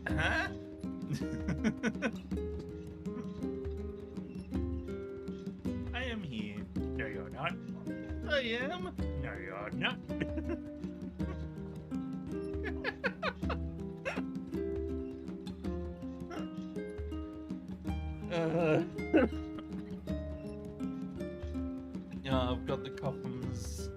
Huh? I am here. No, you're not. I am. No, you're not. Yeah, I've got the coffins.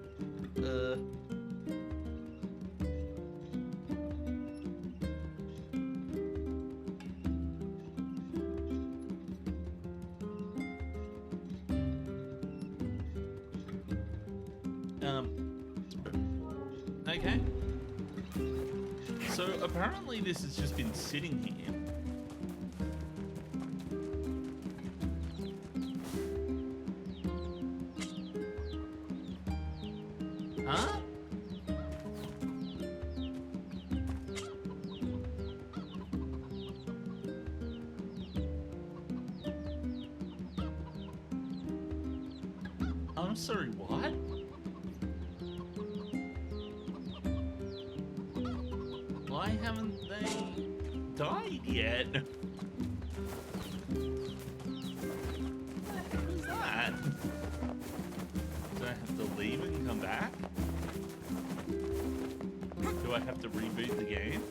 Okay. So apparently this has just been sitting here. Huh? I'm sorry, what? Why haven't they died yet? What the heck was that? Do I have to leave and come back? Do I have to reboot the game?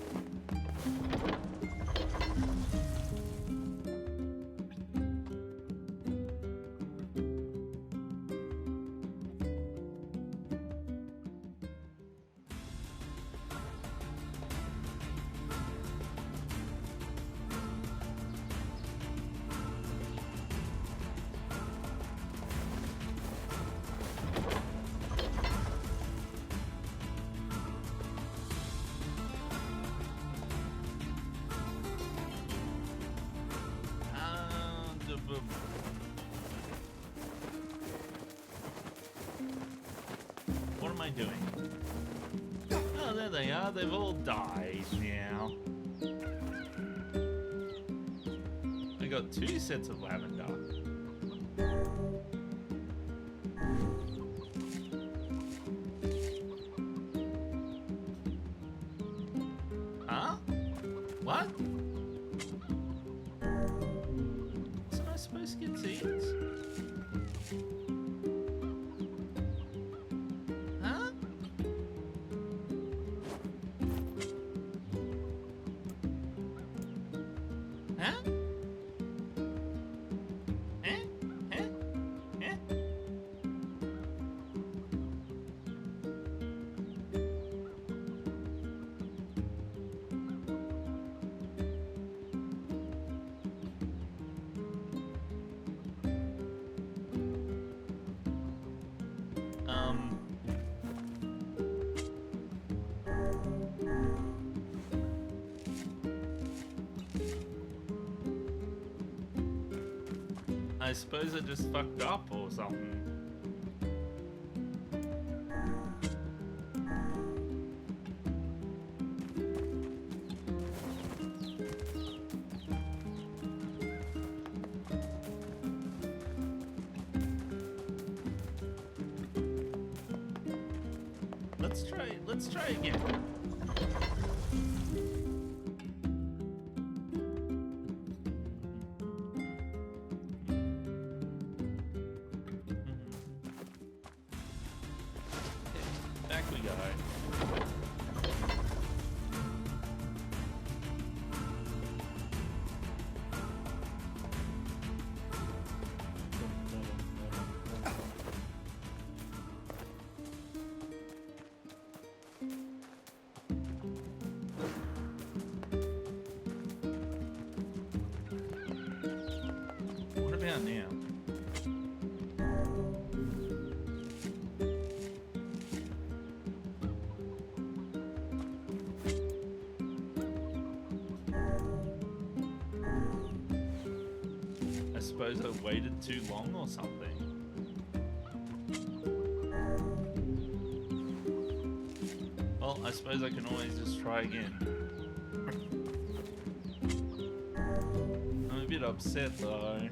What am I doing? Oh, there they are. They've all died now. I got 2 sets of lavender. Huh? What? Wasn't I supposed to get seeds? Huh? Huh? Eh? Eh? Eh? I suppose I just fucked up or something. Let's try again. Back we go. What about now? I suppose I waited too long or something. Well, I suppose I can always just try again. I'm a bit upset though.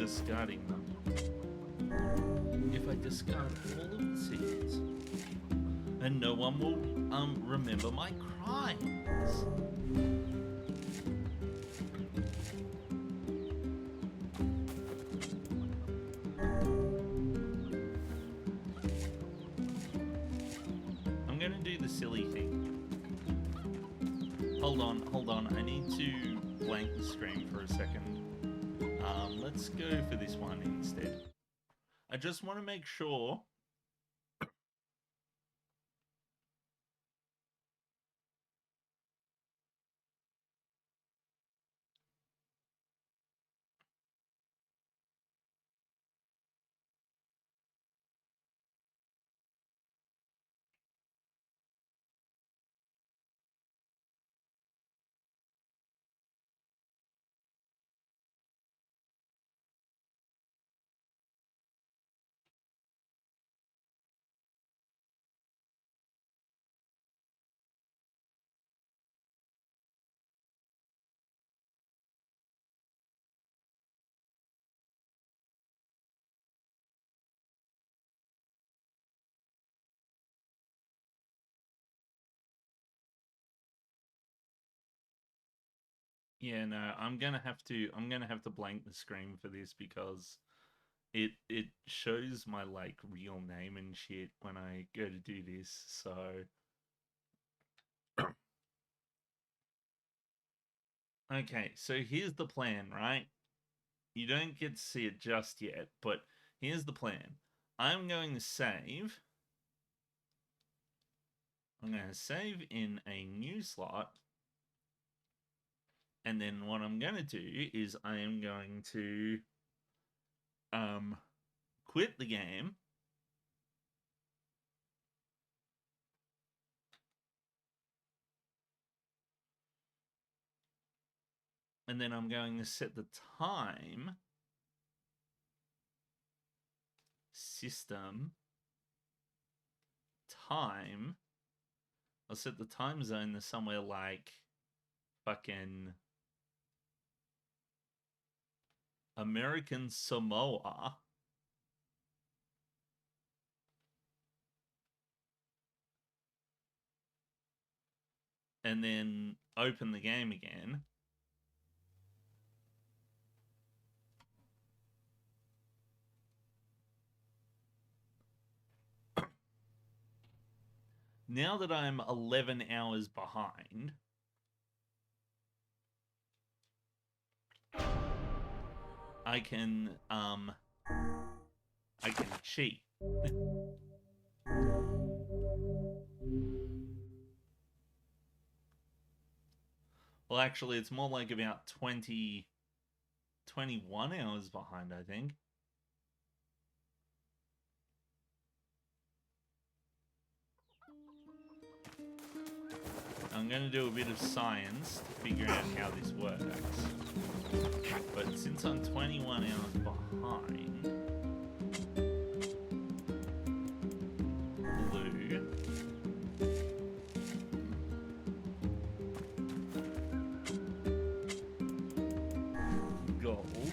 discarding them. If I discard all of the seeds, and no one will remember my crimes. I'm gonna do the silly thing. Hold on. I need to blank the screen for a second. Let's go for this one instead. I just want to make sure. Yeah, no, I'm gonna have to blank the screen for this because it shows my like real name and shit when I go to do this, so okay, so here's the plan, right? You don't get to see it just yet, but here's the plan. I'm going to save. I'm going to save in a new slot. And then what I'm going to do is I am going to quit the game. And then I'm going to set the time system time. I'll set the time zone to somewhere like fucking American Samoa. And then open the game again. Now that I'm 11 hours behind, I can cheat. Well, actually, it's more like about 21 hours behind, I think. I'm going to do a bit of science to figure out how this works. But since I'm 21 hours behind, blue, gold, blue,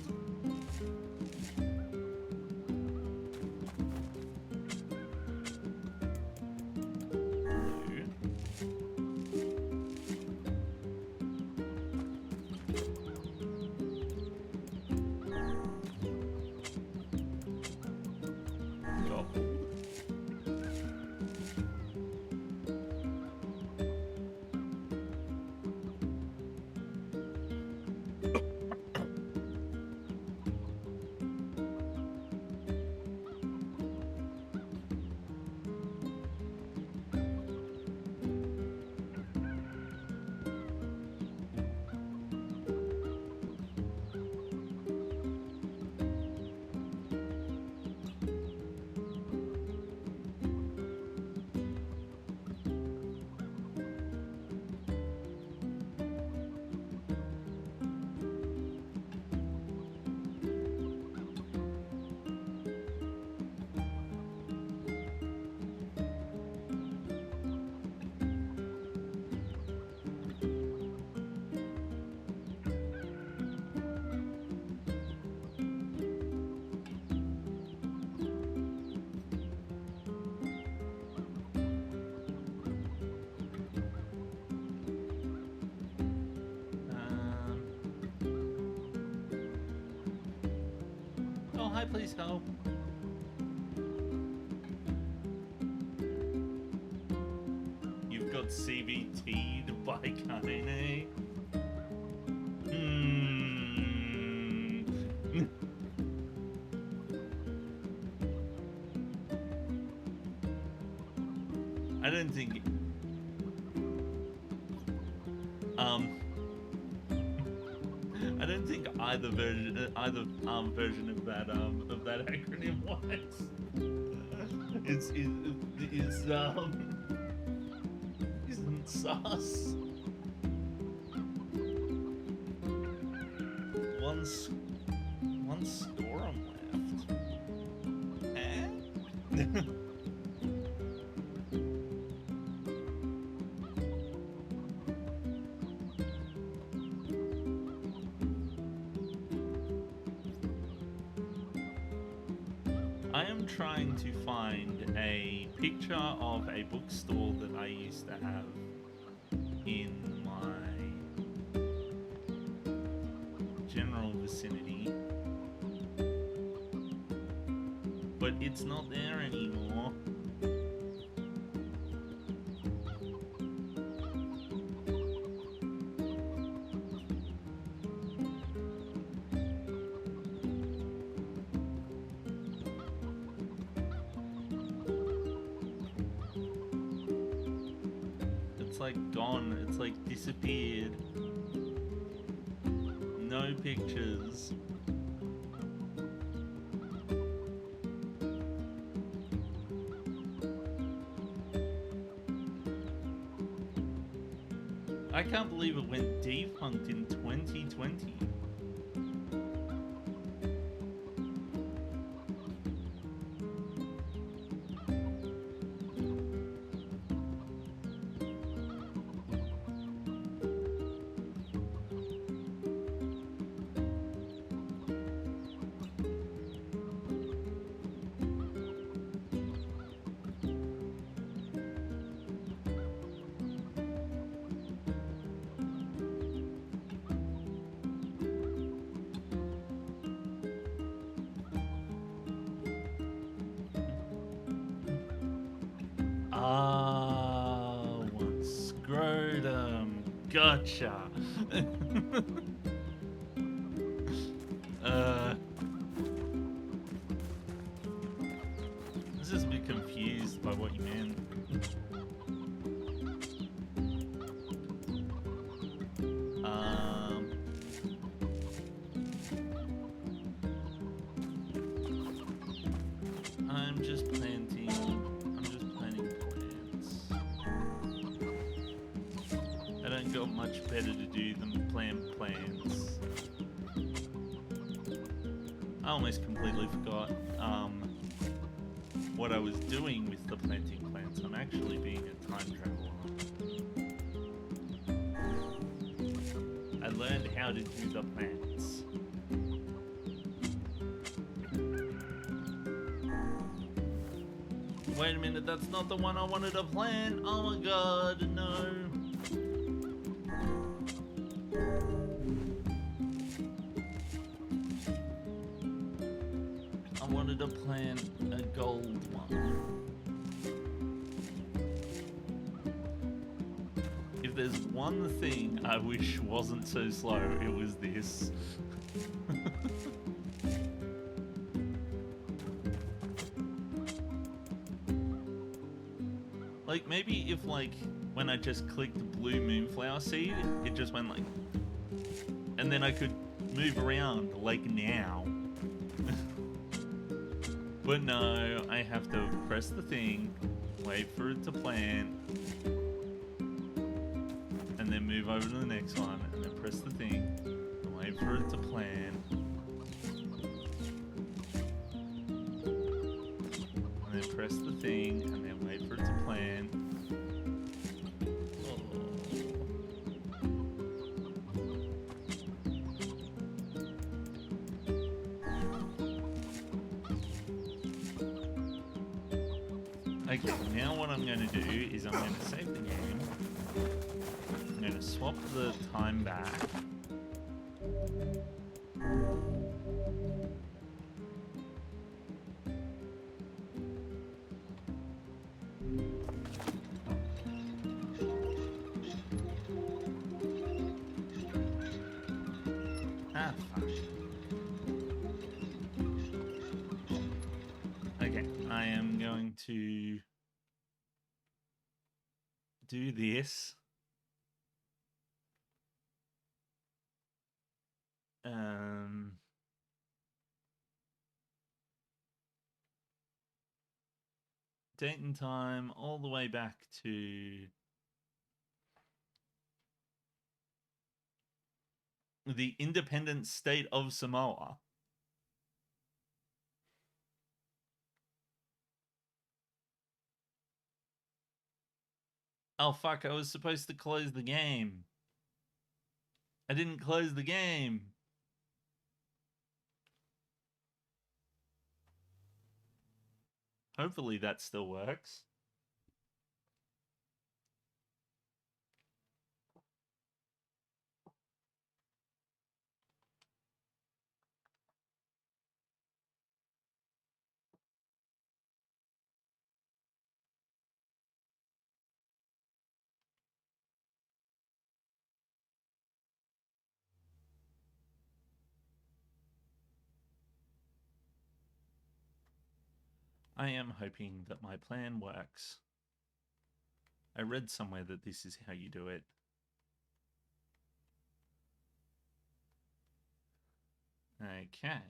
hi, please help. You've got CBT'd by Kaine. I don't think. I don't think either version of that acronym works. Isn't sus. One storm left. Eh? I am trying to find a picture of a bookstore that I used to have in my general vicinity, but it's not there anymore. It's like gone, it's like disappeared. No pictures. I can't believe it went defunct in 2020. Oh, one scrotum. Gotcha. I was just a bit confused by what you meant. I'm just planting plants. I don't got much better to do than plant plants. I almost completely forgot what I was doing with the planting plants. I'm actually being a time traveler. I learned how to do the plants. Wait a minute, that's not the one I wanted to plant. Oh my god, no. I wanted to plant a gold one. If there's one thing I wish wasn't so slow, it was this. Like, maybe if, like, when I just clicked the blue moonflower seed, it just went like... And then I could move around, like now. But no, I have to press the thing, wait for it to plant, and then move over to the next one, and then press the thing, and wait for it to plant. And then press the thing, and then wait for it to plant. Okay, now what I'm going to do is I'm going to save the game. I'm going to swap the time back. I am going to do this. Date and time all the way back to the independent state of Samoa. Oh fuck, I was supposed to close the game. I didn't close the game. Hopefully that still works. I am hoping that my plan works. I read somewhere that this is how you do it. Okay.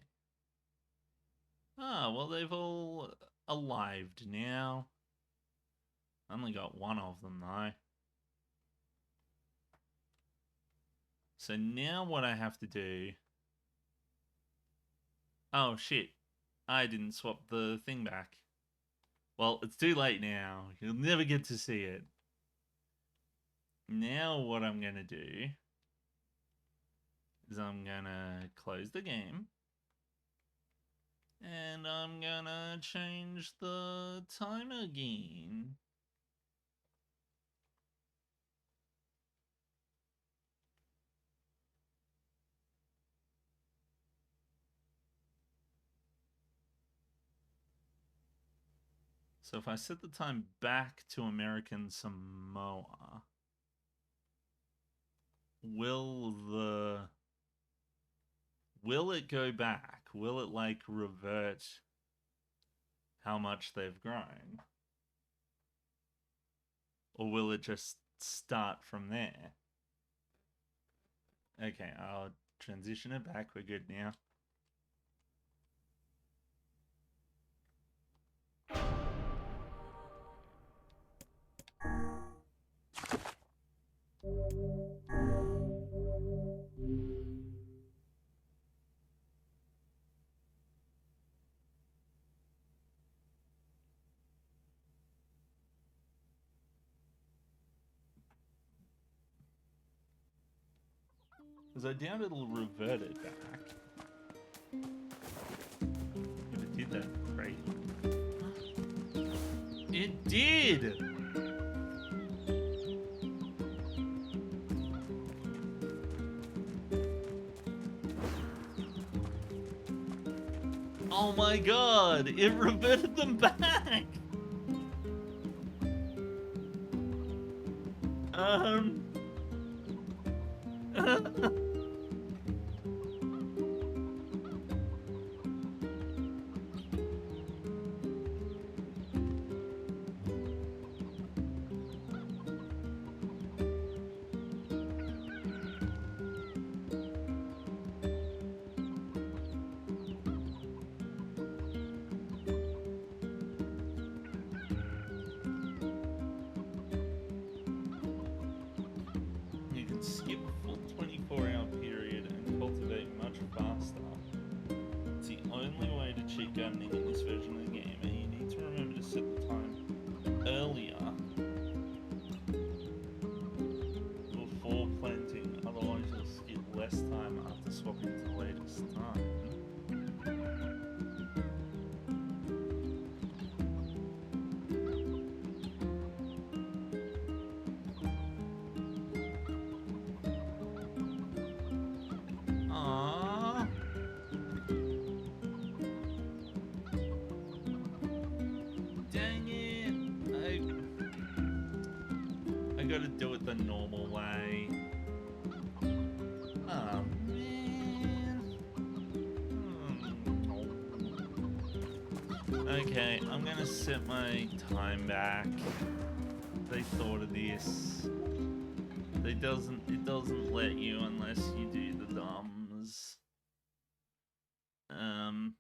Oh, well, they've all alived now. Only got one of them, though. So now what I have to do... Oh, shit. I didn't swap the thing back. Well, it's too late now. You'll never get to see it. Now what I'm going to do is I'm going to close the game. And I'm going to change the time again. So if I set the time back to American Samoa, will it go back? Will it like revert how much they've grown? Or will it just start from there? Okay, I'll transition it back. We're good now. Because I doubt it'll revert it back. If it did that, great. It did! Oh my god, it reverted them back! You can skip a full 24-hour period and cultivate much faster. It's the only way to cheat gardening in this version of the game, and you need to remember to set the time earlier before planting, otherwise you'll skip less time after swapping to the latest time. Gotta do it the normal way. Oh man. Okay, I'm gonna set my time back. They thought of this. It doesn't let you unless you do the dumbs. Um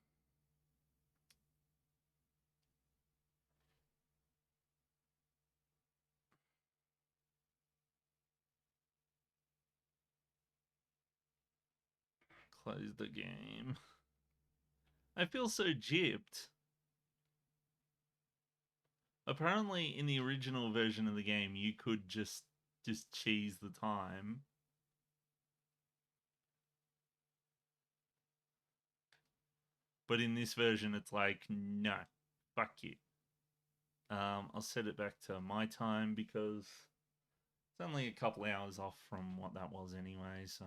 Close the game. I feel so gypped. Apparently in the original version of the game you could just cheese the time. But in this version it's like, no, fuck you. I'll set it back to my time because it's only a couple hours off from what that was anyway, so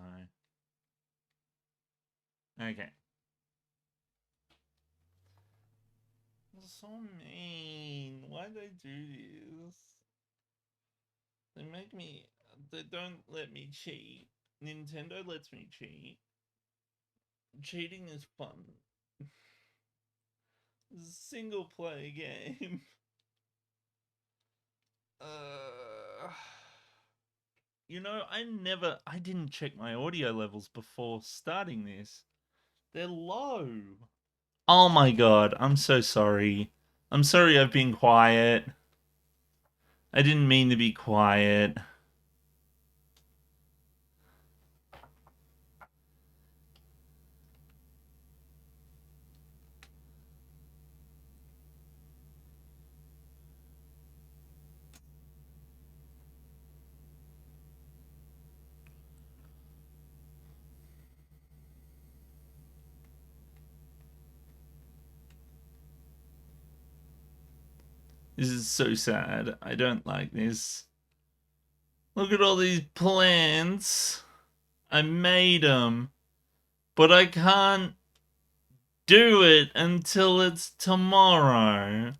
okay. So mean. Why they do this? They make me. They don't let me cheat. Nintendo lets me cheat. Cheating is fun. It's a single player game. Uh, I didn't check my audio levels before starting this. They're low. Oh my god, I'm so sorry. I'm sorry I've been quiet. I didn't mean to be quiet. This is so sad. I don't like this. Look at all these plants. I made them, but I can't do it until it's tomorrow.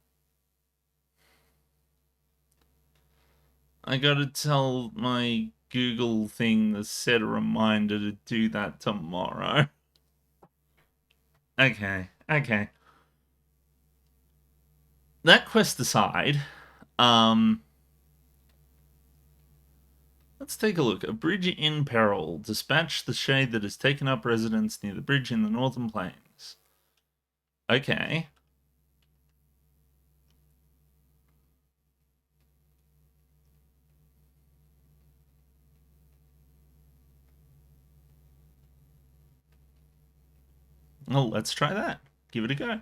I gotta tell my Google thing to set a reminder to do that tomorrow. Okay, okay. That quest aside, um, let's take a look. A bridge in peril. Dispatch the shade that has taken up residence near the bridge in the northern plains. Okay. Well, let's try that. Give it a go.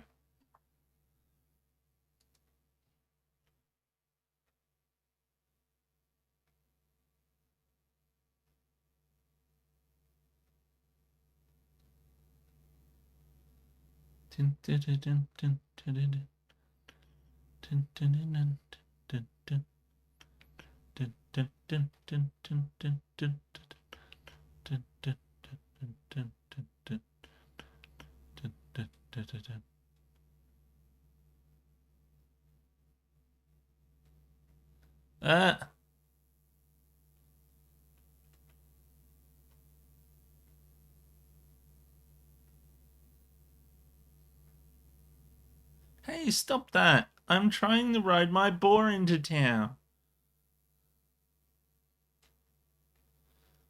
Uh, hey, stop that. I'm trying to ride my boar into town.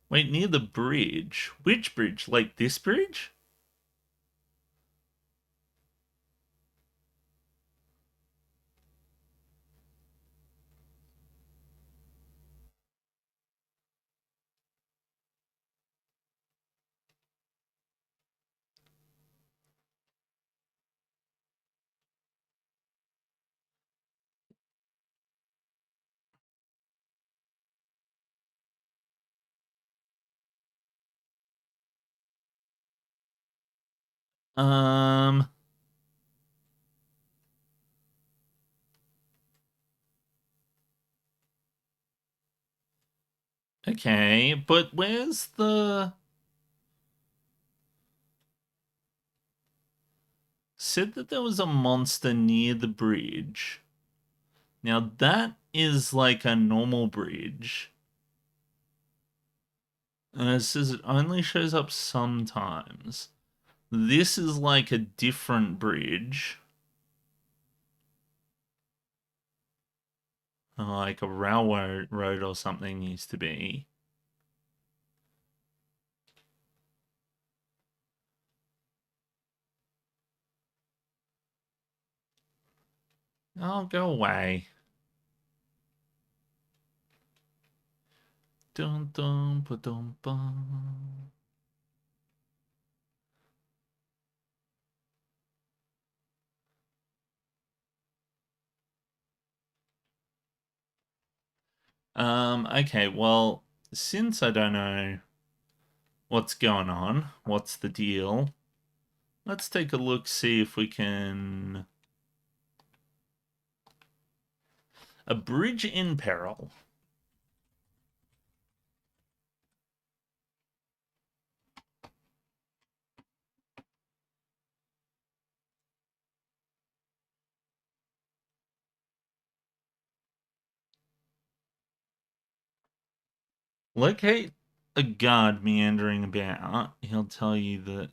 Wait, near the bridge? Which bridge? Like this bridge? Um, okay, but where's the... Said that there was a monster near the bridge. Now that is like a normal bridge. And it says it only shows up sometimes. This is like a different bridge. like a railroad road or something used to be. Oh, go away. Dun dun ba dum bum. Okay, well, since I don't know what's going on, what's the deal, let's take a look, see if we can... A bridge in peril. Locate a guard meandering about. He'll tell you that...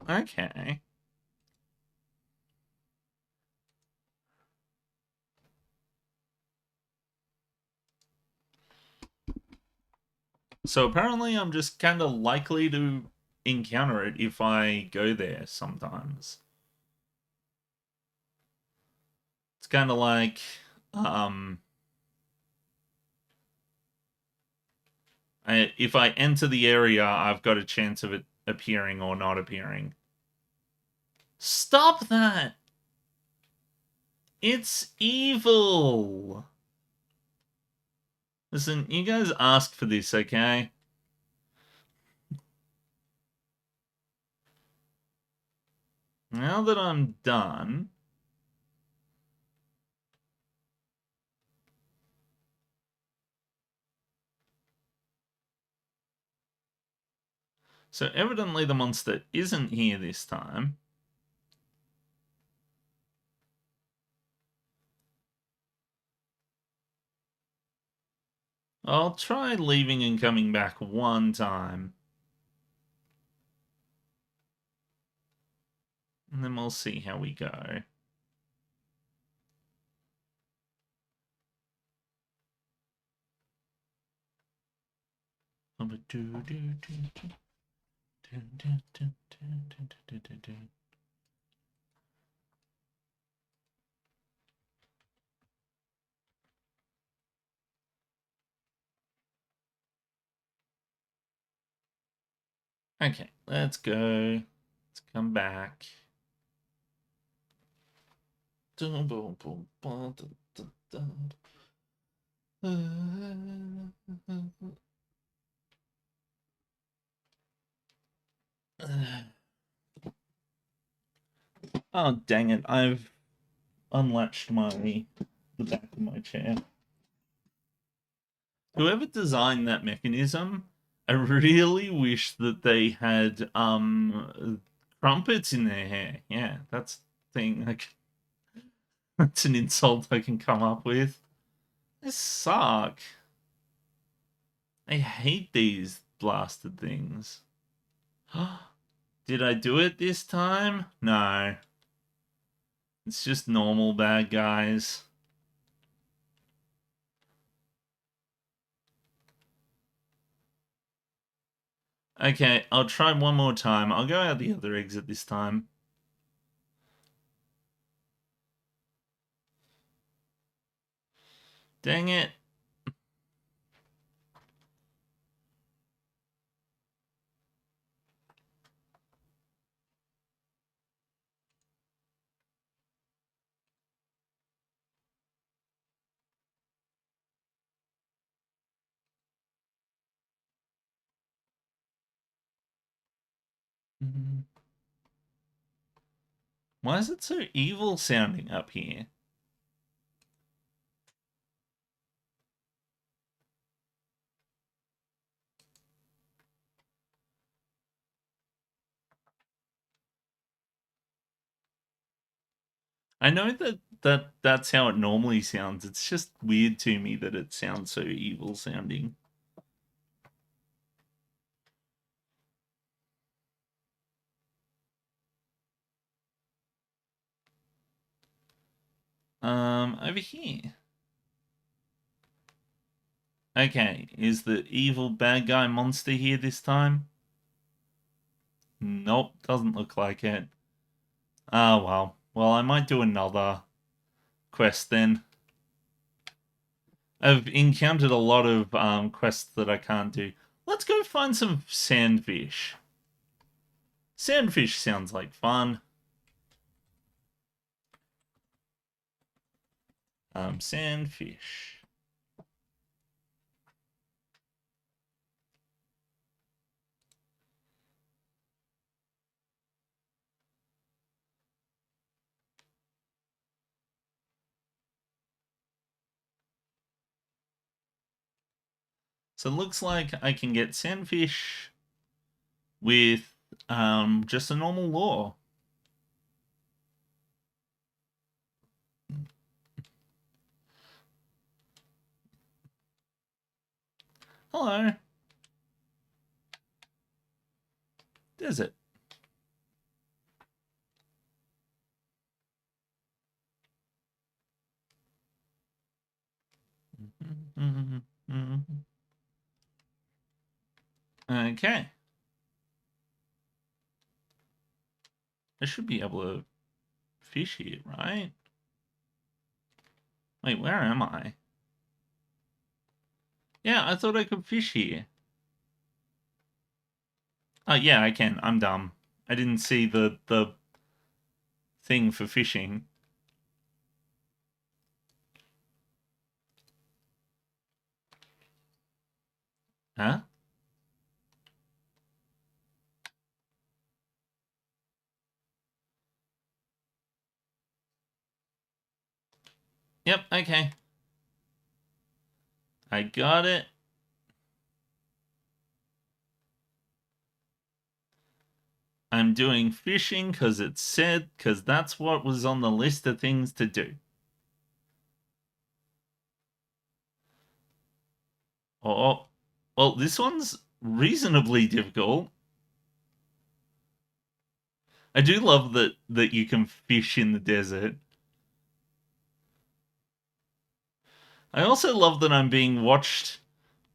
Okay. So apparently I'm just kind of likely to encounter it if I go there sometimes. It's kind of like, um, if I enter the area, I've got a chance of it appearing or not appearing. Stop that! It's evil! Listen, you guys asked for this, okay? Now that I'm done... So evidently the monster isn't here this time. I'll try leaving and coming back one time. And then we'll see how we go. Okay, let's go. Let's come back. Oh, dang it. I've unlatched the back of my chair. Whoever designed that mechanism, I really wish that they had crumpets in their hair. Yeah, that's the thing. Like, that's an insult I can come up with. They suck. I hate these blasted things. Did I do it this time? No. It's just normal bad guys. Okay, I'll try one more time. I'll go out the other exit this time. Dang it. Why is it so evil sounding up here? I know that's how it normally sounds. It's just weird to me that it sounds so evil sounding. Over here. Okay, is the evil bad guy monster here this time? Nope, doesn't look like it. Ah, well. Well, I might do another quest then. I've encountered a lot of quests that I can't do. Let's go find some sandfish. Sandfish sounds like fun. Sandfish. So it looks like I can get sandfish with just a normal lure. Hello. Desert. Okay. I should be able to fish here, right? Wait, where am I? Yeah, I thought I could fish here. Oh, yeah, I can. I'm dumb. I didn't see the thing for fishing. Huh? Yep, okay. I got it. I'm doing fishing because it said, because that's what was on the list of things to do. Oh, well, this one's reasonably difficult. I do love that you can fish in the desert. I also love that I'm being watched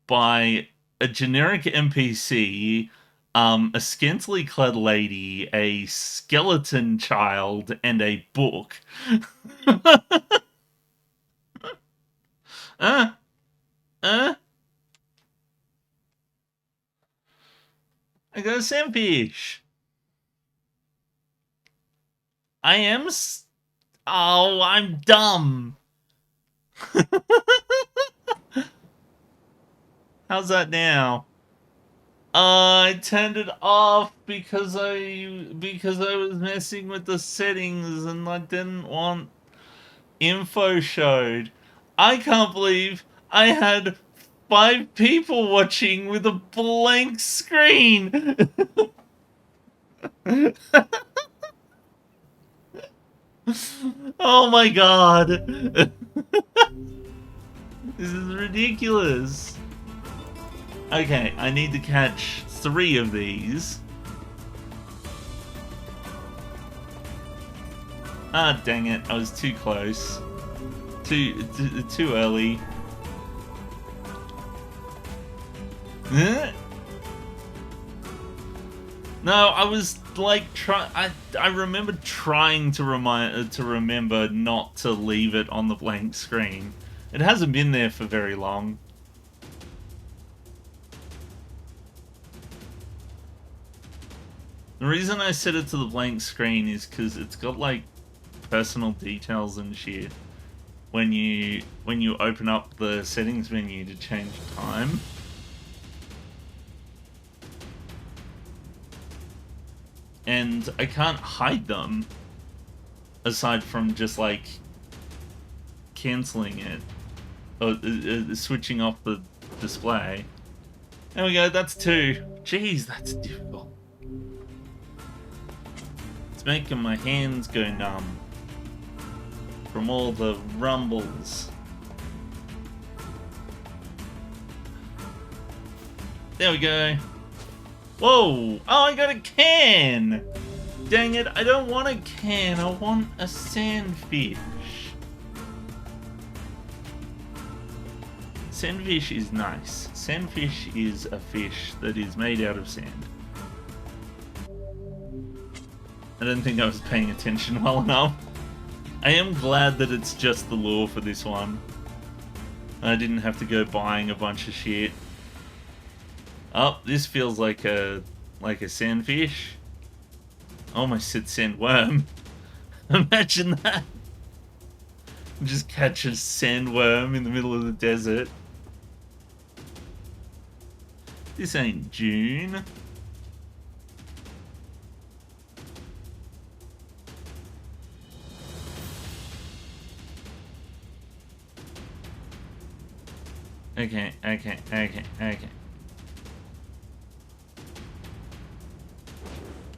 by a generic NPC, a scantily clad lady, a skeleton child, and a book. uh, uh, I got a sandfish. I am. Oh, I'm dumb. How's that now? I turned it off because I was messing with the settings and I didn't want info showed. I can't believe I had 5 people watching with a blank screen. Oh my god. This is ridiculous. Okay, I need to catch 3 of these. Ah, dang it. I was too close. Too early. No, I was like I remember trying to remember not to leave it on the blank screen. It hasn't been there for very long. The reason I set it to the blank screen is because it's got like personal details and shit when you open up the settings menu to change time. And I can't hide them aside from just like cancelling it or switching off the display. There we go, that's 2. Jeez, that's difficult. It's making my hands go numb. from all the rumbles. There we go. Whoa! Oh, I got a can! Dang it, I don't want a can, I want a sandfish. Sandfish is nice. Sandfish is a fish that is made out of sand. I don't think I was paying attention well enough. I am glad that it's just the lure for this one. I didn't have to go buying a bunch of shit. Oh, this feels like a sandfish. Almost said sandworm. Imagine that. Just catch a sandworm in the middle of the desert. This ain't June. Okay.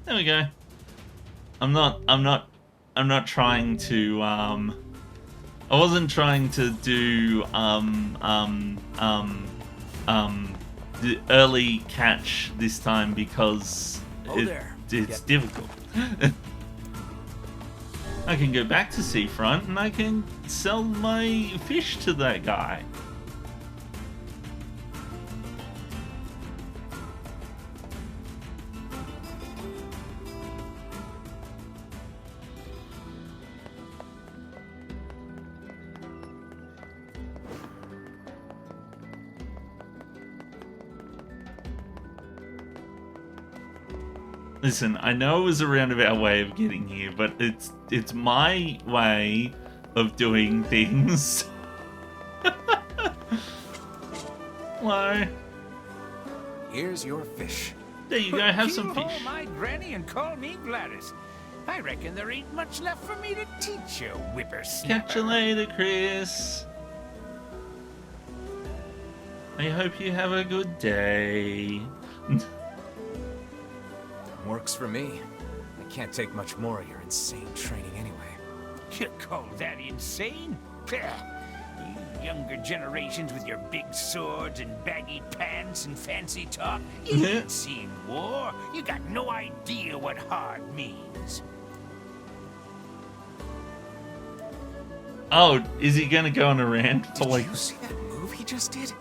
There we go. I'm not trying to, I wasn't trying to do, the early catch this time because it's difficult. I can go back to seafront and I can sell my fish to that guy. Listen, I know it was a roundabout way of getting here, but it's my way of doing things. Hello. Here's your fish. There you go, have some fish. Call my granny and call me Gladys. I reckon there ain't much left for me to teach you, whippersnapper. Catch you later, Chris. I hope you have a good day. Works for me. I can't take much more of your insane training anyway. You call that insane? Pah. You younger generations with your big swords and baggy pants and fancy talk. You ain't seen war. You got no idea what hard means. Oh, is he gonna go on a rant for like... Did you see that move he just did?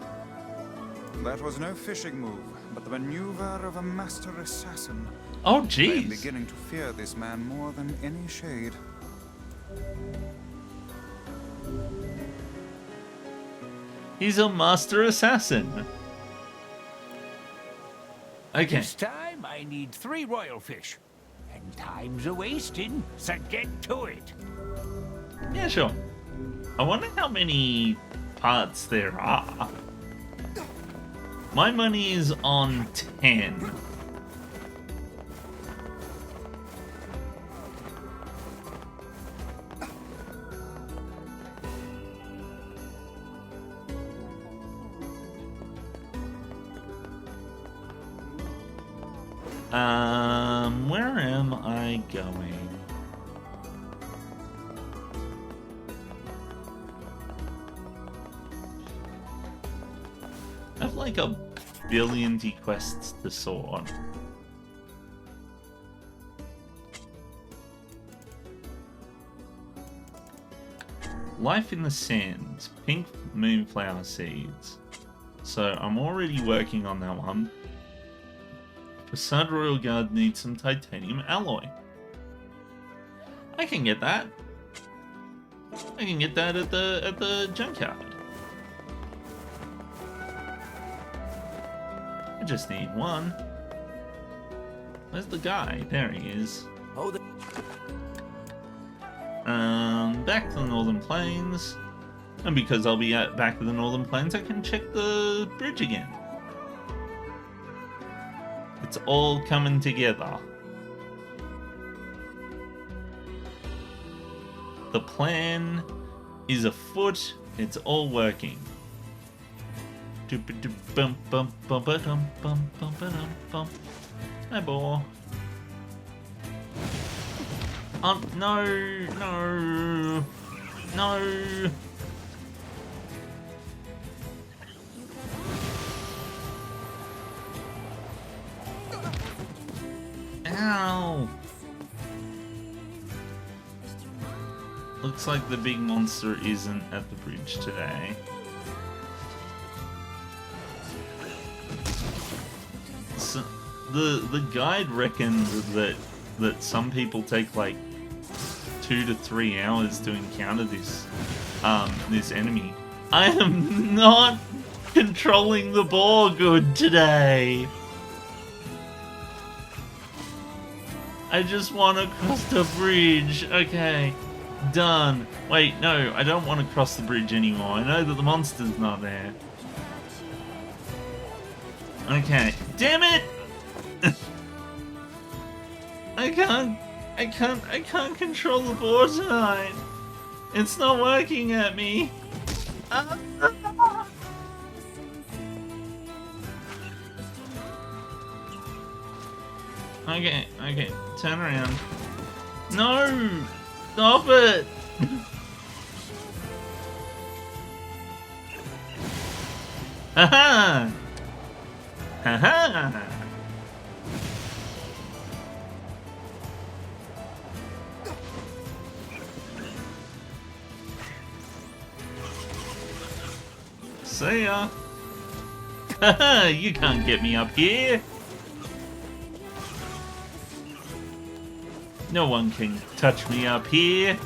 That was no fishing move, but the maneuver of a master assassin. Oh, I am jeez. beginning to fear this man more than any shade. He's a master assassin. Okay. This time I need 3 royal fish. And time's a-wasting, so get to it. Yeah, sure. I wonder how many parts there are. My money is on 10. Where am I going? I have like a billion quests to sort. Life in the Sands, pink moonflower seeds. So I'm already working on that one. Facade Royal Guard needs some titanium alloy. I can get that. I can get that at the junkyard. I just need one. Where's the guy? There he is. Oh, Back to the Northern Plains. And because I'll be back to the Northern Plains, I can check the bridge again. It's all coming together. The plan is afoot. It's all working. Hi, boy. Oh, no. No! Ow! Looks like the big monster isn't at the bridge today. So, the guide reckoned that some people take like 2 to 3 hours to encounter this this enemy. I am not controlling the boar good today. I just want to cross the bridge. Okay, done. Wait, no, I don't want to cross the bridge anymore. I know that the monster's not there. Okay, damn it! I can't control the board tonight. It's not working at me. Okay, turn around. No! Stop it! Haha! Haha! See ya! Haha! You can't get me up here! No one can touch me up here.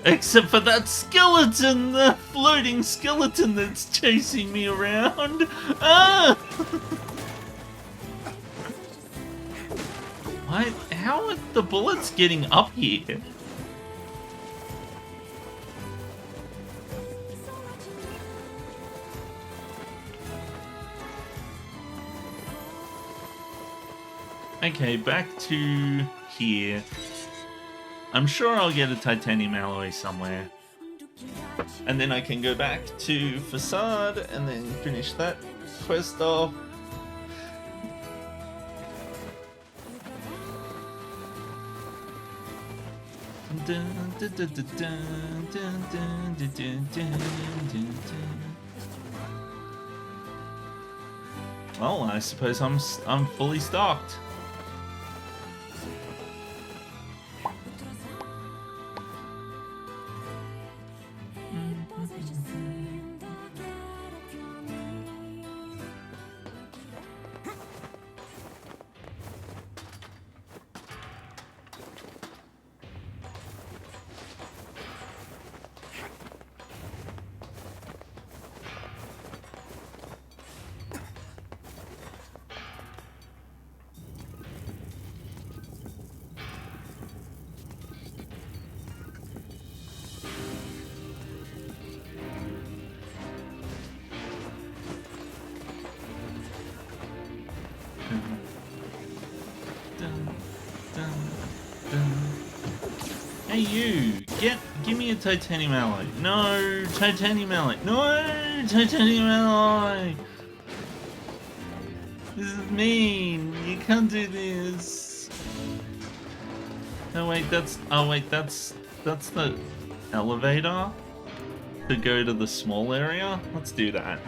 Except for that skeleton, the floating skeleton that's chasing me around. Ah! What? How are the bullets getting up here? Okay, back to here. I'm sure I'll get a titanium alloy somewhere. And then I can go back to Facade and then finish that quest off. Well, I suppose I'm fully stocked. Hey you, give me a titanium alloy. No, titanium alloy. No, titanium alloy. This is mean. You can't do this. Oh wait, that's the elevator to go to the small area. Let's do that.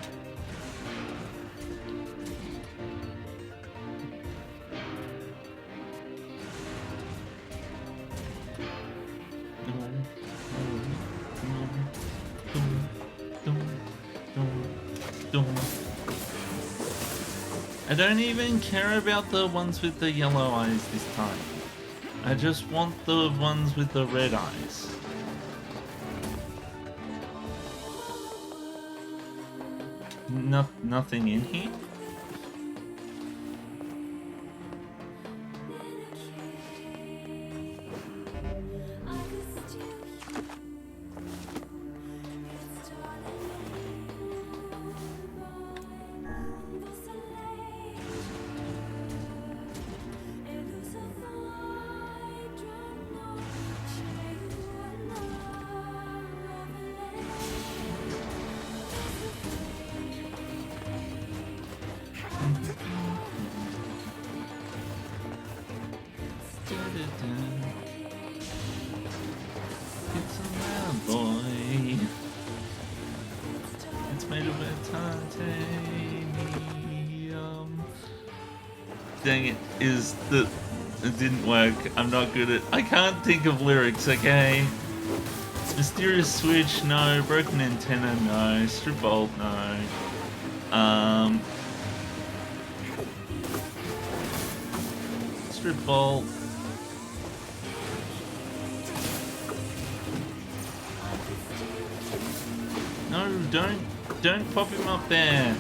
I don't even care about the ones with the yellow eyes this time. I just want the ones with the red eyes. Nothing in here? dang it, is that it didn't work. I'm not good at... I can't think of lyrics, okay? Mysterious switch, no. Broken antenna, no. Strip bolt, no. Strip bolt. No, don't pop him up there.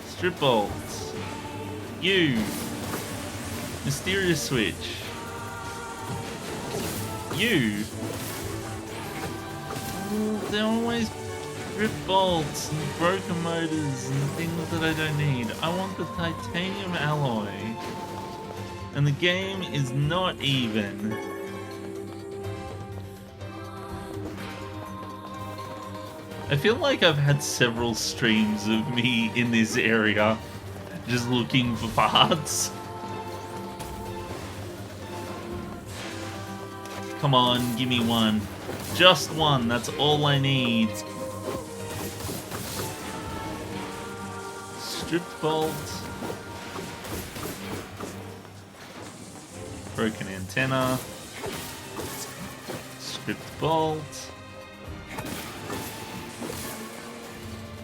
Strip bolts. You. Mysterious switch. You. Oh, they're always strip bolts and broken motors and things that I don't need. I want the titanium alloy. And the game is not even. I feel like I've had several streams of me in this area just looking for parts. Come on, give me one. Just one, that's all I need. Stripped bolt. Broken antenna. Stripped bolt.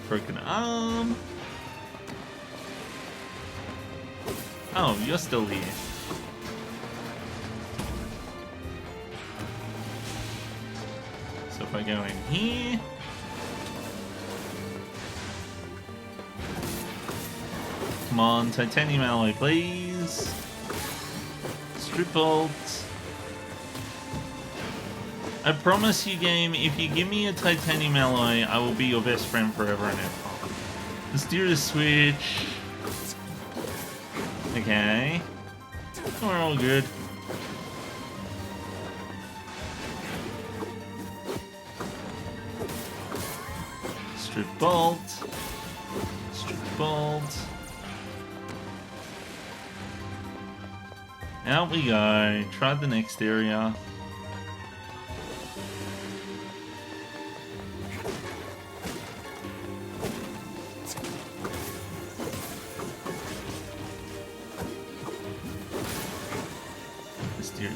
Broken arm. Oh, you're still here. So if I go in here. Come on, titanium alloy, please. Strip bolt. I promise you, game, if you give me a titanium alloy, I will be your best friend forever and ever. Mysterious switch. Okay. We're all good. Strip bolt. Strip bolt. Out we go. Try the next area.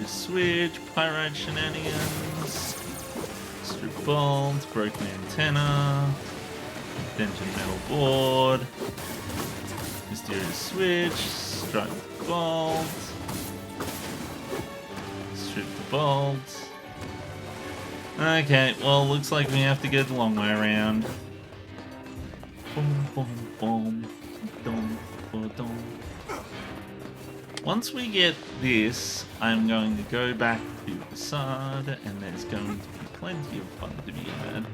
Switch, pyrite shenanigans, strip bolt, broken antenna, dungeon metal board, mysterious switch, strip bolt, strip bolt. Okay, well, looks like we have to go the long way around. Boom, boom, boom, dum, boom, dum. Once we get this, I'm going to go back to the facade, and there's going to be plenty of fun to be had.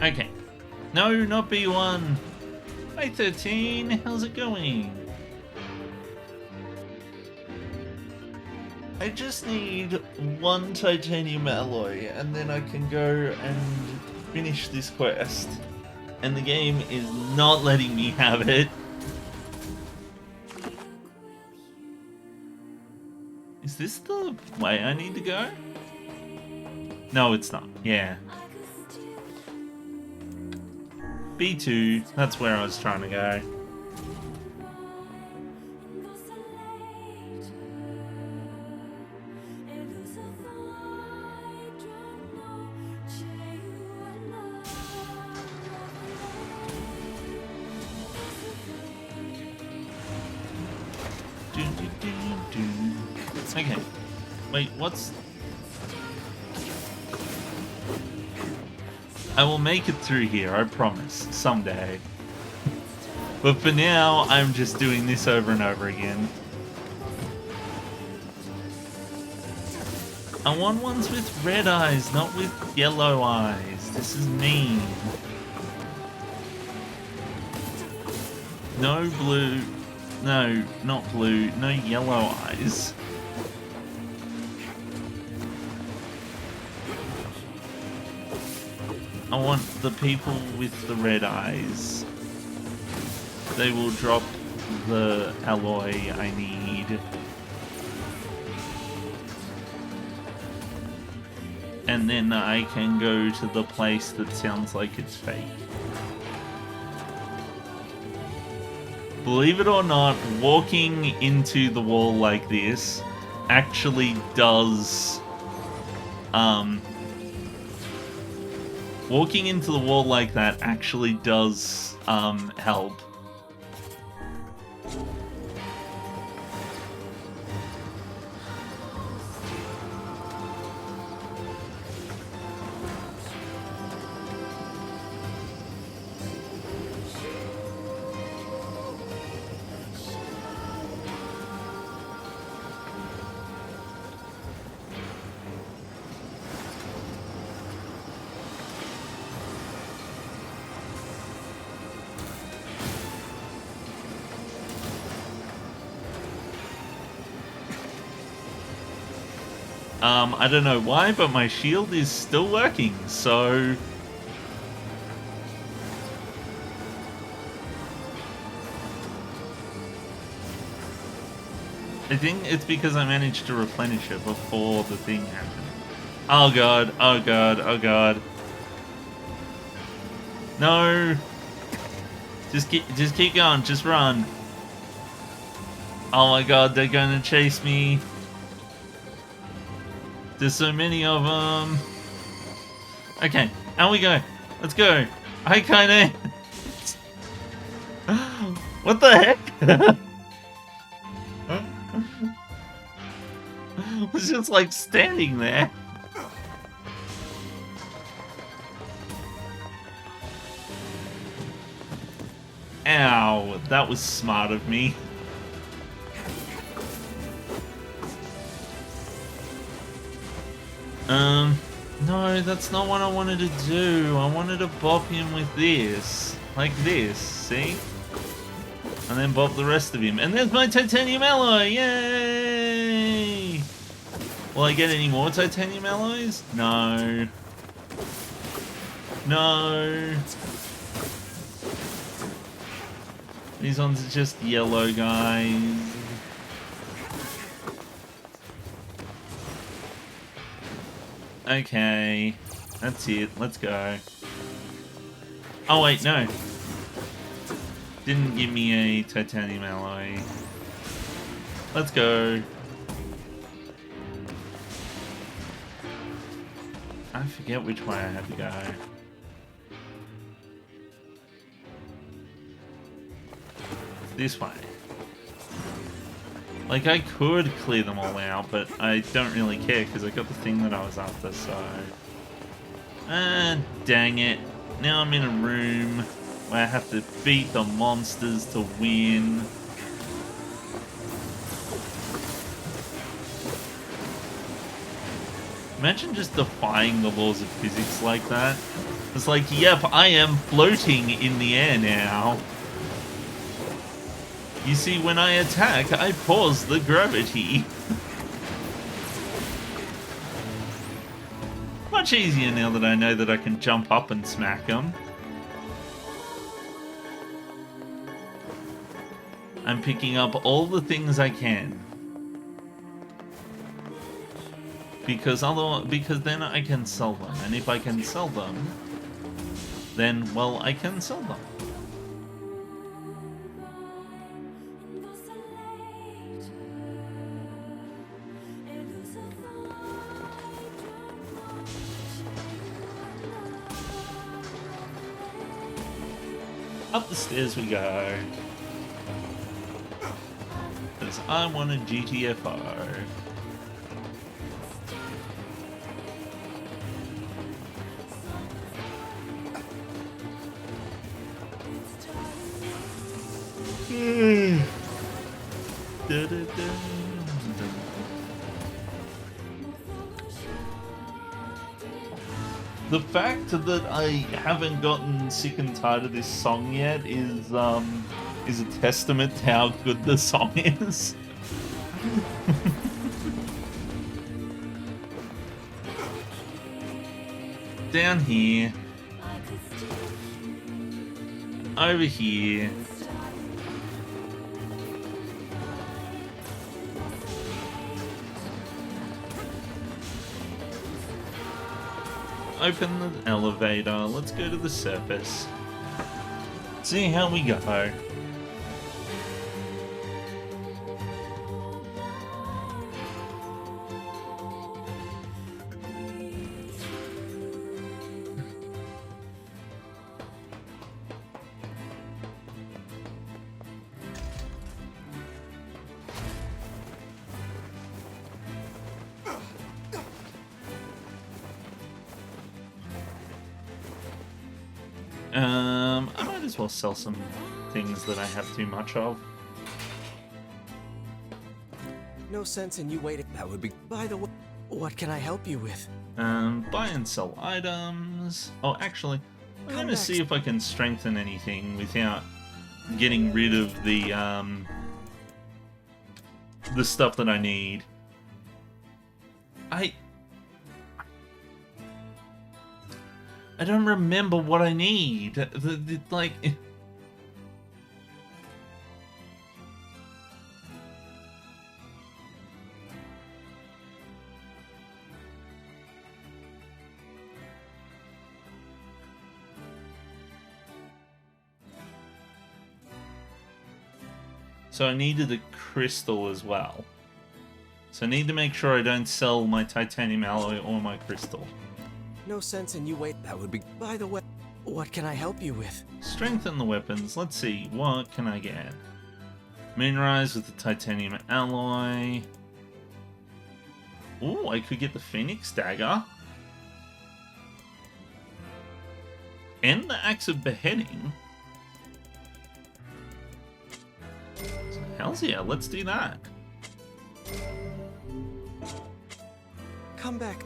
Okay. No, not B1. Hi 13, how's it going? I just need one titanium alloy and then I can go and finish this quest. And the game is not letting me have it. Is this the way I need to go? No, it's not. Yeah. B2, that's where I was trying to go. Okay. Wait, what's... I will make it through here, I promise, someday. But for now, I'm just doing this over and over again. I want ones with red eyes, not with yellow eyes. This is mean. No blue. No, not blue. No yellow eyes. I want the people with the red eyes. They will drop the alloy I need. And then I can go to the place that sounds like it's fake. Believe it or not, walking into the wall like this actually does... walking into the wall like that actually does help. I don't know why, but my shield is still working, so... I think it's because I managed to replenish it before the thing happened. Oh god, oh god, oh god. No! Just keep going, just run. Oh my god, they're gonna chase me. There's so many of them. Okay, out we go. Let's go. Hi, Kaine. What the heck? I was just like standing there. Ow, that was smart of me. No, that's not what I wanted to do. I wanted to bop him with this. Like this, see? And then bop the rest of him. And there's my titanium alloy! Yay! Will I get any more titanium alloys? No. No. These ones are just yellow, guys. Okay, that's it. Let's go. Oh wait, no. Didn't give me a titanium alloy. Let's go. I forget which way I had to go. This way. Like, I could clear them all out, but I don't really care because I got the thing that I was after, so... dang it. Now I'm in a room where I have to beat the monsters to win. Imagine just defying the laws of physics like that. It's like, yep, I am floating in the air now. You see, when I attack, I pause the gravity. Much easier now that I know that I can jump up and smack them. I'm picking up all the things I can. Because then I can sell them. And if I can sell them, then, well, I can sell them. Up the stairs we go. Because I want a GTFO. The fact that I haven't gotten sick and tired of this song yet is is a testament to how good the song is. Down here. Over here. Open the elevator. Let's go to the surface. See how we go. I might as well sell some things that I have too much of. No sense in you waiting. That would be. By the way, what can I help you with? Buy and sell items. Oh, actually, I'm gonna see if I can strengthen anything without getting rid of the stuff that I need. I don't remember what I need. Like... So I needed a crystal as well. So I need to make sure I don't sell my titanium alloy or my crystal. No sense in you wait. That would be. By the way, what can I help you with? Strengthen the weapons. Let's see. What can I get? Moonrise with the titanium alloy. Ooh, I could get the Phoenix Dagger. And the Axe of Beheading. Hells yeah, let's do that. Come back.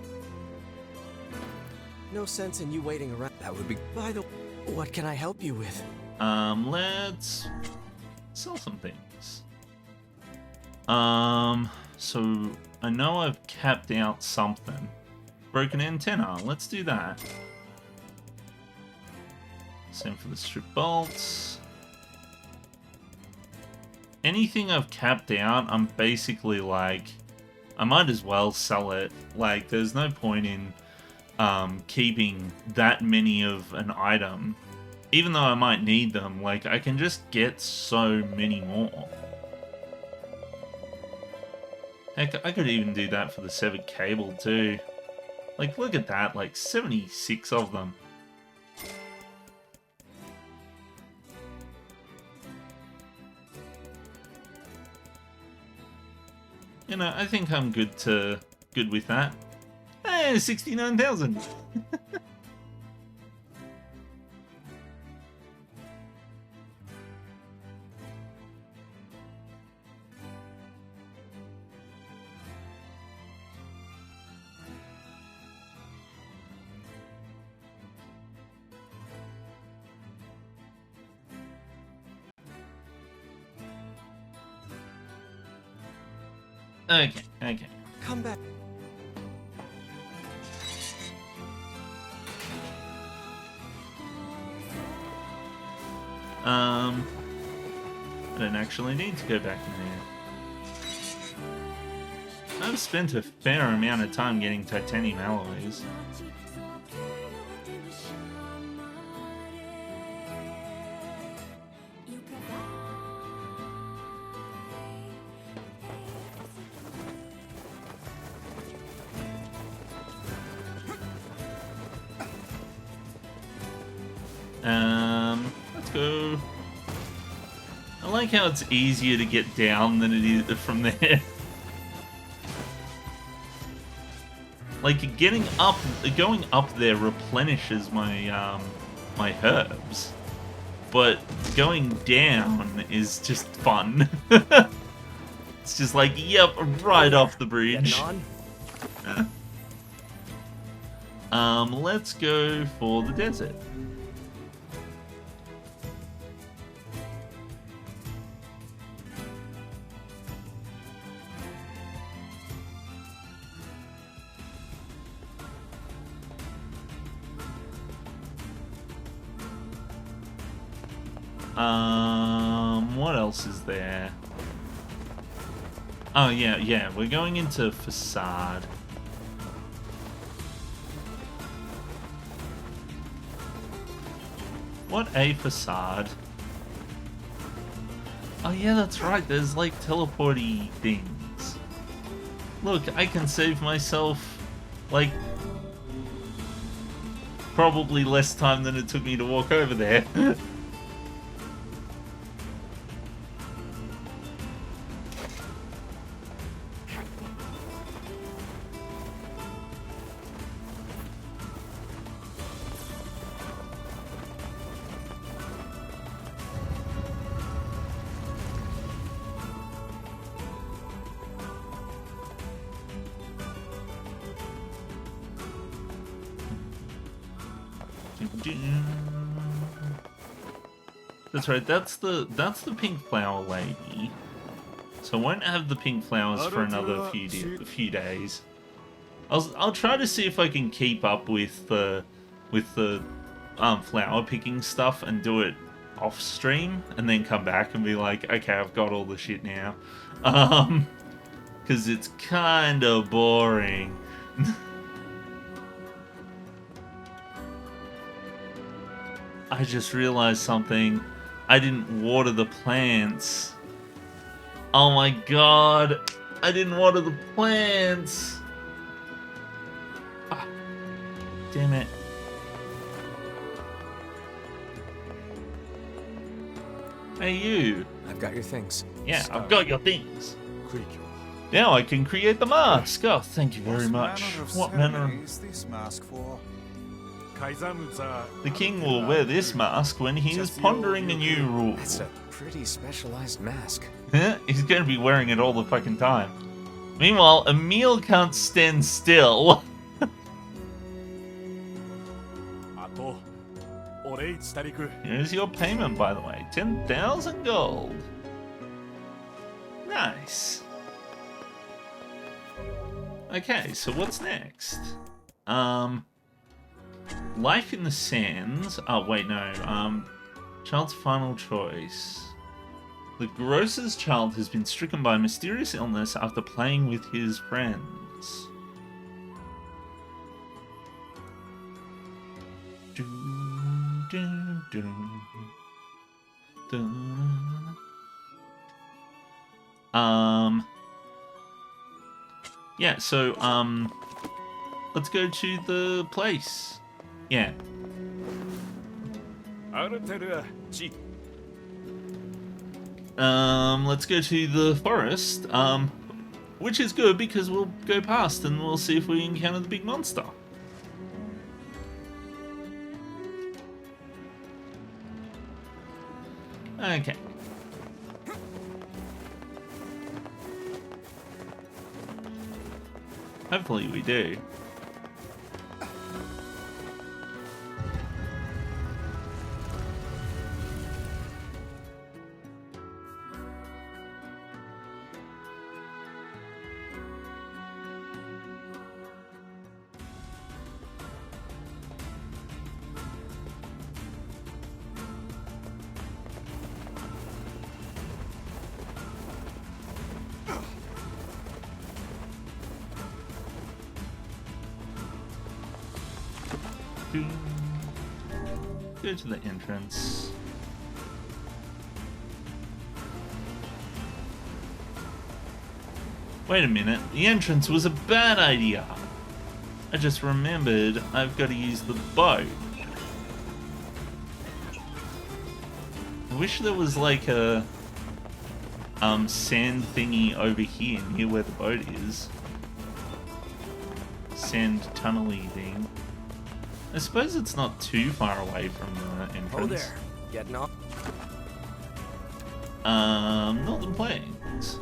No sense in you waiting around. That would be. By the. What can I help you with? Let's sell some things. So I know I've capped out something. Broken antenna. Let's do that. Same for the strip bolts. Anything I've capped out, I'm basically like, I might as well sell it. Like, there's no point in keeping that many of an item. Even though I might need them, like, I can just get so many more. Heck, I could even do that for the severed cable too. Like, look at that, like 76 of them. You know, I think I'm good with that. Hey, 69,000. Okay. Come back. I don't actually need to go back in there. I've spent a fair amount of time getting titanium alloys. Let's go. I like how it's easier to get down than it is from there. Like, going up there replenishes my, my herbs. But going down is just fun. It's just like, yep, right off the bridge. Let's go for the desert. What else is there? Oh, yeah, we're going into Facade. What a facade. Oh yeah, that's right, there's like teleporty things. Look, I can save myself, like, probably less time than it took me to walk over there. That's right, that's the pink flower lady. So I won't have the pink flowers for another few days. I'll try to see if I can keep up with the flower picking stuff and do it off stream, and then come back and be like, okay, I've got all the shit now. Because it's kind of boring. I just realized something. I didn't water the plants. Oh my god. I didn't water the plants. Ah, damn it. Hey you. I've got your things. Yeah, I've got your things. Now I can create the mask. Oh, thank you very much. What manner is this mask for? The king will wear this mask when he is pondering a new rule. That's a pretty specialized mask. He's going to be wearing it all the fucking time. Meanwhile, Emil can't stand still. Here's your payment, by the way. 10,000 gold. Nice. Okay, so what's next? Life in the Sands. Oh, wait, no. Child's final choice. The grocer's child has been stricken by a mysterious illness after playing with his friends. Yeah, so, let's go to the place. Yeah. Let's go to the forest, which is good because we'll go past and we'll see if we encounter the big monster. Okay. Hopefully we do. Go to the entrance. Wait a minute, the entrance was a bad idea. I just remembered I've got to use the boat. I wish there was like a sand thingy over here near where the boat is. Sand tunnely thing. I suppose it's not too far away from the entrance. Oh there, getting off. Northern Plains.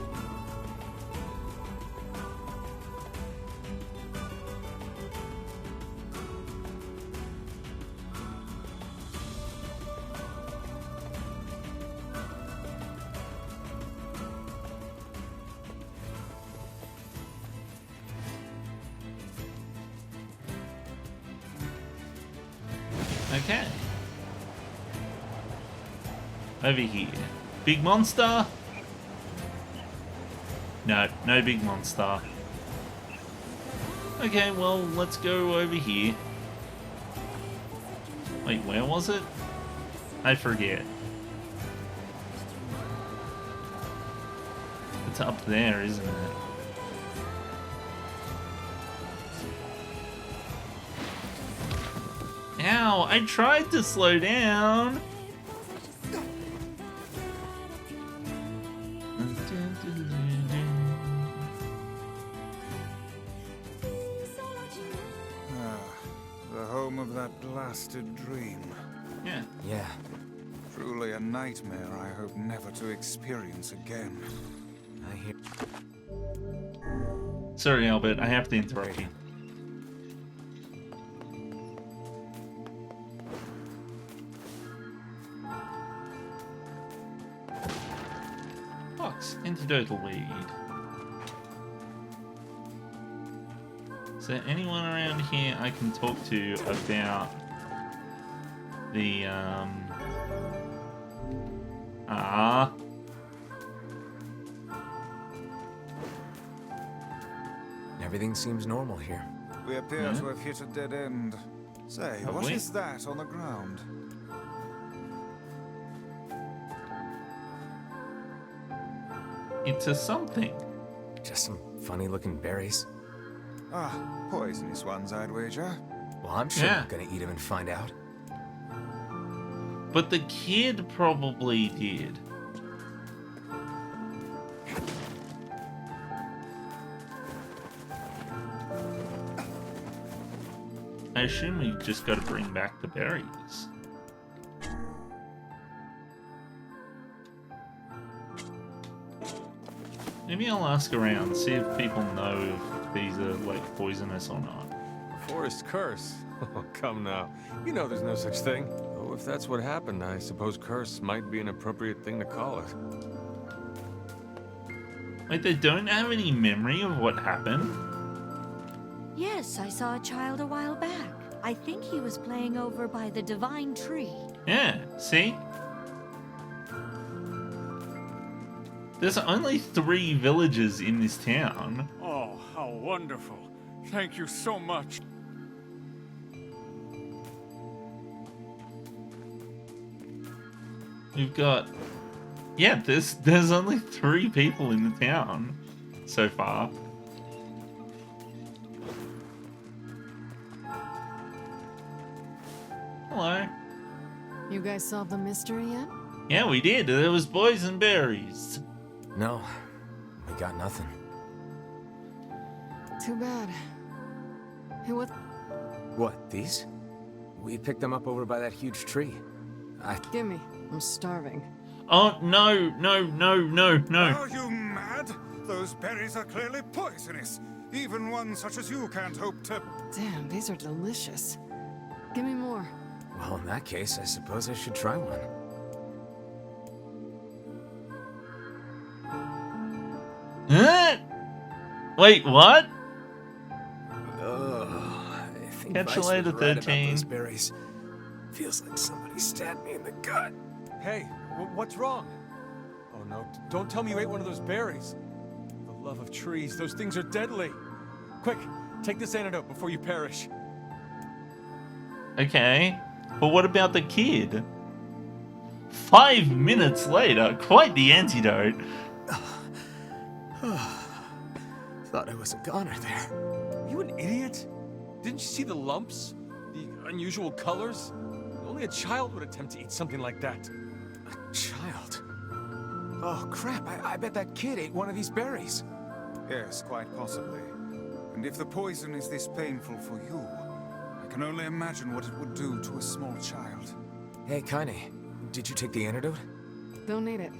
Okay. Over here. Big monster? No, no big monster. Okay, well, let's go over here. Wait, where was it? I forget. It's up there, isn't it? Ow, I tried to slow down. The home of that blasted dream. Yeah. Yeah. Truly a nightmare I hope never to experience again. I hear. Sorry, Albert, I have to interrupt you. Fox, antidotal weed. Is there anyone around here I can talk to about the, Everything seems normal here. We appear to have hit a dead end. Say, Have what we? is that on the ground? It's a something. Just some funny looking berries. Ah, poisonous ones, I'd wager. Well, I'm sure Yeah. I'm gonna eat them and find out. But the kid probably did. I assume we just got to bring back the berries. Maybe I'll ask around, see if people know if these are like poisonous or not. Forest curse? Oh, come now. You know there's no such thing. Oh, if that's what happened, I suppose curse might be an appropriate thing to call it. Wait, they don't have any memory of what happened? Yes, I saw a child a while back. I think he was playing over by the divine tree. Yeah, see? There's only 3 villages in this town. Oh, how wonderful. Thank you so much. We've got... Yeah, there's only 3 people in the town so far. Hello. You guys solved the mystery yet? Yeah, we did. There was boysenberries. No, we got nothing. Too bad. Hey, what? What, these? We picked them up over by that huge tree. Give me. I'm starving. Oh, no, no, no, no, no. Are you mad? Those berries are clearly poisonous. Even one such as you can't hope to... Damn, these are delicious. Give me more. Well, in that case, I suppose I should try one. Huh? Wait, what? I think Catch you Vice later, was right about 13. those berries. Feels like somebody stabbed me in the gut. Hey, what's wrong? Oh no, don't tell me you ate one of those berries. For the love of trees, those things are deadly. Quick, take this antidote before you perish. Okay. But what about the kid? 5 minutes later, quite the antidote. Thought I was a goner there. You an idiot? Didn't you see the lumps? The unusual colors? Only a child would attempt to eat something like that. A child? Oh, crap. I bet that kid ate one of these berries. Yes, quite possibly. And if the poison is this painful for you, I can only imagine what it would do to a small child. Hey, Kaine, did you take the antidote? Don't need it.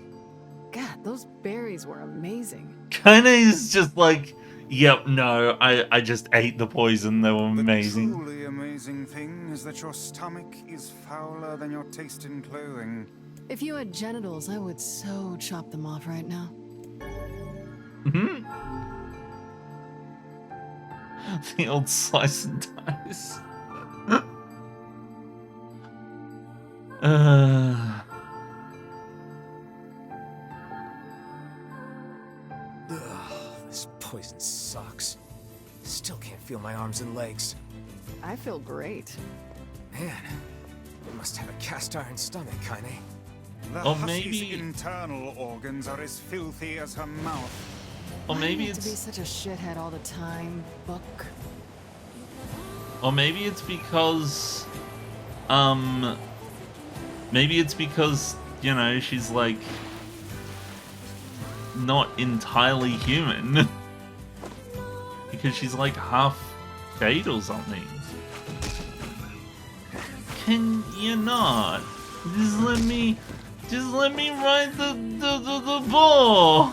God, those berries were amazing. Kinda is just like, yep, no, I just ate the poison, they were The amazing. truly amazing thing is that your stomach is fouler than your taste in clothing. If you had genitals, I would so chop them off right now. Hmm? The old slice and dice. Still can't feel my arms and legs. I feel great. Man, you must have a cast iron stomach, Kaine. The Or hussie's maybe- internal organs are as filthy as her mouth. Or Why maybe do you have to be it's... such a shithead all the time, Book. Or maybe it's because... Maybe it's because, you know, she's like... not entirely human. Because she's like half jade or something. Can you not? Just let me ride the ball.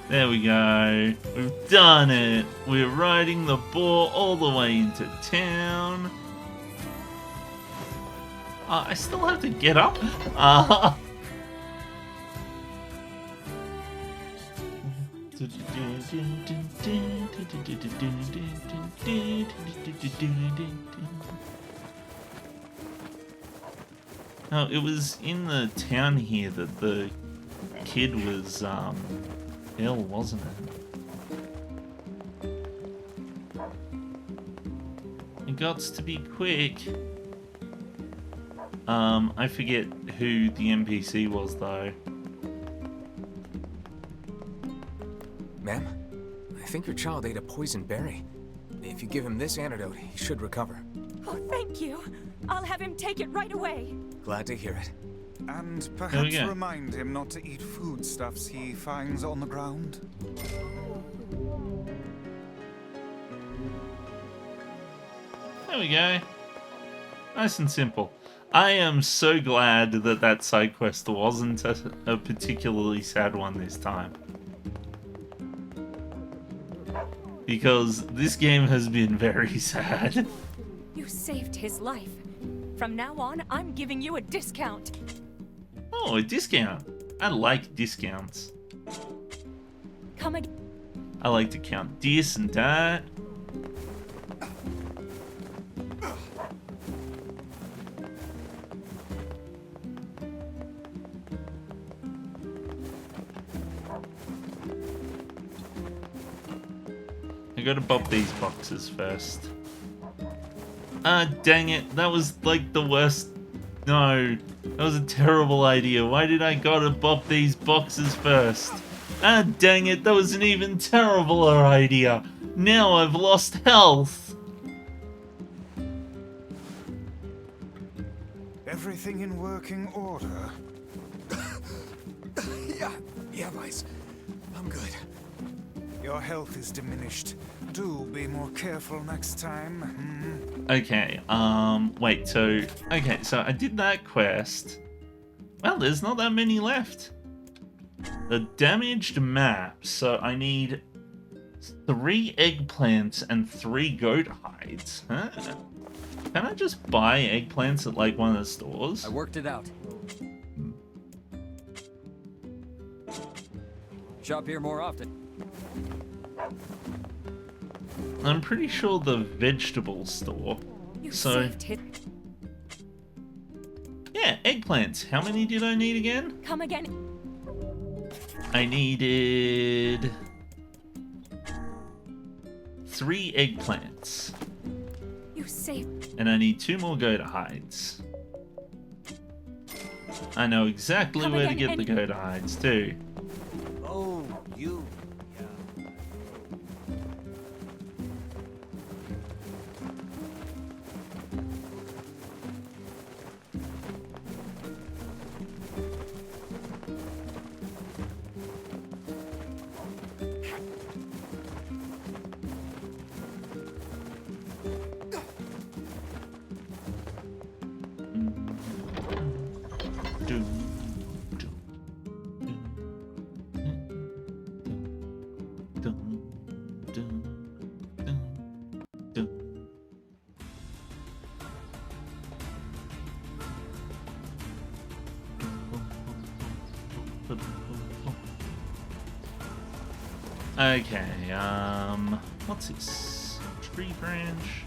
There we go. We've done it. We're riding the boar all the way into town. I still have to get up. Oh, it was in the town here that the kid was ill, wasn't it? It gots to be quick. I forget who the NPC was though. Ma'am, I think your child ate a poison berry. If you give him this antidote, he should recover. Oh, thank you. I'll have him take it right away. Glad to hear it. And we perhaps go. remind him not to eat foodstuffs he finds on the ground. There we go. Nice and simple. I am so glad that that side quest wasn't a particularly sad one this time. Because this game has been very sad. You saved his life. From now on, I'm giving you a discount. Oh, a discount. I like discounts. Come again. I like to count this and that. I gotta bop these boxes first. Ah, dang it. That was like the worst. No, that was a terrible idea. Why did I gotta bop these boxes first? Ah, dang it. That was an even terribler idea. Now I've lost health. Everything in working order? Yeah, Vice. I'm good. Your health is diminished. Do be more careful next time. Okay, wait, so I did that quest. Well, there's not that many left. The damaged map, so I need 3 eggplants and 3 goat hides. Huh? Can I just buy eggplants at like one of the stores? I worked it out. Shop here more often. I'm pretty sure the vegetable store. You So, saved his... yeah, eggplants. How many did I need again? Come again. I needed 3 eggplants. You saved... And I need 2 more goat hides. I know exactly Come where to again, get the goat hides too. Oh, you. Okay, what's this? Tree branch?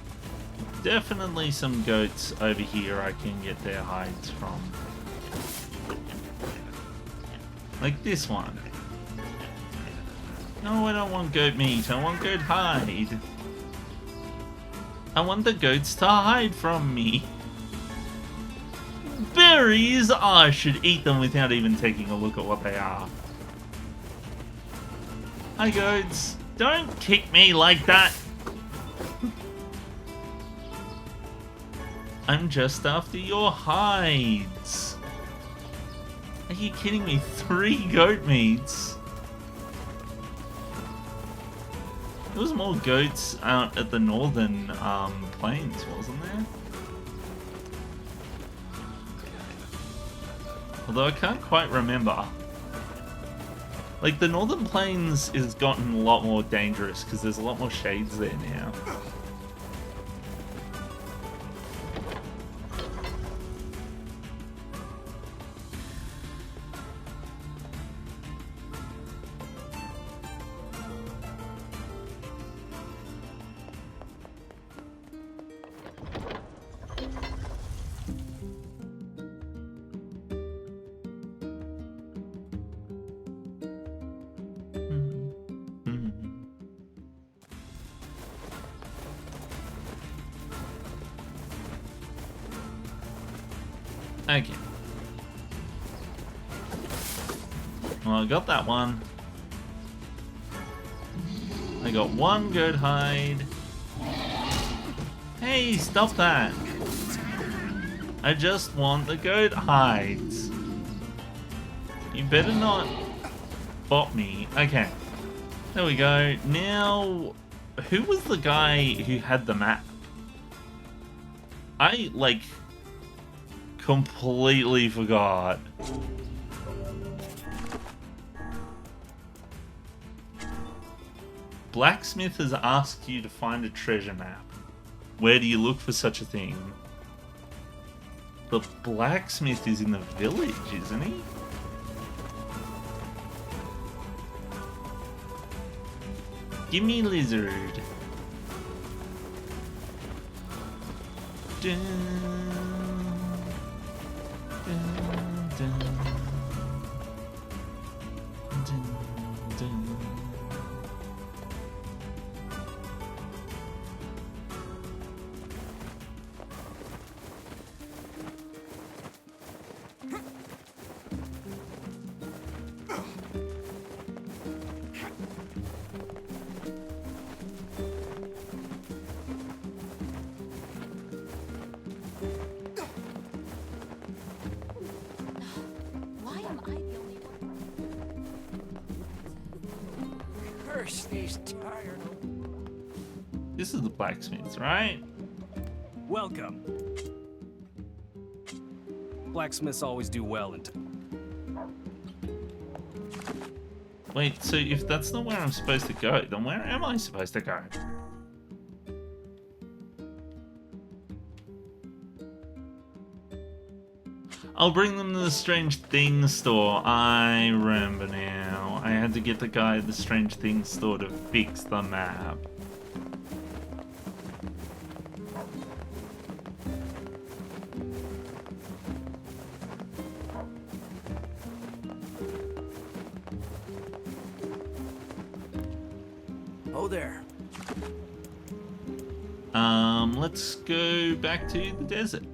Definitely some goats over here I can get their hides from. Like this one. No, I don't want goat meat. I want goat hide. I want the goats to hide from me. Berries! I should eat them without even taking a look at what they are. Hi, goats. Don't kick me like that. I'm just after your hides. Are you kidding me? 3 goat meats? There was more goats out at the northern plains, wasn't there? Although I can't quite remember. Like, the northern plains has gotten a lot more dangerous because there's a lot more shades there now. Okay. Well, I got that one. I got 1 goat hide. Hey, stop that. I just want the goat hides. You better not bot me. Okay. There we go. Now, who was the guy who had the map? I, like, completely forgot. Blacksmith has asked you to find a treasure map. Where do you look for such a thing? The blacksmith is in the village, isn't he? Gimme lizard. Dun, dun, dun, dun, dun. Why am I the only one? Curse these tired. This is the blacksmith, right? Welcome. Blacksmiths always do well in Wait, so if that's not where I'm supposed to go, then where am I supposed to go? I'll bring them to the Strange Things store. I remember now. I had to get the guy at the Strange Things store to fix the map. Oh there. Let's go back to the desert.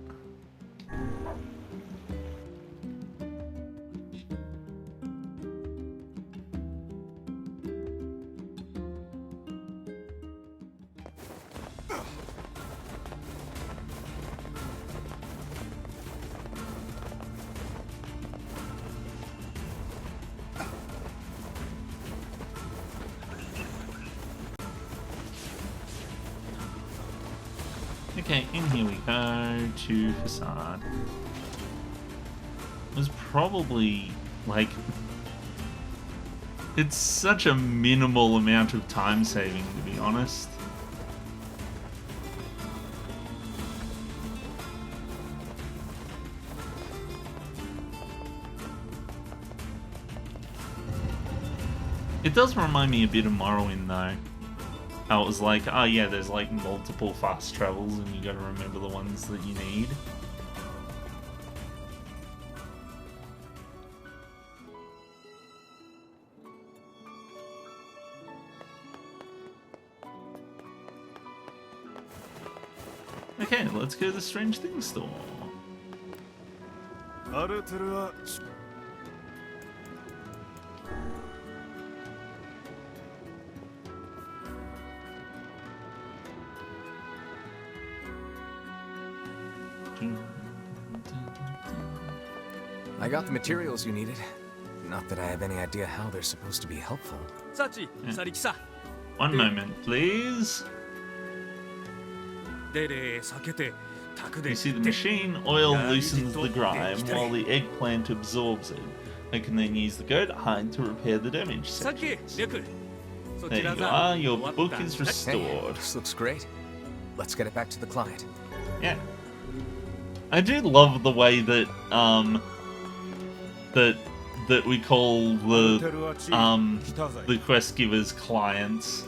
Okay, in here we go to facade. It was probably like it's such a minimal amount of time saving, to be honest. It does remind me a bit of Morrowind though. How it was like, oh yeah, there's like multiple fast travels and you gotta remember the ones that you need. Okay, let's go to the Strange Things store. I got the materials you needed. Not that I have any idea how they're supposed to be helpful. Sachi, Sariki-sa. One moment, please. You see, the machine oil loosens the grime while the eggplant absorbs it. I can then use the goat hide to repair the damage sections. There you are, your book is Hey, restored. this looks great. Let's get it back to the client. Yeah. I do love the way that that we call the quest givers clients.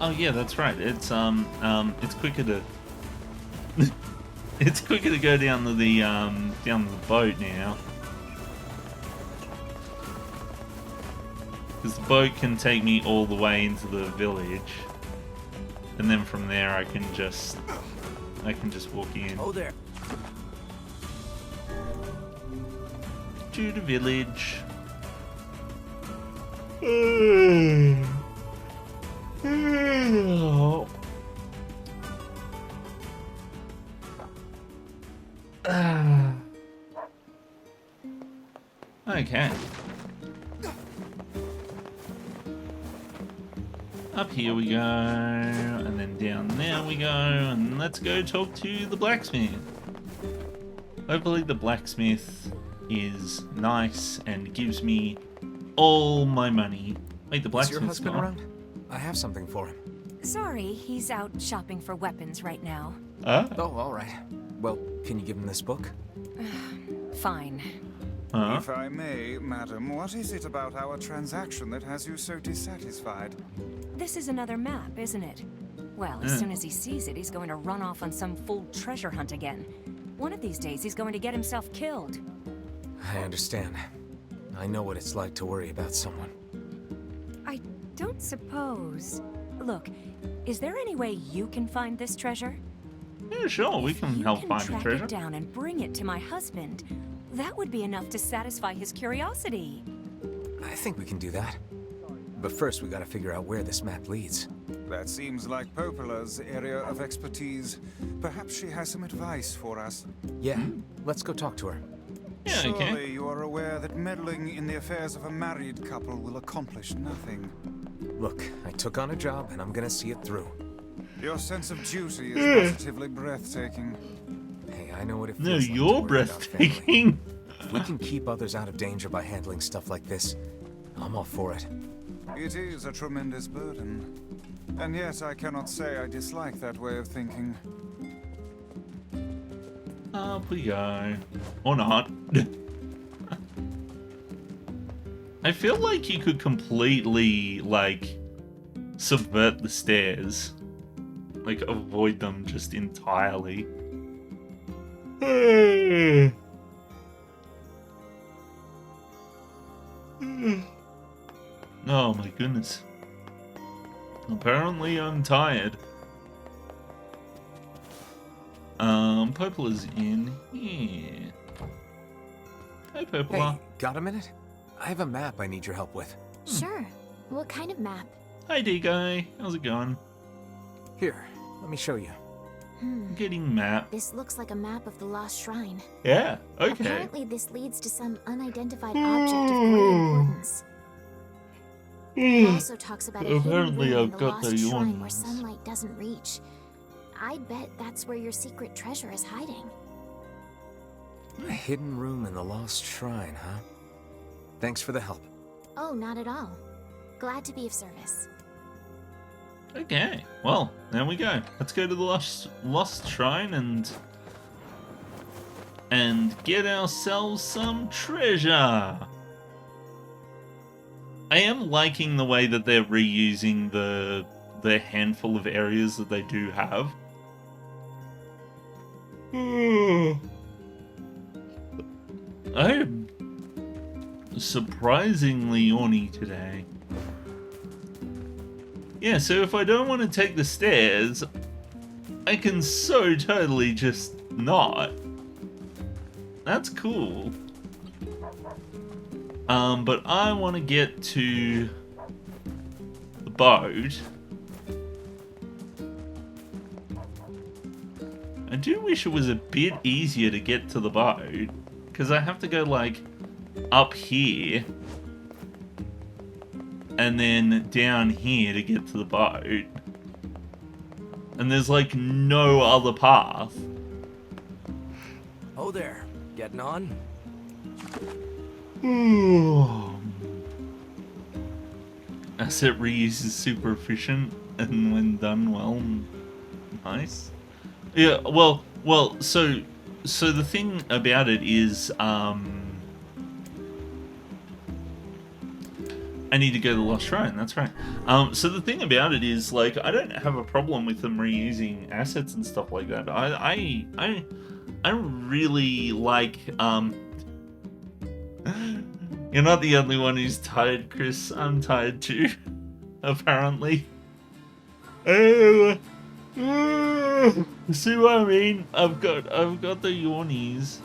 Oh yeah, that's right. It's quicker to it's quicker to go down to the boat now. Because the boat can take me all the way into the village. And then from there I can just walk in. Oh, there. To the village. Okay. Up here we go, and then down there we go, and let's go talk to the blacksmith. Hopefully the blacksmith is nice and gives me all my money. Wait, the Is blacksmith's your husband gone. around? I have something for him. Sorry, he's out shopping for weapons right now. Huh? Oh, all right. Well, can you give him this book? Fine. Huh? If I may, madam, what is it about our transaction that has you so dissatisfied? This is another map, isn't it? Well, as soon as he sees it, he's going to run off on some full treasure hunt again. One of these days, he's going to get himself killed. I understand. I know what it's like to worry about someone. I don't suppose... Look, is there any way you can find this treasure? Yeah, sure, we can help find the track treasure. it down and bring it to my husband. That would be enough to satisfy his curiosity. I think we can do that. But first, we gotta figure out where this map leads. That seems like Popola's area of expertise. Perhaps she has some advice for us. Yeah, let's go talk to her. Yeah, Surely okay. you are aware that meddling in the affairs of a married couple will accomplish nothing. Look, I took on a job and I'm gonna see it through. Your sense of duty is positively breathtaking. Hey, I know what it feels No, like to you're worry about family. breathtaking. If we can keep others out of danger by handling stuff like this, I'm all for it. It is a tremendous burden. And yet I cannot say I dislike that way of thinking. Up we go. Or not. I feel like you could completely, like, subvert the stairs. Like, avoid them just entirely. Oh my goodness. Apparently I'm tired. Poplar's in here. Hey, Poplar. Hey, got a minute? I have a map I need your help with. Sure. What kind of map? Hi, D-Guy. How's it going? Here, let me show you. Getting map. This looks like a map of the Lost Shrine. Yeah, okay. Apparently this leads to some unidentified object of great importance. It also talks about a hidden Apparently room in I've the got Lost the Shrine where yawns. sunlight doesn't reach. I bet that's where your secret treasure is hiding. A hidden room in the Lost Shrine, huh? Thanks for the help. Oh, not at all. Glad to be of service. Okay, well, there we go. Let's go to the Lost Shrine and get ourselves some treasure. I am liking the way that they're reusing the handful of areas that they do have. I am surprisingly yawny today. Yeah, so if I don't want to take the stairs, I can so totally just not. That's cool. But I want to get to the boat. I do wish it was a bit easier to get to the boat, because I have to go, like, up here and then down here to get to the boat. And there's, like, no other path. Oh there, getting on? Asset reuse is super efficient, and when done well, nice. Yeah, well, so the thing about it is, I need to go to the Lost Shrine, that's right. So the thing about it is, like, I don't have a problem with them reusing assets and stuff like that. I really like, You're not the only one who's tired, Chris. I'm tired too, apparently. See what I mean? I've got the yawnies.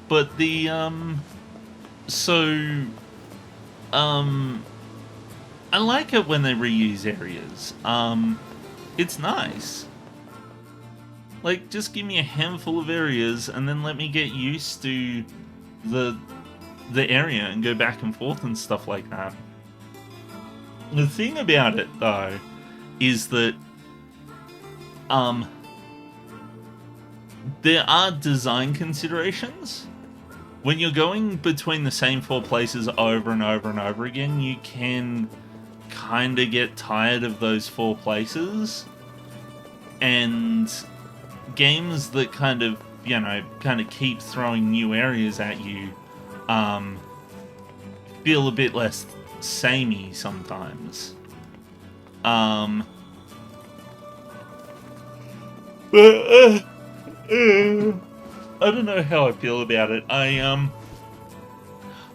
But the I like it when they reuse areas. It's nice. Like, just give me a handful of areas and then let me get used to the area and go back and forth and stuff like that. The thing about it, though, is that there are design considerations. When you're going between the same 4 places over and over and over again, you can kind of get tired of those 4 places. And games that kind of keep throwing new areas at you feel a bit less samey sometimes. I don't know how I feel about it. I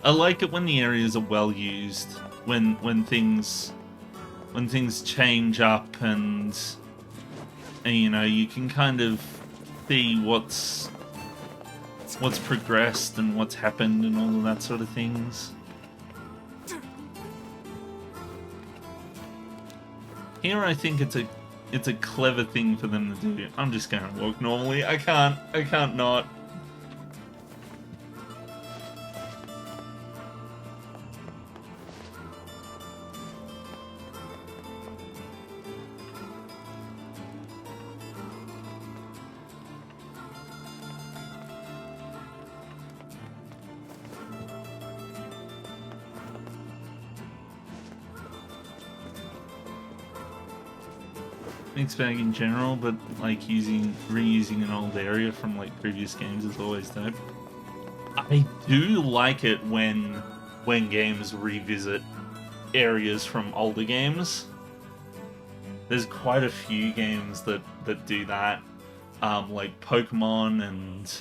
like it when the areas are well used, when things change up and you know, you can kind of see what's progressed and what's happened and all of that sort of things. Here I think it's a clever thing for them to do. I'm just gonna walk normally. I can't not. Mixed bag in general, but like reusing an old area from like previous games is always dope. I do like it when games revisit areas from older games. There's quite a few games that do that, like Pokemon and.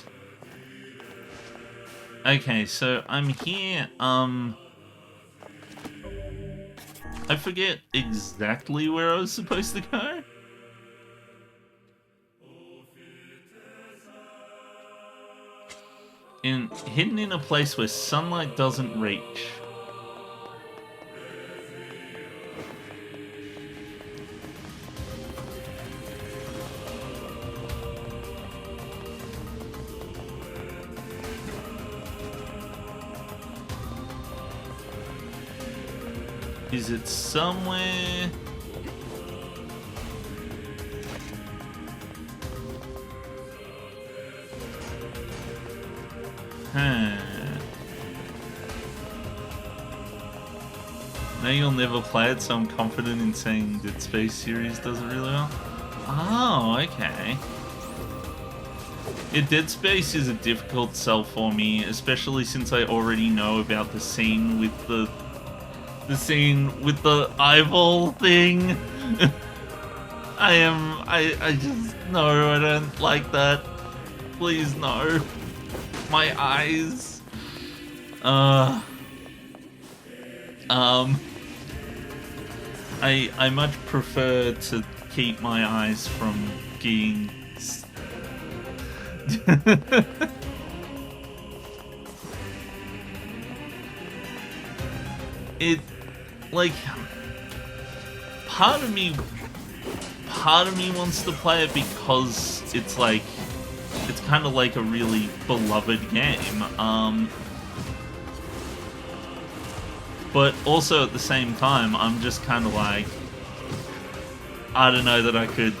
Okay, so I'm here. I forget exactly where I was supposed to go. Hidden in a place where sunlight doesn't reach. Is it somewhere? Now you'll never play it, so I'm confident in saying Dead Space series does it really well. Oh, okay. Yeah, Dead Space is a difficult sell for me, especially since I already know about the scene with the eyeball thing. I just, no, I don't like that. Please, no. My eyes. I much prefer to keep my eyes from being... It, like, part of me wants to play it because it's like, it's kind of like a really beloved game, but also at the same time, I'm just kind of like, I don't know that I could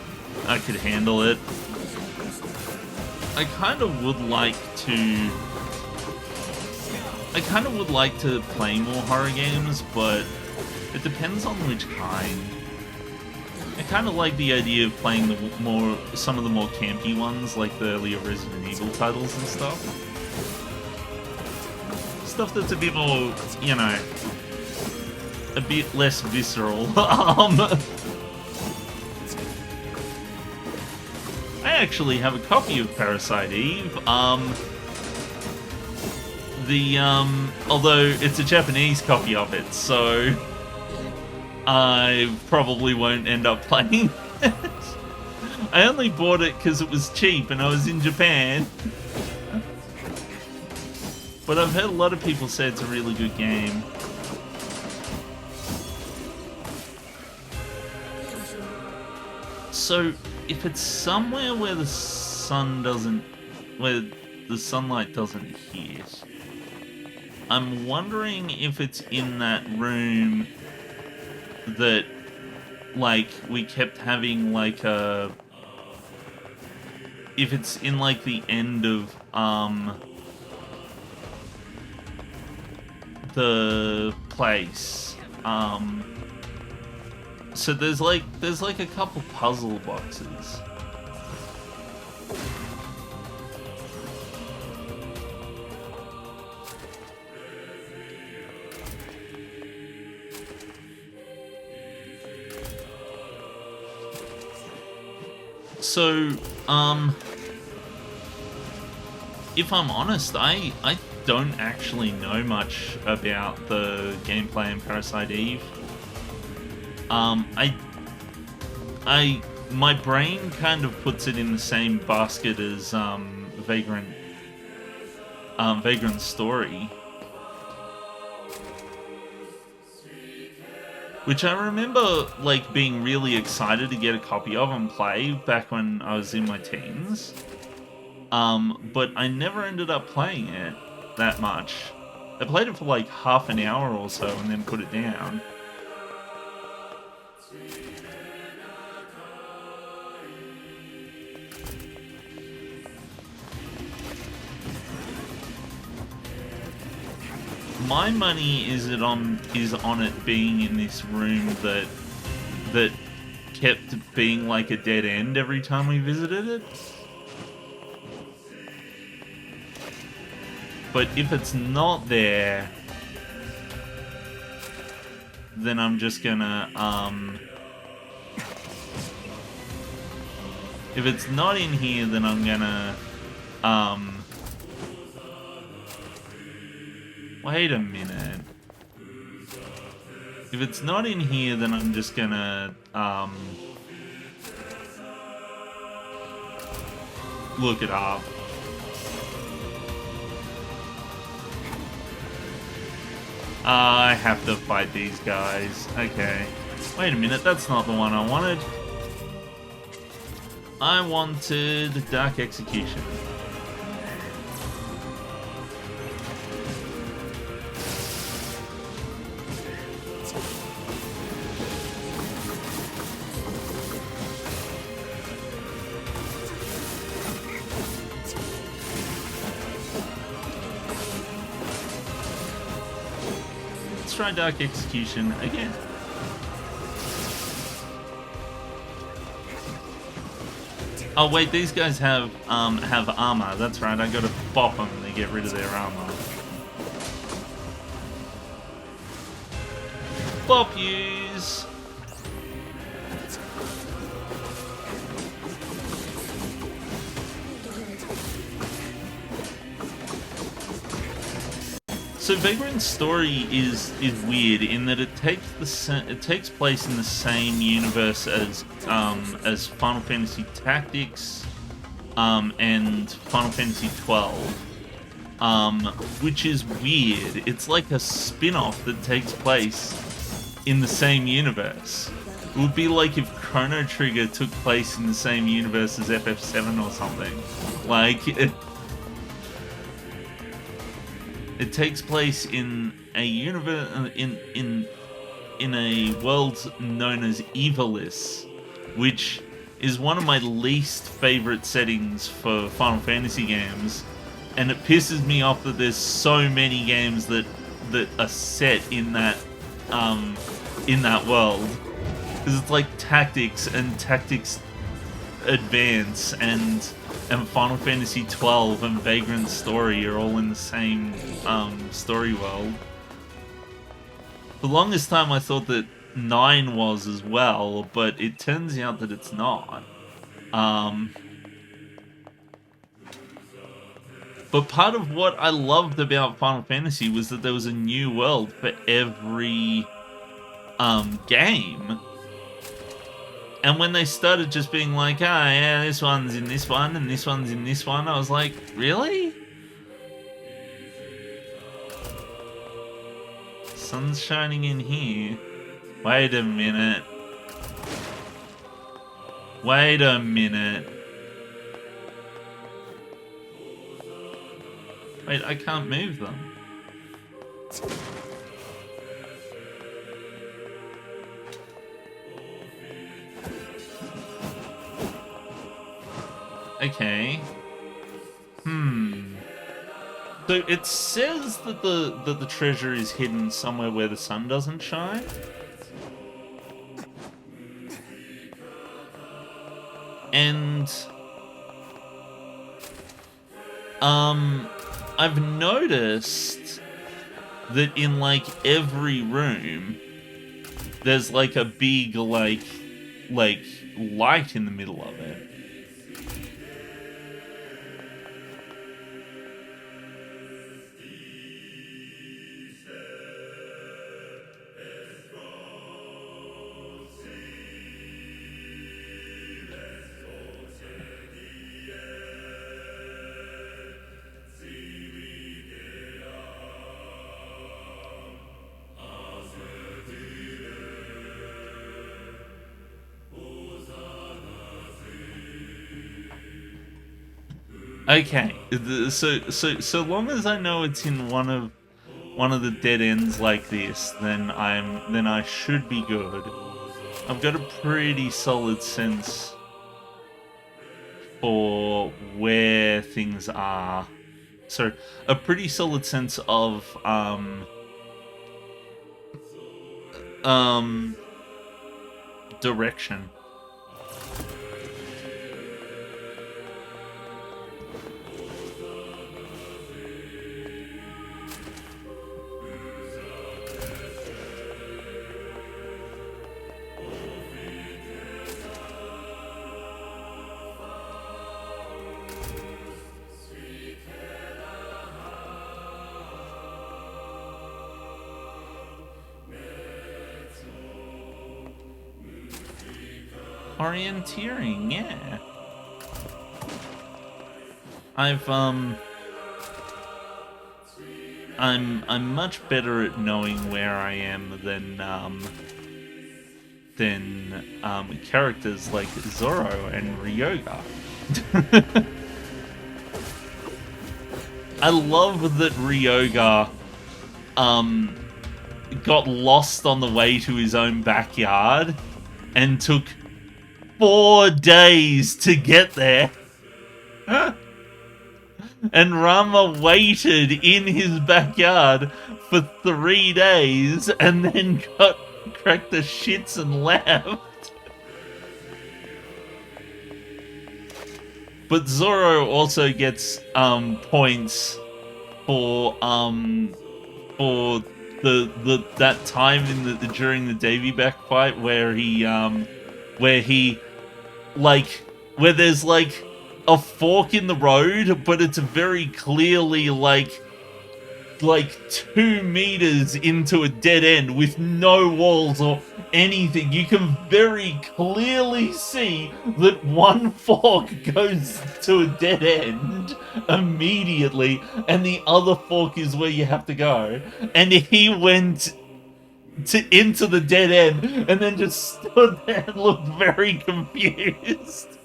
handle it. I kind of would like to play more horror games, but it depends on which kind. I kind of like the idea of playing some of the more campy ones, like the earlier Resident Evil titles and stuff. Stuff that's a bit more, you know, a bit less visceral. I actually have a copy of Parasite Eve. Although it's a Japanese copy of it, so I probably won't end up playing it. I only bought it because it was cheap and I was in Japan. But I've heard a lot of people say it's a really good game. So, if it's somewhere where the sunlight doesn't hit, I'm wondering if it's in that room that, like, we kept having, like, if it's in, like, the end of, the place, so there's like a couple puzzle boxes. So, if I'm honest, I don't actually know much about the gameplay in Parasite Eve. My brain kind of puts it in the same basket as Vagrant's Story, which I remember like being really excited to get a copy of and play back when I was in my teens. But I never ended up playing it that much. I played it for like half an hour or so and then put it down. My money is on it being in this room that kept being like a dead end every time we visited it. But if it's not there, then I'm just gonna if it's not in here, then I'm gonna wait a minute. If it's not in here, then I'm just gonna look it up. I have to fight these guys. Okay. Wait a minute, that's not the one I wanted. I wanted Dark Execution. Let's try Dark Execution again. Oh wait, these guys have armor. That's right. I gotta bop them to get rid of their armor. Bop yous. So Vagrant's story is weird in that it takes place in the same universe as Final Fantasy Tactics and Final Fantasy 12, which is weird. It's like a spin-off that takes place in the same universe. It would be like if Chrono Trigger took place in the same universe as FF7 or something. Like it takes place in a universe in a world known as Evilis, which is one of my least favorite settings for Final Fantasy games, and it pisses me off that there's so many games that are set in that world, because it's like Tactics and Tactics Advance and Final Fantasy 12 and Vagrant Story are all in the same story world. For the longest time I thought that 9 was as well, but it turns out that it's not. But part of what I loved about Final Fantasy was that there was a new world for every game. And when they started just being like, ah, yeah, this one's in this one, and this one's in this one, I was like, really? Sun's shining in here. Wait a minute. Wait a minute. Wait, I can't move them. Okay. So it says that the treasure is hidden somewhere where the sun doesn't shine. And I've noticed that in like every room there's like a big like light in the middle of it. Okay, so long as I know it's in one of the dead ends like this, then I should be good. I've got a pretty solid sense for where things are. So a pretty solid sense of direction. Orienteering, yeah. I'm much better at knowing where I am than characters like Zoro and Ryoga. I love that Ryoga got lost on the way to his own backyard and took 4 days to get there. And Rama waited in his backyard for 3 days and then cracked the shits and left. But Zoro also gets points for that time in during the Davy Back fight where there's like a fork in the road, but it's very clearly like 2 meters into a dead end with no walls or anything. You can very clearly see that one fork goes to a dead end immediately, and the other fork is where you have to go. And he went into the dead end and then just stood there and looked very confused.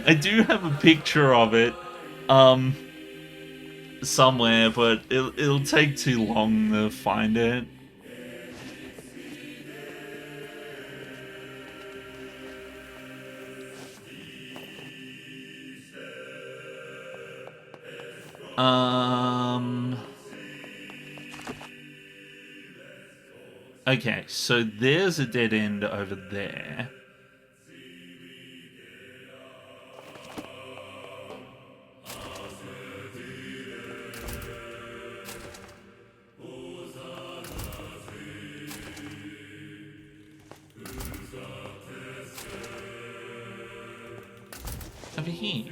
I do have a picture of it somewhere, but it'll take too long to find it. Okay, so there's a dead end over there. Over here.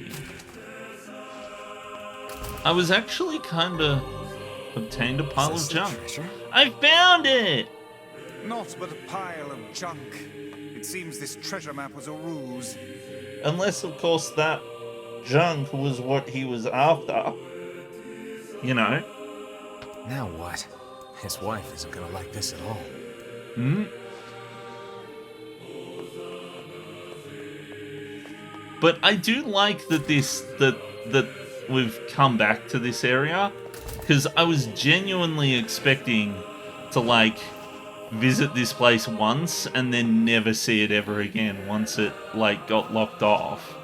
I was actually kinda obtained a pile of junk. I found it! Not but a pile of junk. It seems this treasure map was a ruse. Unless, of course, that junk was what he was after. You know? Now what? His wife isn't gonna like this at all. Hmm? But I do like that that we've come back to this area, because I was genuinely expecting to, like, visit this place once and then never see it ever again once it, like, got locked off.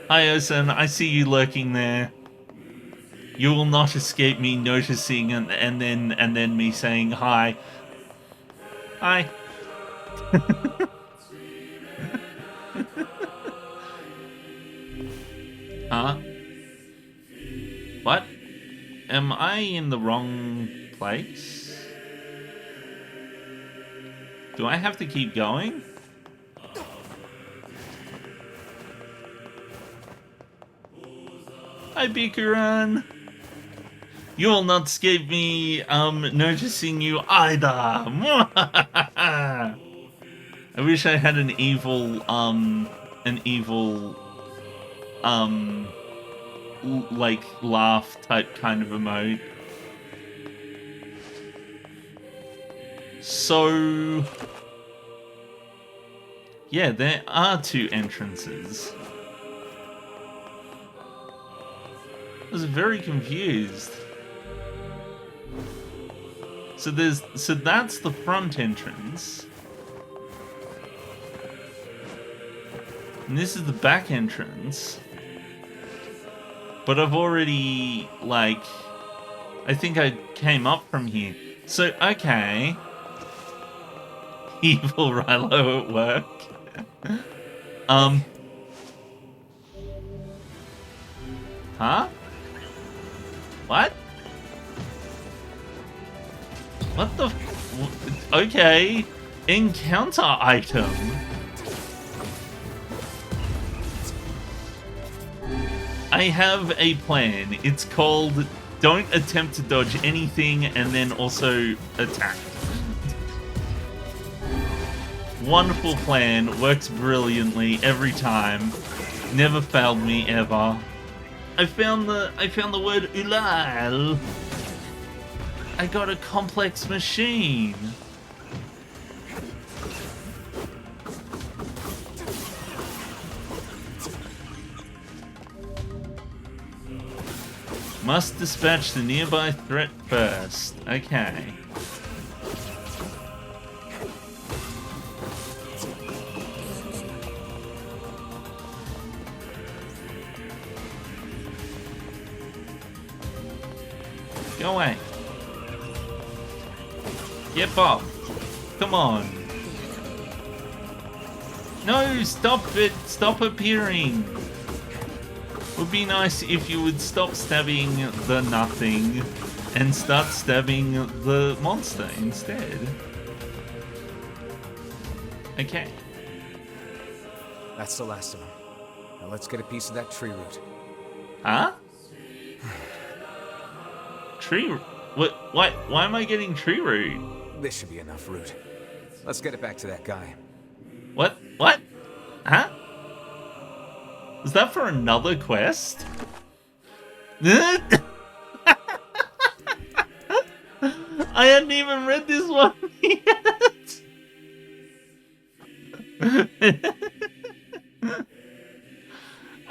Hi, Osen, I see you lurking there. You will not escape me noticing and then me saying hi. Hi. Huh? What? Am I in the wrong place? Do I have to keep going? Hi, Bikuran. You will not escape me noticing you either. I wish I had an evil like laugh type kind of emote. So yeah, there are 2 entrances. I was very confused. So that's the front entrance. And this is the back entrance. But I've already, like, I think I came up from here. So, okay. Evil Rilo at work. Huh? What? What the okay. Encounter item. I have a plan. It's called don't attempt to dodge anything and then also attack. Wonderful plan, works brilliantly every time. Never failed me ever. I found the word ulal. I got a complex machine. Must dispatch the nearby threat first. Okay. Go away. Get Bob. Come on. No, stop it. Stop appearing. Would be nice if you would stop stabbing the nothing and start stabbing the monster instead. Okay. That's the last of them. Now let's get a piece of that tree root. Huh? Tree? What? Why am I getting tree root? This should be enough root. Let's get it back to that guy. What? What? Huh? Is that for another quest? I hadn't even read this one yet.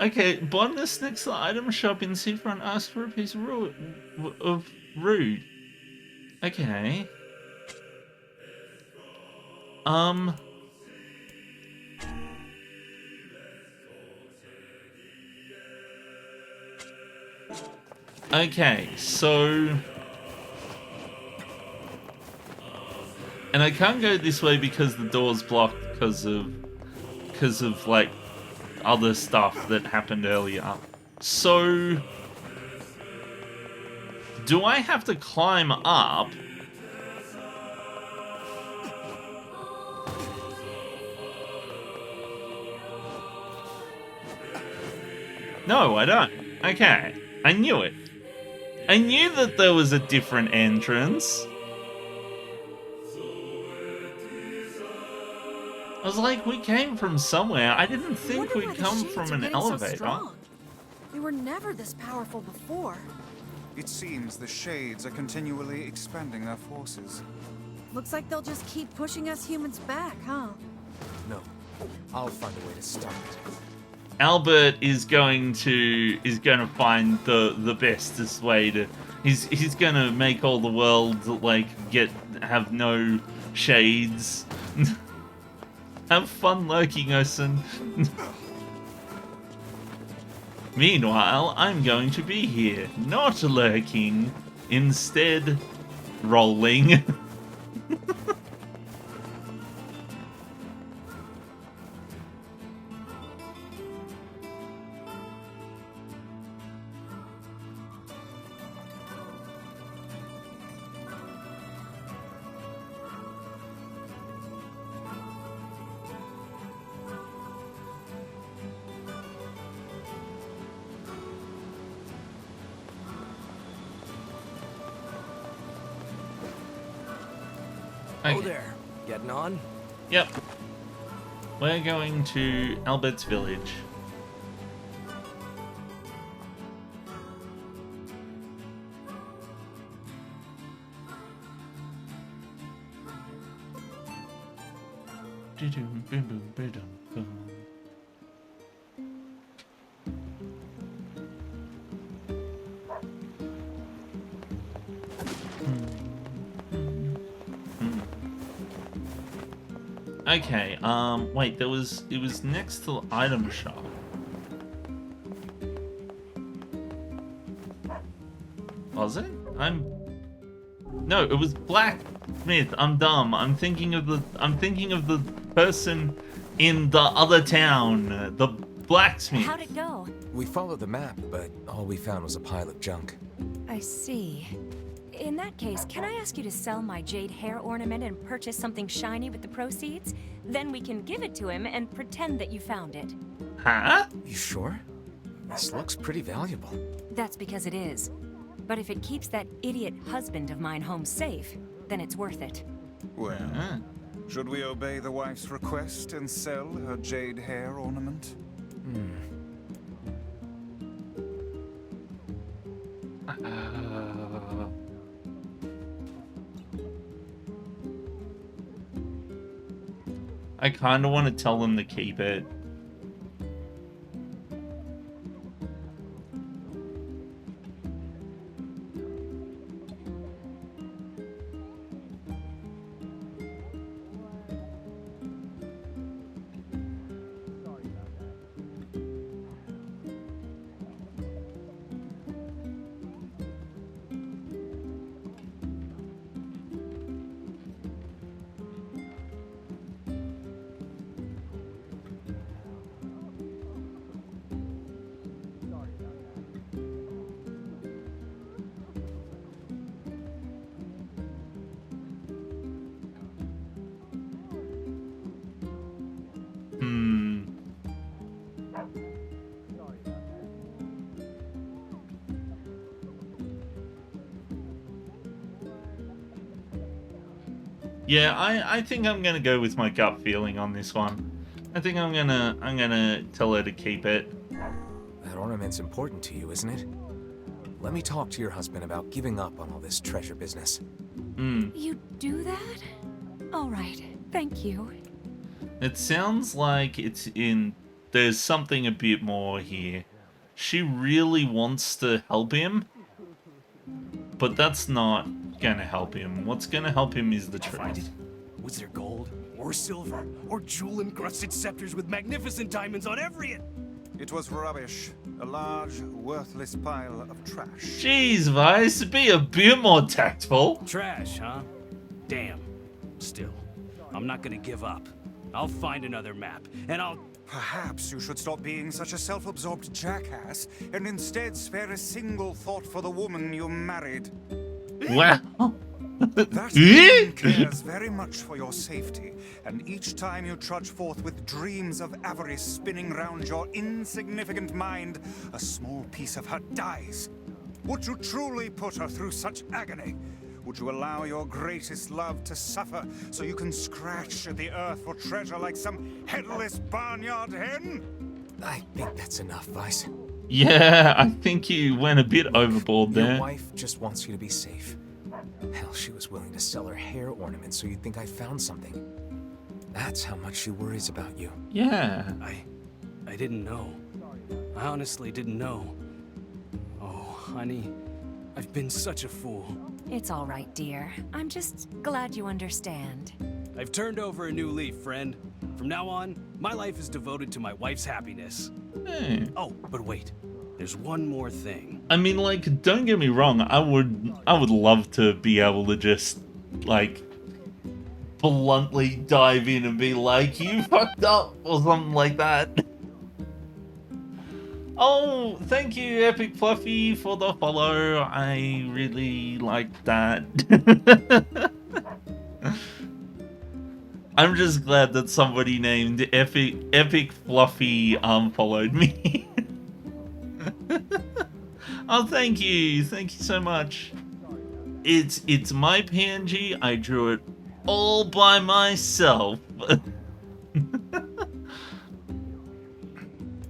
Okay, botanist next to the item shop in Seafront asked for a piece of root. Okay. Okay, so... And I can't go this way because the door's blocked because of like other stuff that happened earlier. So do I have to climb up? No, I don't. Okay, I knew it. I knew that there was a different entrance. I was like, we came from somewhere. I didn't think we'd come from an elevator. So they were never this powerful before. It seems the Shades are continually expanding their forces. Looks like they'll just keep pushing us humans back, huh? No. I'll find a way to stop it. Albert is going to find the bestest way to he's gonna make all the world like have no shades. Have fun lurking, Osen. Meanwhile, I'm going to be here, not lurking, instead rolling. Oh there. Getting on? Yep. We're going to Albert's village. Okay, wait, it was next to the item shop. Was it? No, it was blacksmith. I'm dumb. I'm thinking of the person in the other town, the blacksmith. How'd it go? We followed the map, but all we found was a pile of junk. I see. In that case, can I ask you to sell my jade hair ornament and purchase something shiny with the proceeds? Then we can give it to him and pretend that you found it. Huh? You sure? This looks pretty valuable. That's because it is. But if it keeps that idiot husband of mine home safe, then it's worth it. Well, should we obey the wife's request and sell her jade hair ornament? I kind of want to tell them to keep it. Yeah, I think I'm gonna go with my gut feeling on this one. I think I'm gonna tell her to keep it. That ornament's important to you, isn't it? Let me talk to your husband about giving up on all this treasure business. You do that? All right, thank you. It sounds like there's something a bit more here. She really wants to help him, but that's not gonna help him. What's gonna help him is the truth. Was there gold, or silver, or jewel-encrusted scepters with magnificent diamonds on every end? It was rubbish. A large, worthless pile of trash. Jeez, Vice, be a bit more tactful. Trash, huh? Damn. Still, I'm not gonna give up. I'll find another map, and I'll... Perhaps you should stop being such a self-absorbed jackass and instead spare a single thought for the woman you married. Wow. That woman cares very much for your safety, and each time you trudge forth with dreams of avarice spinning round your insignificant mind, a small piece of her dies. Would you truly put her through such agony? Would you allow your greatest love to suffer so you can scratch at the earth for treasure like some headless barnyard hen? I think that's enough, Vice. Yeah, I think you went a bit overboard there. Your wife just wants you to be safe. Hell, she was willing to sell her hair ornament so you'd think I found something. That's how much she worries about you. Yeah. I didn't know. I honestly didn't know. Oh, honey, I've been such a fool. It's all right, dear. I'm just glad you understand. I've turned over a new leaf, friend. From now on, my life is devoted to my wife's happiness. Hey. Oh, but wait. There's one more thing. I mean, like, don't get me wrong. I would love to be able to just, like, bluntly dive in and be like, you fucked up, or something like that. Oh, thank you, Epic Fluffy, for the follow. I really like that. I'm just glad that somebody named Epic Fluffy followed me. Oh, thank you so much. It's my PNG. I drew it all by myself.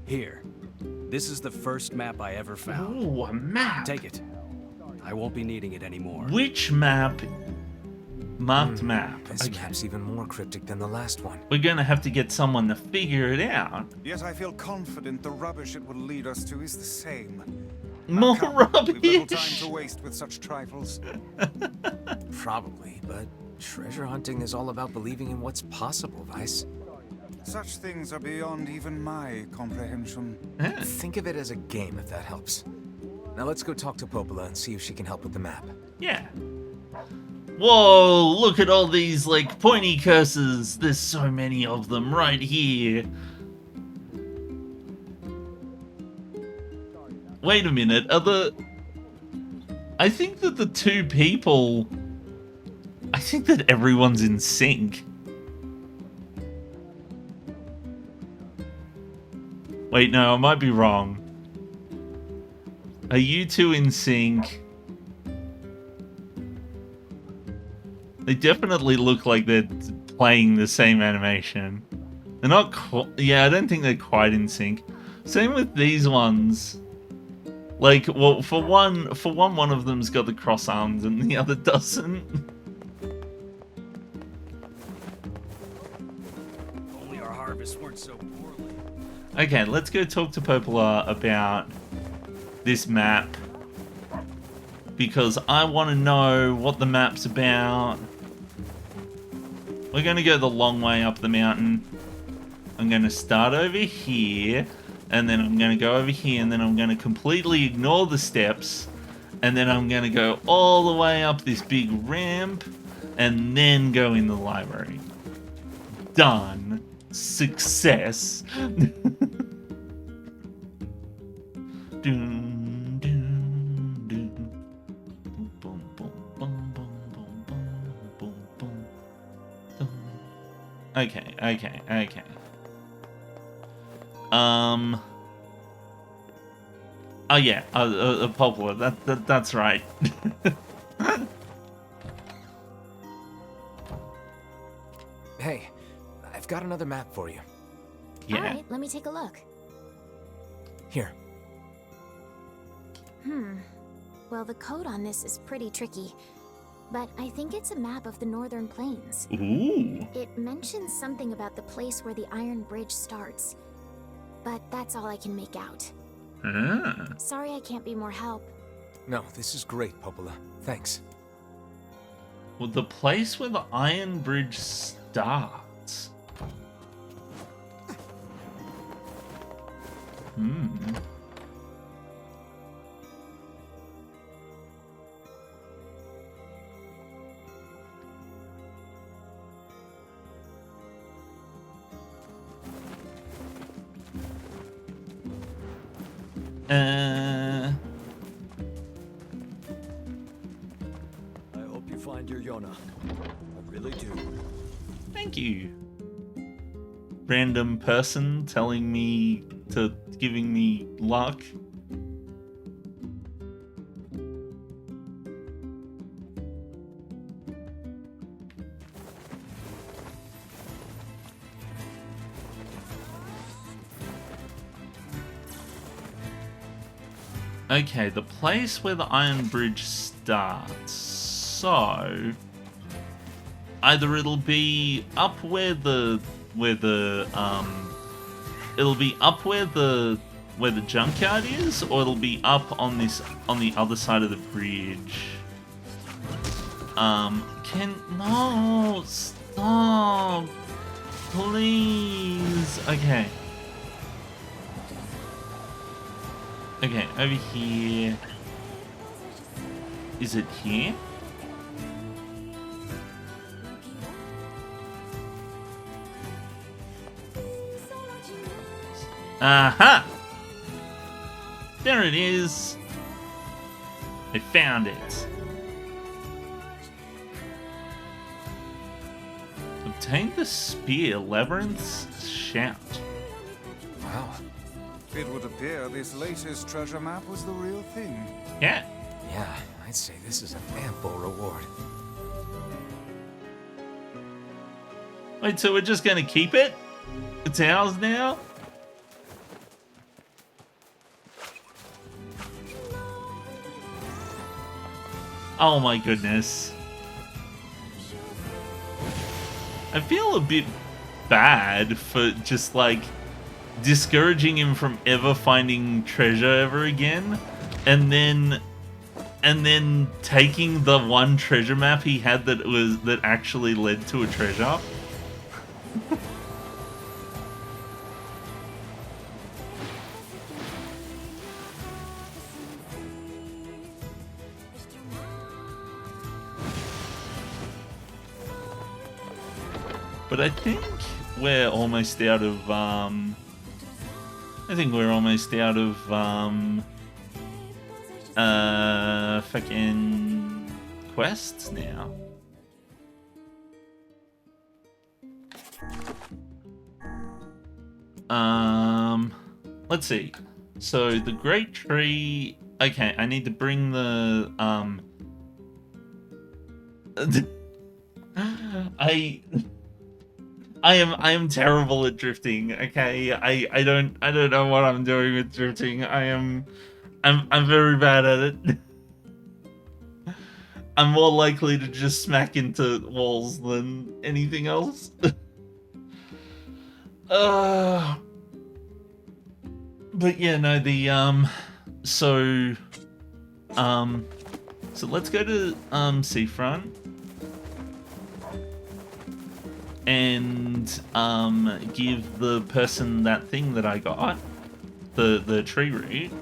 Here, this is the first map I ever found. Ooh, a map. Take it. I won't be needing it anymore. Which map? Marked map. This map's even more cryptic than the last one. We're gonna have to get someone to figure it out. Yet I feel confident the rubbish it will lead us to is the same. More We've little time rubbish. to waste with such trifles. Probably, but treasure hunting is all about believing in what's possible, Vice. Such things are beyond even my comprehension. Think of it as a game, if that helps. Now let's go talk to Popola and see if she can help with the map. Yeah. Whoa, look at all these, like, pointy curses. There's so many of them right here. Wait a minute, I think that the two people... I think that everyone's in sync. Wait, no, I might be wrong. Are you two in sync? They definitely look like they're playing the same animation. They're not yeah, I don't think they're quite in sync. Same with these ones. Like, well, for one of them's got the cross arms and the other doesn't. Only our harvests weren't so poorly. Okay, let's go talk to Popola about this map. Because I want to know what the map's about. We're going to go the long way up the mountain. I'm going to start over here. And then I'm going to go over here. And then I'm going to completely ignore the steps. And then I'm going to go all the way up this big ramp. And then go in the library. Done. Success. Doom, doom, doom. Boom, boom, boom, boom, boom, boom, boom, boom. Okay. Oh yeah, Popola, that's right. Hey, I've got another map for you. Yeah. Alright, let me take a look. Here. Well, the code on this is pretty tricky. But I think it's a map of the Northern Plains. Ooh. It mentions something about the place where the Iron Bridge starts. But that's all I can make out. Sorry I can't be more help. No, this is great, Popola. Thanks. Well, the place where the Iron Bridge starts. I hope you find your Yona. I really do. Thank you. Random person telling me giving me luck. Okay, the place where the Iron Bridge starts. So either it'll be up where the it'll be up where the junkyard is, or it'll be up on the other side of the bridge. No, stop, please. Okay. Okay, over here. Is it here? Aha! There it is. I found it. Obtain the spear, Labyrinth's shout. Wow. It would appear this latest treasure map was the real thing. Yeah. Yeah, I'd say this is an ample reward. Wait, so we're just gonna keep it? It's ours now? Oh my goodness. I feel a bit bad for just like discouraging him from ever finding treasure ever again, and then taking the one treasure map he had that actually led to a treasure. But I think we're almost out of fucking quests now. Let's see. So the great tree. Okay, I need to bring the I am terrible at drifting. Okay, I don't know what I'm doing with drifting. I'm very bad at it. I'm more likely to just smack into walls than anything else. But yeah, no, so let's go to Seafront and give the person that thing that I got, the tree root.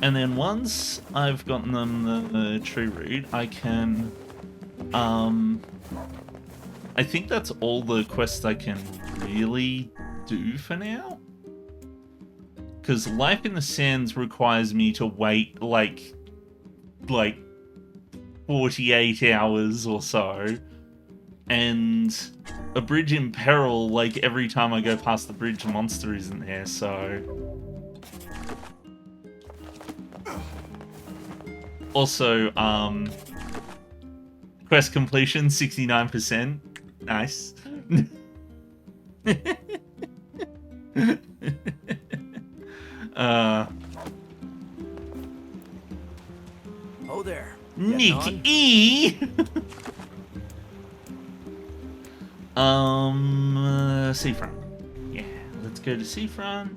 And then once I've gotten them the tree root, I can I think that's all the quests I can really do for now. Because Life in the Sands requires me to wait like 48 hours or so. And A Bridge in Peril, like every time I go past the bridge, a monster isn't there, so... Also, quest completion, 69%. Nice. Oh there. Nick E. Seafront. Yeah, let's go to Seafront.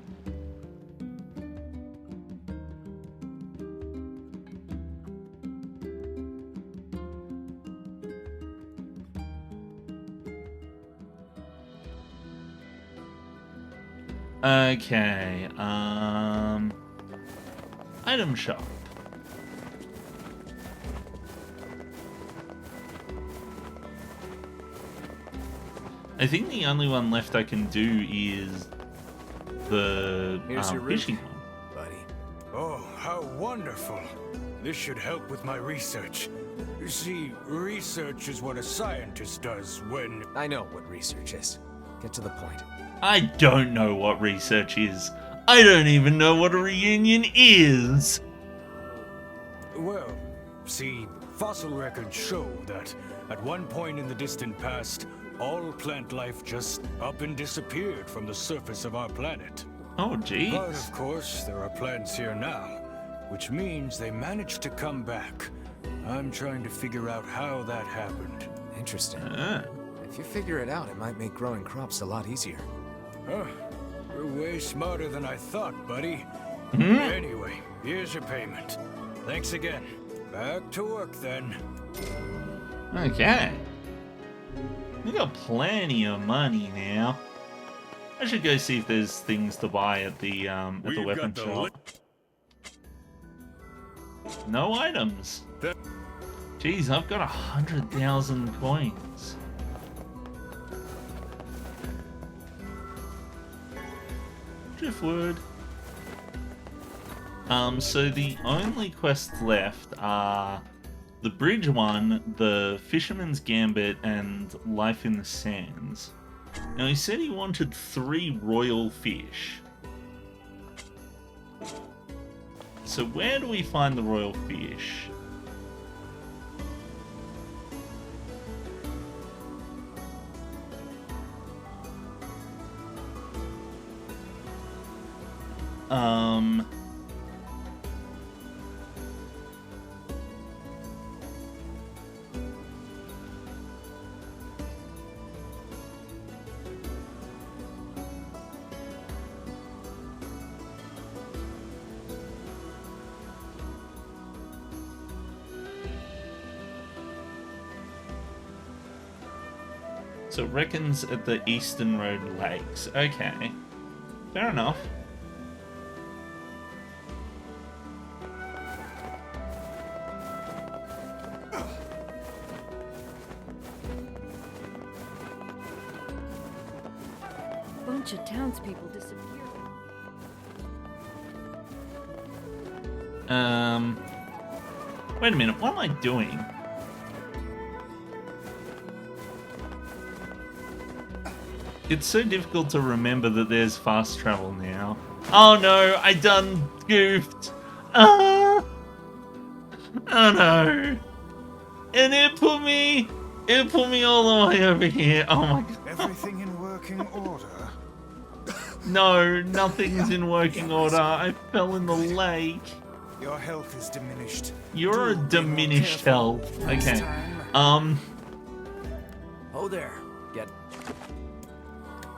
Okay, item shop. I think the only one left I can do is the fishing one. Buddy. Oh, how wonderful. This should help with my research. You see, research is what a scientist does when... I know what research is. Get to the point. I don't know what research is. I don't even know what a reunion is. Well, see, fossil records show that at one point in the distant past, all plant life just up and disappeared from the surface of our planet. Oh, jeez. But of course, there are plants here now, which means they managed to come back. I'm trying to figure out how that happened. Interesting. If you figure it out, it might make growing crops a lot easier. Huh. You're way smarter than I thought, buddy. Anyway, here's your payment. Thanks again. Back to work then. Okay. We got plenty of money now. I should go see if there's things to buy at the weapon shop. No items. Jeez, I've got 100,000 coins. Driftwood. So the only quests left are the bridge one, the Fisherman's Gambit, and Life in the Sands. Now he said he wanted 3 royal fish. So where do we find the royal fish? So it reckons at the Eastern Road Lakes. Okay. Fair enough. Bunch of townspeople disappeared. Wait a minute, what am I doing? It's so difficult to remember that there's fast travel now. Oh no, I done goofed. Oh no. And it put me It put me all the way over here. Oh my god. Everything in working order? No, nothing's in working order. I fell in the lake. Your health is diminished. You're a diminished health. Okay. Oh there. Get.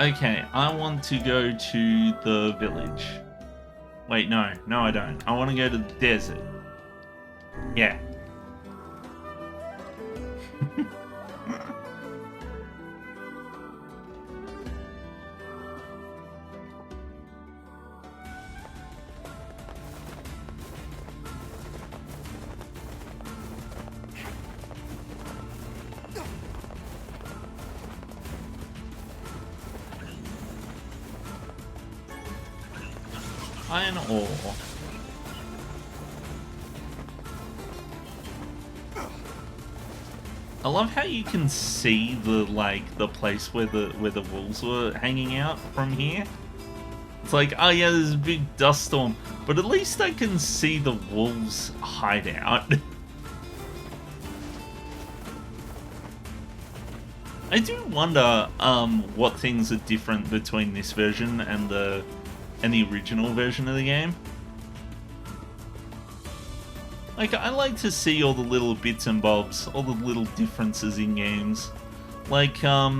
Okay, I want to go to the village. Wait, no. No, I don't. I want to go to the desert. Yeah. Iron ore. I love how you can see the place where the wolves were hanging out from here. It's like, oh yeah, there's a big dust storm, but at least I can see the wolves hideout. I do wonder what things are different between this version and the original version of the game. Like, I like to see all the little bits and bobs, all the little differences in games. Like I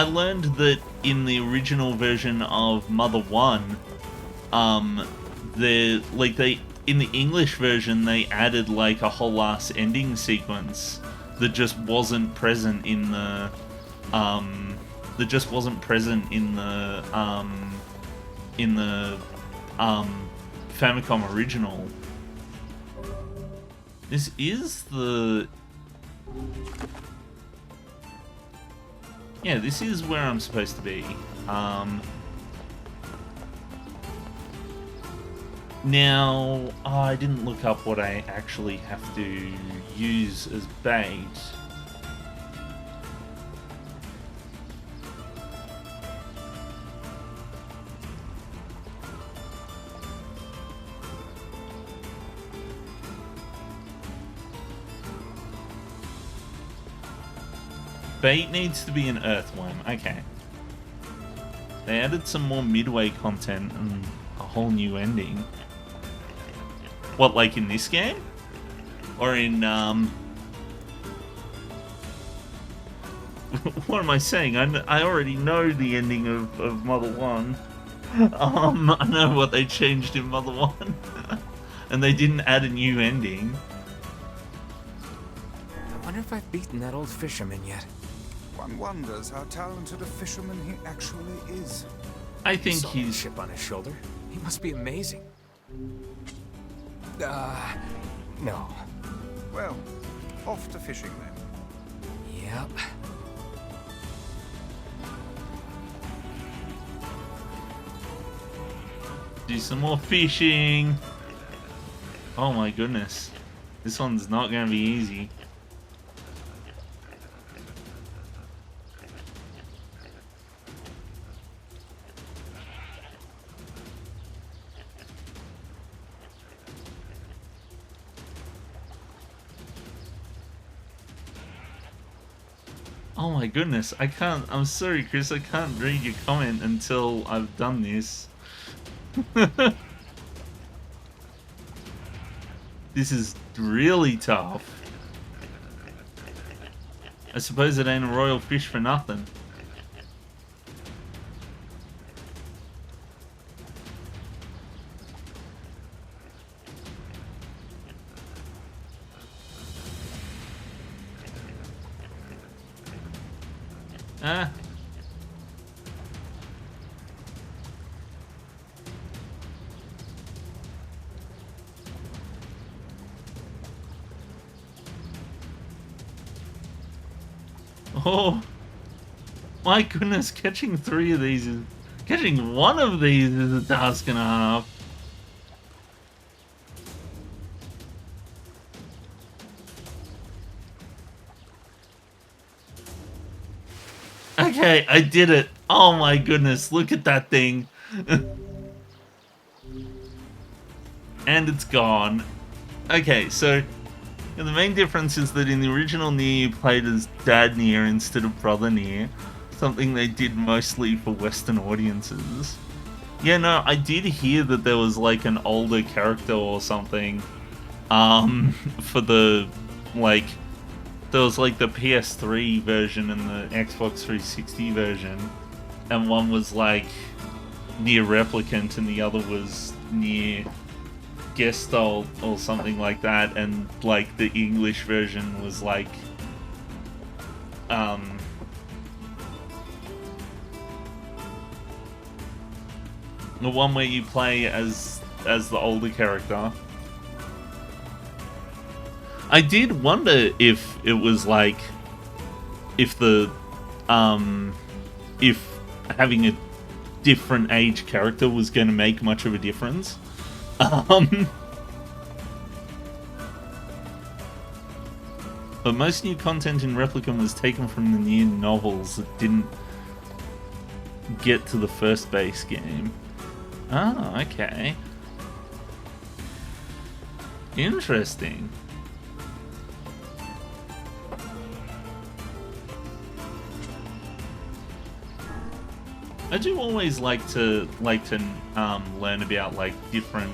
learned that in the original version of Mother 1, in the English version they added like a whole ass ending sequence that just wasn't present in the Famicom original. This is the... Yeah, this is where I'm supposed to be. Now, I didn't look up what I actually have to use as bait. Bait needs to be an earthworm. Okay. They added some more midway content and a whole new ending. What, like in this game? Or in, what am I saying? I already know the ending of Mother 1. I know what they changed in Mother 1. And they didn't add a new ending. I wonder if I've beaten that old fisherman yet. One wonders how talented a fisherman he actually is. I think Saw he's... the ship on his shoulder. He must be amazing. No. Well, off to fishing then. Yep. Do some more fishing. Oh my goodness. This one's not going to be easy. Oh my goodness, I can't, I'm sorry Chris, I can't read your comment until I've done this. This is really tough. I suppose it ain't a royal fish for nothing. Ah. Oh my goodness, catching 3 of these is... Catching 1 of these is a task and a half. Okay, I did it. Oh my goodness, look at that thing. And it's gone. Okay, so the main difference is that in the original Nier, you played as Dad Nier instead of Brother Nier, something they did mostly for Western audiences. Yeah, no, I did hear that there was like an older character or something, for the, like, there was like the PS3 version and the Xbox 360 version, and one was like Nier Replicant and the other was Nier Gestalt or something like that, and like the English version was like the one where you play as the older character. I did wonder if it was like if having a different age character was going to make much of a difference. But most new content in Replicant was taken from the Nier novels that didn't get to the first base game. Oh, okay. Interesting. I do always like to learn about like different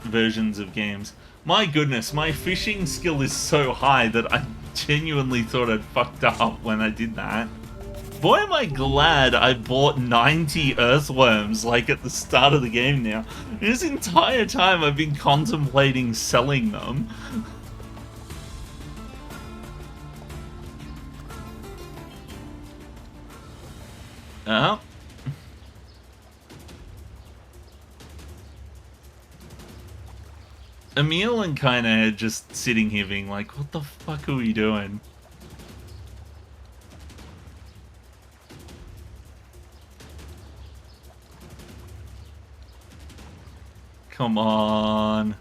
versions of games. My goodness, my fishing skill is so high that I genuinely thought I'd fucked up when I did that. Boy, am I glad I bought 90 earthworms like at the start of the game now. This entire time I've been contemplating selling them. Emil and Kaina are just sitting here being like, what the fuck are we doing? Come on.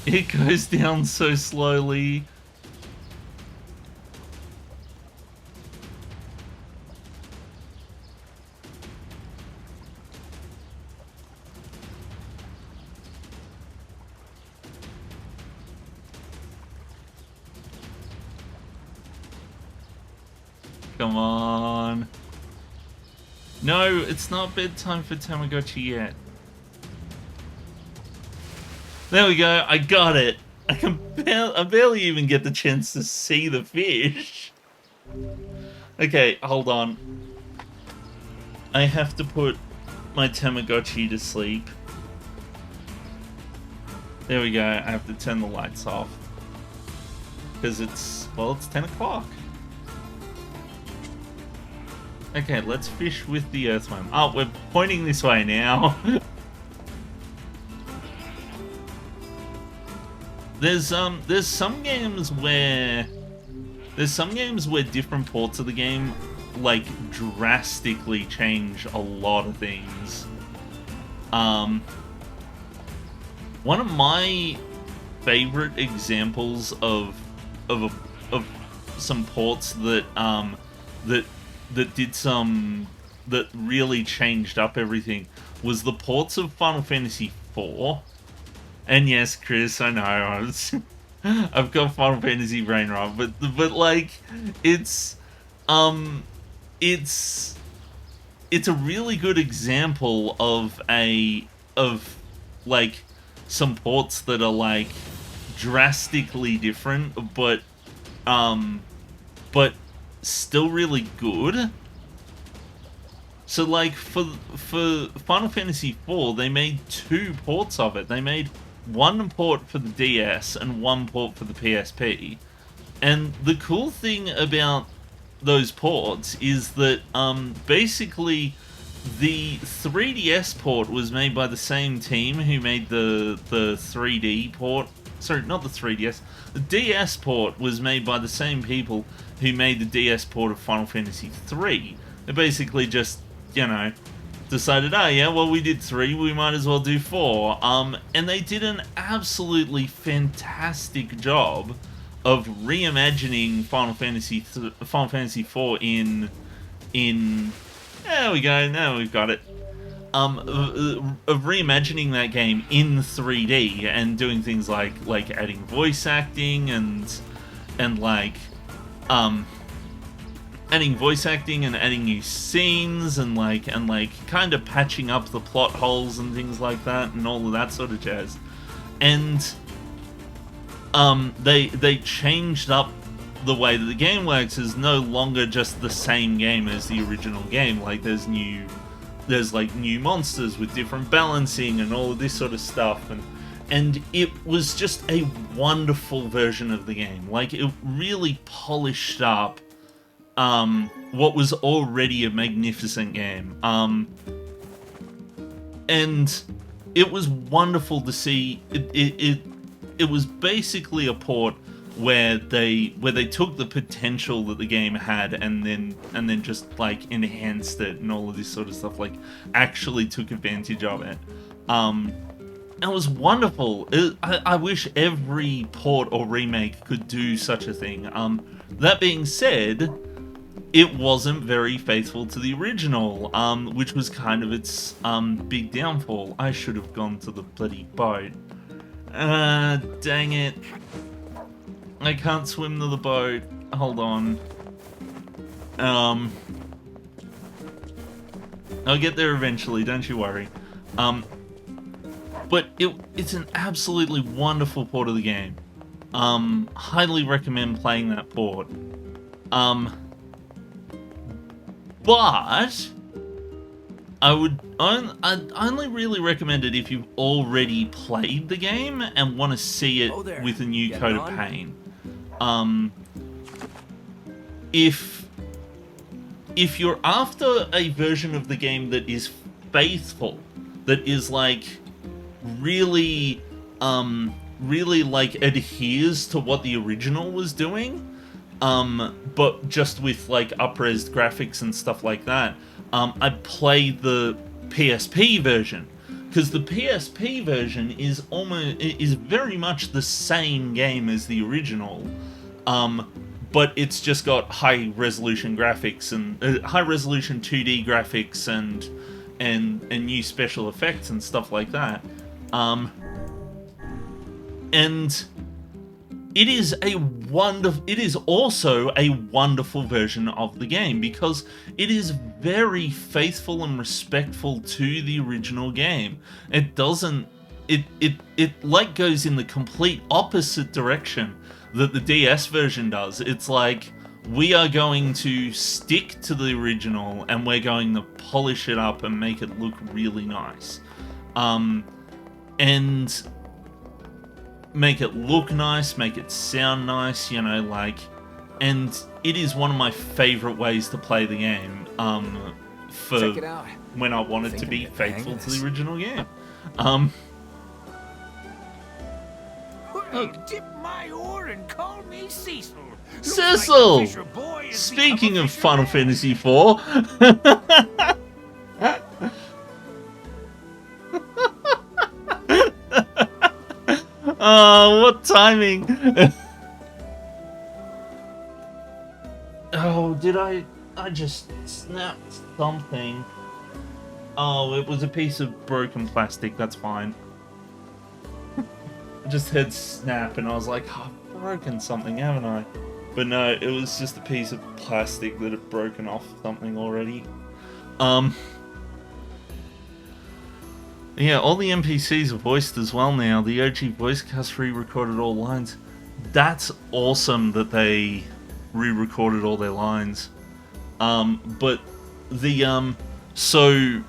It goes down so slowly. Come on. No, it's not bedtime for Tamagotchi yet. There we go, I got it. I barely even get the chance to see the fish. Okay, hold on. I have to put my Tamagotchi to sleep. There we go, I have to turn the lights off. Because it's 10 o'clock. Okay, let's fish with the earthworm. Oh, we're pointing this way now. There's some games where different ports of the game like drastically change a lot of things. One of my favorite examples of some ports that that really changed up everything was the ports of Final Fantasy IV. And yes, Chris, I know I've got Final Fantasy brain rot, but like it's a really good example of like some ports that are like drastically different, but still really good. So like for Final Fantasy IV, they made 2 ports of it. They made one port for the DS and one port for the PSP. And the cool thing about those ports is that basically the 3DS port was made by the same team who made the 3D port. Sorry, not the 3DS. The DS port was made by the same people who made the DS port of Final Fantasy III. They basically just, you know, decided, oh yeah, well we did 3, we might as well do 4. And they did an absolutely fantastic job of reimagining Final Fantasy IV in there we go, now we've got it. of reimagining that game in 3D and doing things like adding voice acting and adding voice acting and adding new scenes and kind of patching up the plot holes and things like that and all of that sort of jazz. And they changed up the way that the game works. Is no longer just the same game as the original game. Like there's new monsters with different balancing and all of this sort of stuff, and it was just a wonderful version of the game. Like it really polished up what was already a magnificent game. And it was wonderful to see. It was basically a port where they took the potential that the game had and then just like enhanced it and all of this sort of stuff, like actually took advantage of it. It was wonderful. I wish every port or remake could do such a thing. That being said, it wasn't very faithful to the original, which was kind of its big downfall. I should have gone to the bloody boat. Dang it. I can't swim to the boat. Hold on. I'll get there eventually, don't you worry. But it's an absolutely wonderful port of the game. Highly recommend playing that port. But I'd only really recommend it if you've already played the game and want to see it with a new coat of paint. If you're after a version of the game that is faithful, that is like really like adheres to what the original was doing, but just with like up-res graphics and stuff like that, I'd play the PSP version, because the PSP version is very much the same game as the original, but it's just got high resolution graphics and high resolution 2D graphics and new special effects and stuff like that. And it is also a wonderful version of the game, because it is very faithful and respectful to the original game. It doesn't, it like goes in the complete opposite direction that the DS version does. It's like, we are going to stick to the original and we're going to polish it up and make it look really nice. And make it look nice, make it sound nice, you know, like, and it is one of my favorite ways to play the game, for when I want it to be faithful to the original game. Dip my oar and call me Cecil. Cecil! Speaking of Final Fantasy IV, oh, what timing! Oh, did I just snapped something. Oh, it was a piece of broken plastic, that's fine. I just heard snap and I was like, oh, I've broken something, haven't I? But no, it was just a piece of plastic that had broken off something already. Yeah, all the NPCs are voiced as well now. The OG voice cast re-recorded all lines. That's awesome that they re-recorded all their lines. But the, so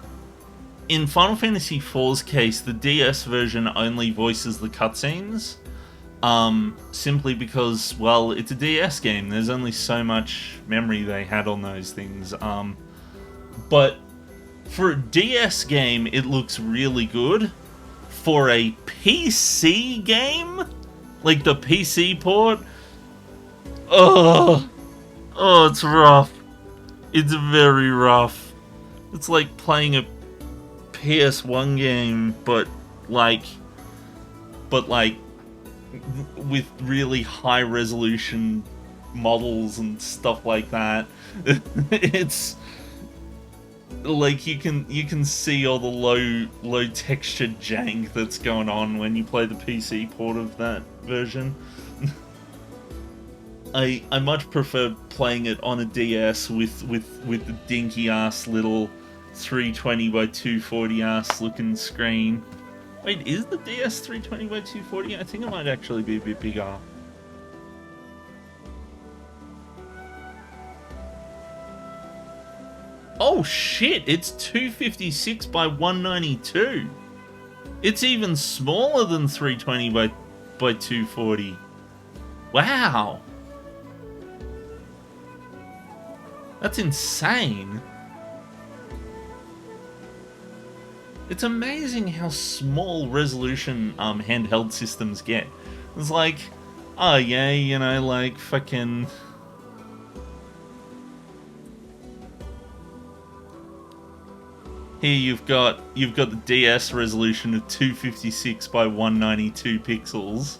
in Final Fantasy IV's case, the DS version only voices the cutscenes. Simply because, well, it's a DS game. There's only so much memory they had on those things. But for a DS game, it looks really good. For a PC game, like the PC port, oh, it's rough. It's very rough. It's like playing a PS1 game, but like with really high resolution models and stuff like that. like you can see all the low textured jank that's going on when you play the PC port of that version. I much prefer playing it on a DS with the dinky ass little 320 by 240 ass looking screen. Wait, is the DS 320 by 240? I think it might actually be a bit bigger. Oh shit, it's 256 by 192. It's even smaller than 320 by 240. Wow. That's insane. It's amazing how small resolution handheld systems get. It's like, oh yeah, you know, like fucking... Here you've got the DS resolution of 256 by 192 pixels.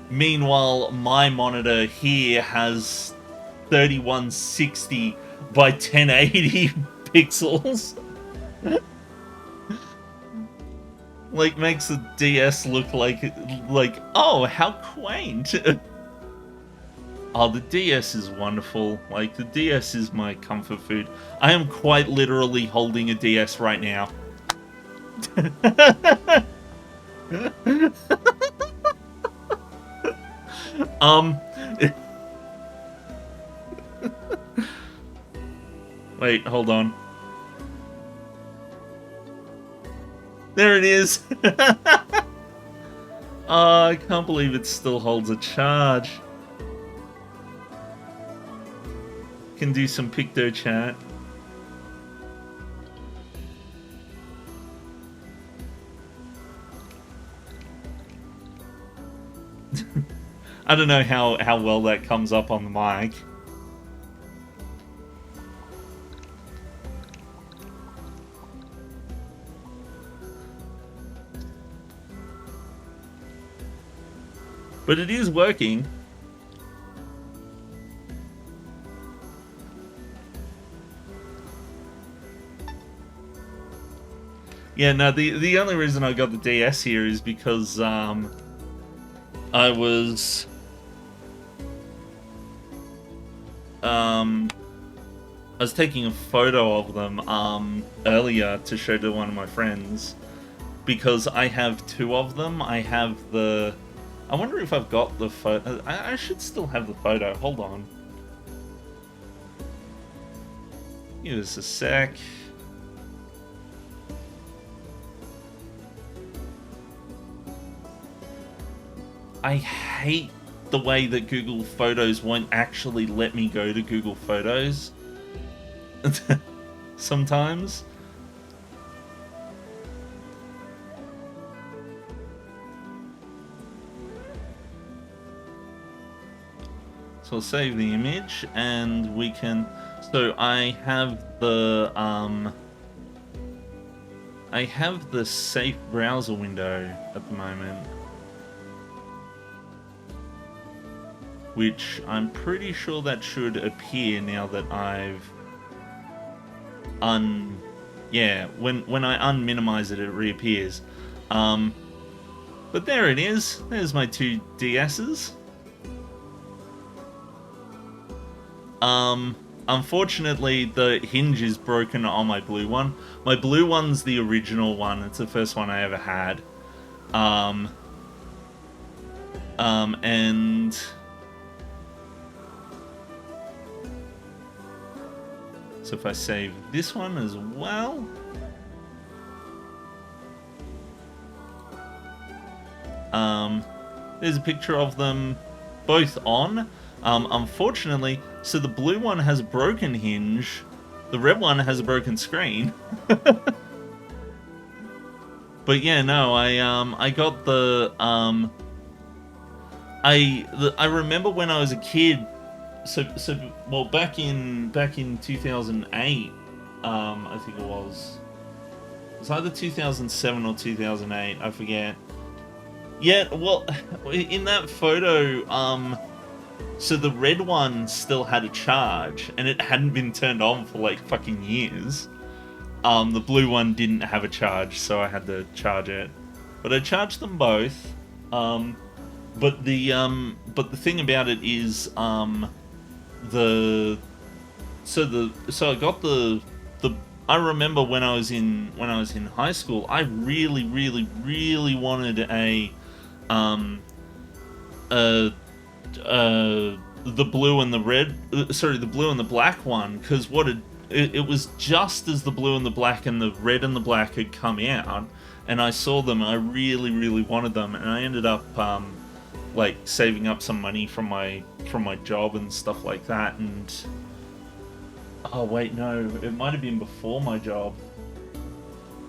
Meanwhile, my monitor here has 3160 by 1080 pixels. Like, makes the DS look like, oh, how quaint. Oh, the DS is wonderful. Like, the DS is my comfort food. I am quite literally holding a DS right now. Wait, hold on. There it is! Oh, I can't believe it still holds a charge. Can do some Picto chat. I don't know how well that comes up on the mic. But it is working. Yeah, no, the only reason I got the DS here is because I was taking a photo of them earlier to show to one of my friends, because I have two of them. I have the... I wonder if I've got the photo. I should still have the photo. Hold on. Give us a sec. I hate the way that Google Photos won't actually let me go to Google Photos. Sometimes. So I'll save the image and we can... So I have the safe browser window at the moment, which I'm pretty sure that should appear now that I've yeah, when I unminimize it, it reappears. But there it is. There's my two DS's. Unfortunately, the hinge is broken on my blue one. My blue one's the original one. It's the first one I ever had. And... So if I save this one as well... there's a picture of them both on. Unfortunately, so the blue one has a broken hinge, the red one has a broken screen. But yeah, no, I got the I remember when I was a kid. So well, back in 2008, I think it was either 2007 or 2008, I forget. Yeah, well, in that photo, So the red one still had a charge, and it hadn't been turned on for like fucking years. The blue one didn't have a charge, so I had to charge it. But I charged them both. But the thing about it is, so I got the I remember when I was in high school, I really wanted the blue and the red, the blue and the black one, because it was just as the blue and the black and the red and the black had come out, and I saw them, and I really wanted them, and I ended up like saving up some money from my job and stuff like that, and oh wait, no, it might have been before my job.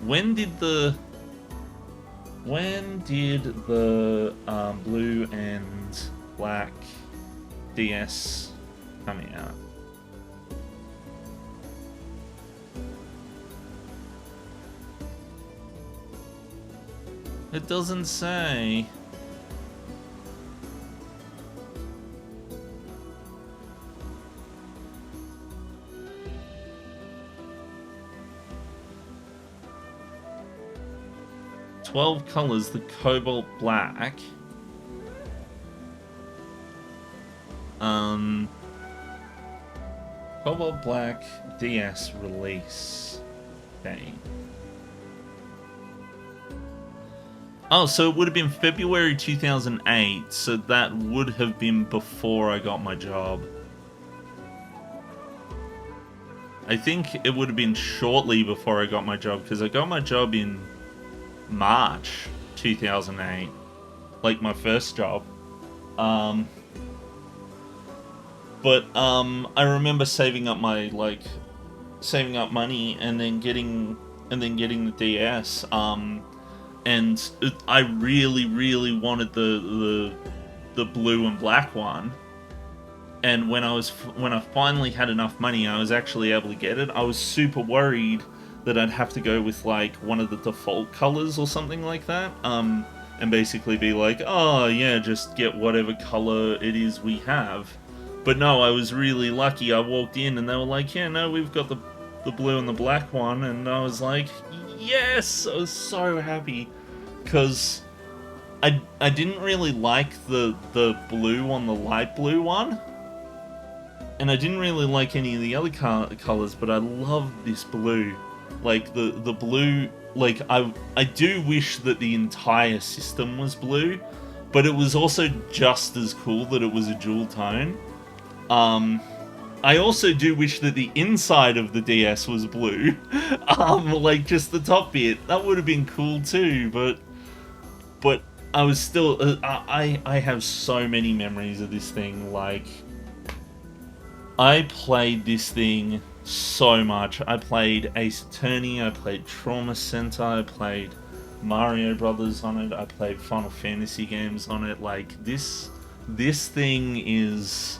When did the blue and black DS come out? It doesn't say. "12 colors, the cobalt black." Cobalt black DS release. Okay. Oh, so it would have been February 2008, so that would have been before I got my job. I think it would have been shortly before I got my job, because I got my job in March 2008, like my first job. But I remember saving up money and then getting the DS. And I really wanted the blue and black one. And when I finally had enough money, I was actually able to get it. I was super worried that I'd have to go with like one of the default colors or something like that. And basically be like, oh yeah, just get whatever color it is we have. But no, I was really lucky. I walked in and they were like, yeah, no, we've got the blue and the black one. And I was like, yes! I was so happy. Because I didn't really like the blue on the light blue one. And I didn't really like any of the other colors, but I love this blue. Like, the blue... Like, I do wish that the entire system was blue, but it was also just as cool that it was a dual tone. I also do wish that the inside of the DS was blue. Like, just the top bit. That would have been cool too, but I was still... I have so many memories of this thing, like... I played this thing so much. I played Ace Attorney, I played Trauma Center, I played Mario Brothers on it, I played Final Fantasy games on it. Like, this thing is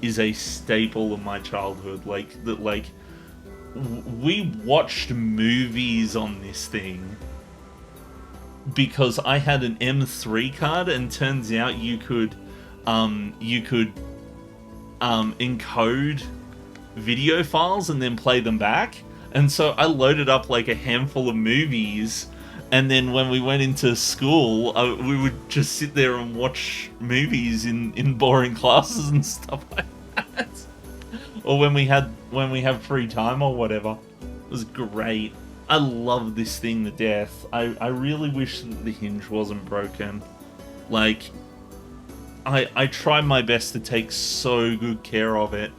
a staple of my childhood. Like, we watched movies on this thing because I had an M3 card, and turns out you could encode video files and then play them back. And so I loaded up like a handful of movies, and then when we went into school, we would just sit there and watch movies in boring classes and stuff like that. Or when we have free time or whatever. It was great. I love this thing to death. I really wish that the hinge wasn't broken. Like, I tried my best to take so good care of it.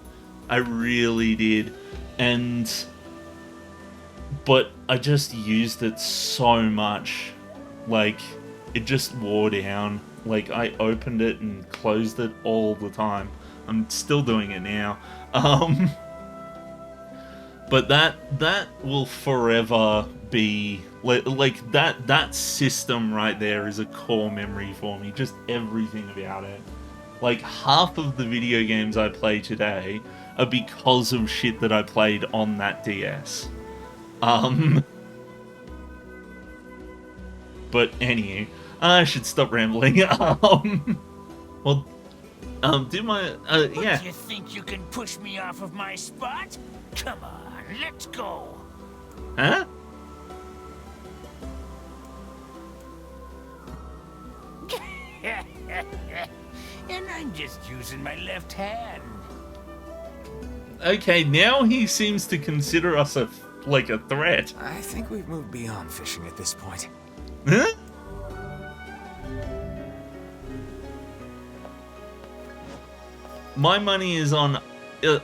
I really did. But I just used it so much. Like, it just wore down. Like, I opened it and closed it all the time. I'm still doing it now. But that will forever be... Like that system right there is a core memory for me. Just everything about it. Like, half of the video games I play today are because of shit that I played on that DS. But anyway, I should stop rambling. Well, do my, yeah. You think you can push me off of my spot? Come on, let's go. Huh? And I'm just using my left hand. Okay, now he seems to consider us like a threat. I think we've moved beyond fishing at this point. Huh? My money is on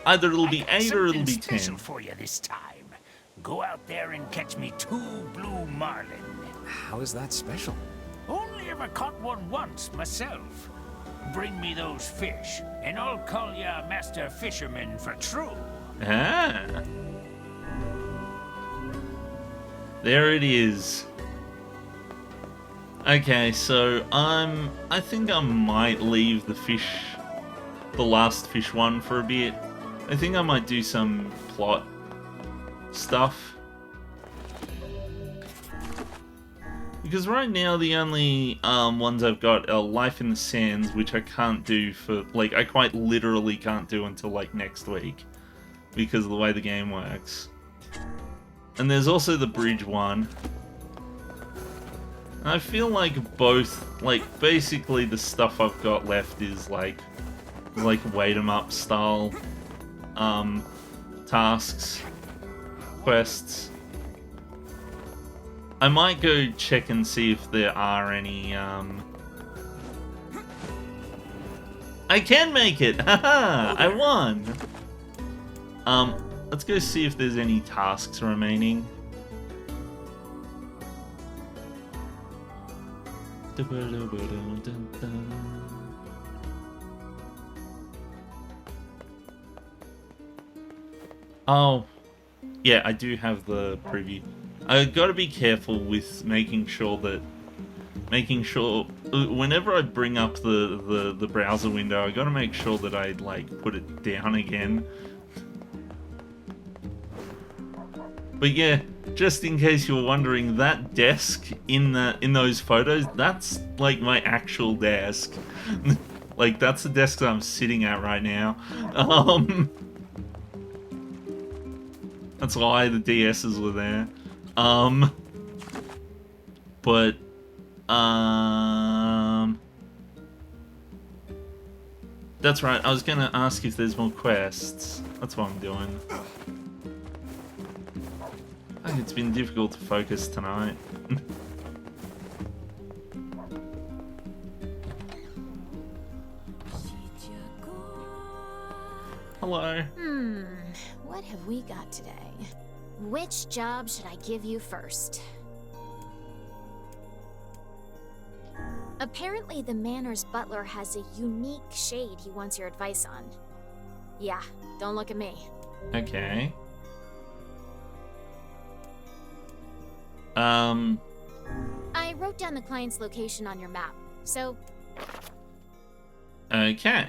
either it'll be 8 or it'll be 10. Special for you this time. Go out there and catch me 2 blue marlin. How is that special? Only ever caught one once myself. Bring me those fish, and I'll call ya master fisherman for true. Ah. There it is. Okay, so I think I might leave the last fish one for a bit. I think I might do some plot stuff. Because right now the only ones I've got are Life in the Sands, which I can't do for, like, I quite literally can't do until, like, next week. Because of the way the game works. And there's also the bridge one. I feel like both, like, basically the stuff I've got left is like wait 'em up style tasks, quests. I might go check and see if there are any I can make it! Haha! I won! Let's go see if there's any tasks remaining. Oh, yeah, I do have the preview. I gotta be careful with making sure whenever I bring up the browser window, I gotta make sure that I like put it down again. But yeah, just in case you were wondering, that desk in those photos, that's like my actual desk. Like, that's the desk that I'm sitting at right now. That's why the DSs were there. But that's right, I was gonna ask if there's more quests. That's what I'm doing. I think it's been difficult to focus tonight. Hello. What have we got today? Which job should I give you first? Apparently the manor's butler has a unique shade he wants your advice on. Yeah, don't look at me. Okay. I wrote down the client's location on your map, so... Okay.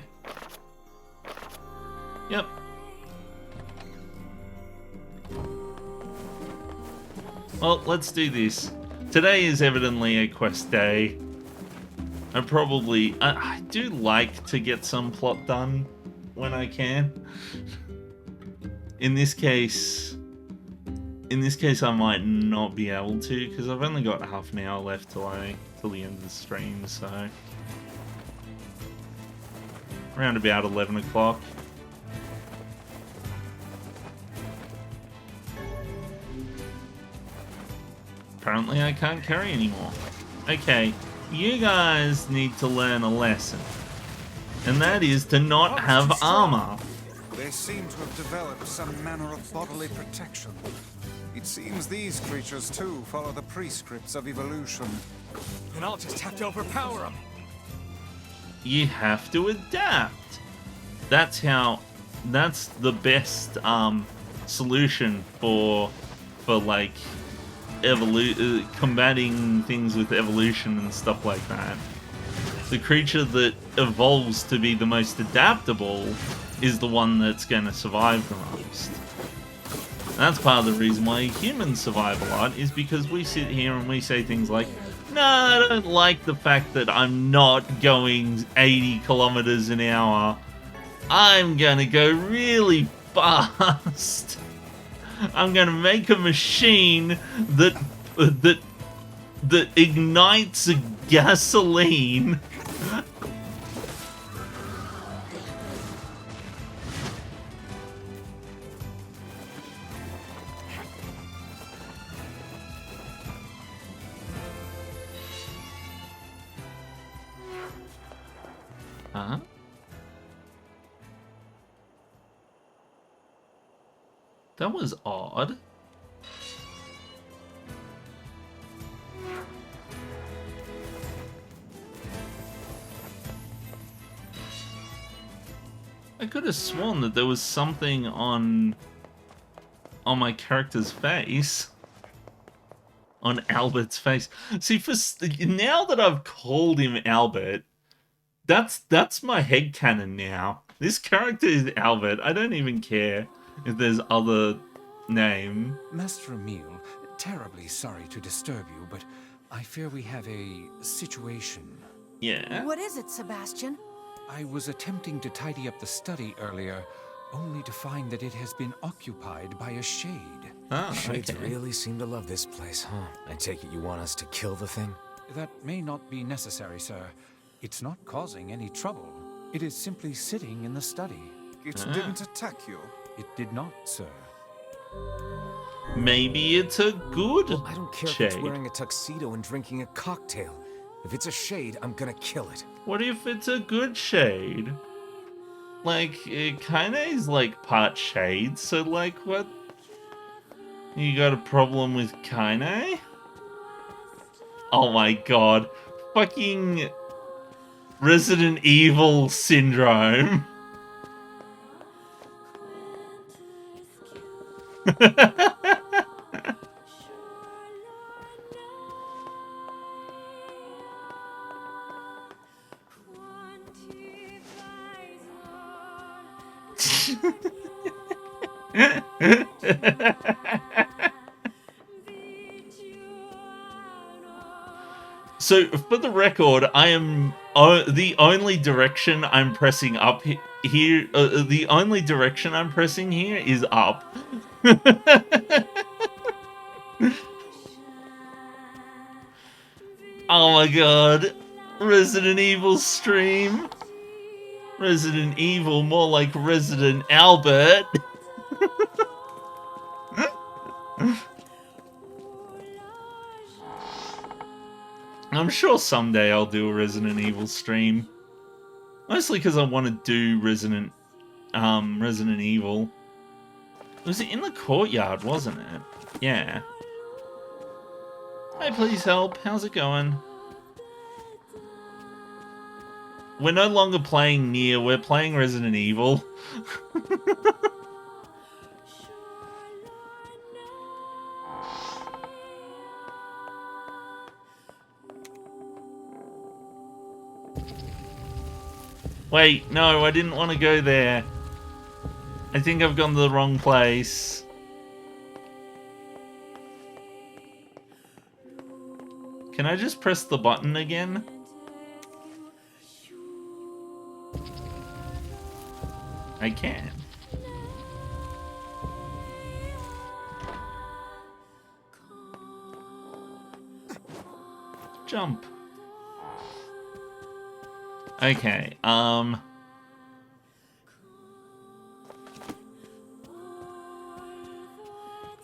Yep. Well, let's do this. Today is evidently a quest day. I do like to get some plot done when I can. In this case, I might not be able to, because I've only got half an hour left till the end of the stream, so... Around about 11 o'clock. Apparently I can't carry anymore. Okay, you guys need to learn a lesson. And that is to not have armor. They seem to have developed some manner of bodily protection. It seems these creatures too follow the prescripts of evolution. And I'll just have to overpower them. You have to adapt. That's the best solution for like combating things with evolution and stuff like that. The creature that evolves to be the most adaptable is the one that's going to survive the most. And that's part of the reason why humans survive a lot, is because we sit here and we say things like, No, I don't like the fact that I'm not going 80 kilometers an hour. I'm gonna go really fast. I'm gonna make a machine that ignites gasoline. Huh? That was odd. I could have sworn that there was something on my character's face. On Albert's face. See, now that I've called him Albert, that's my headcanon now. This character is Albert. I don't even care if there's other name. Master Emile, terribly sorry to disturb you, but I fear we have a situation. Yeah? What is it, Sebastian? I was attempting to tidy up the study earlier, only to find that it has been occupied by a shade. Oh, Shades okay. really seem to love this place, huh? I take it you want us to kill the thing? That may not be necessary, sir. It's not causing any trouble. It is simply sitting in the study. It didn't attack you? It did not, sir. Maybe it's a good Well, I don't care shade. if it's wearing a tuxedo and drinking a cocktail. If it's a shade, I'm gonna kill it. What if it's a good shade? Like, it kinda is like part shade, so like, what? You got a problem with Kaine? Oh my god. Fucking Resident Evil syndrome. So, for the record, I am the only direction I'm pressing up here. The only direction I'm pressing here is up. Oh my god, Resident Evil stream. Resident Evil, more like Resident Albert. I'm sure someday I'll do a Resident Evil stream. Mostly because I want to do Resident Evil. Was it in the courtyard, wasn't it? Yeah. Hey, please help. How's it going? We're no longer playing Nier, we're playing Resident Evil. Wait, no, I didn't want to go there. I think I've gone to the wrong place. Can I just press the button again? I can. Jump. Okay,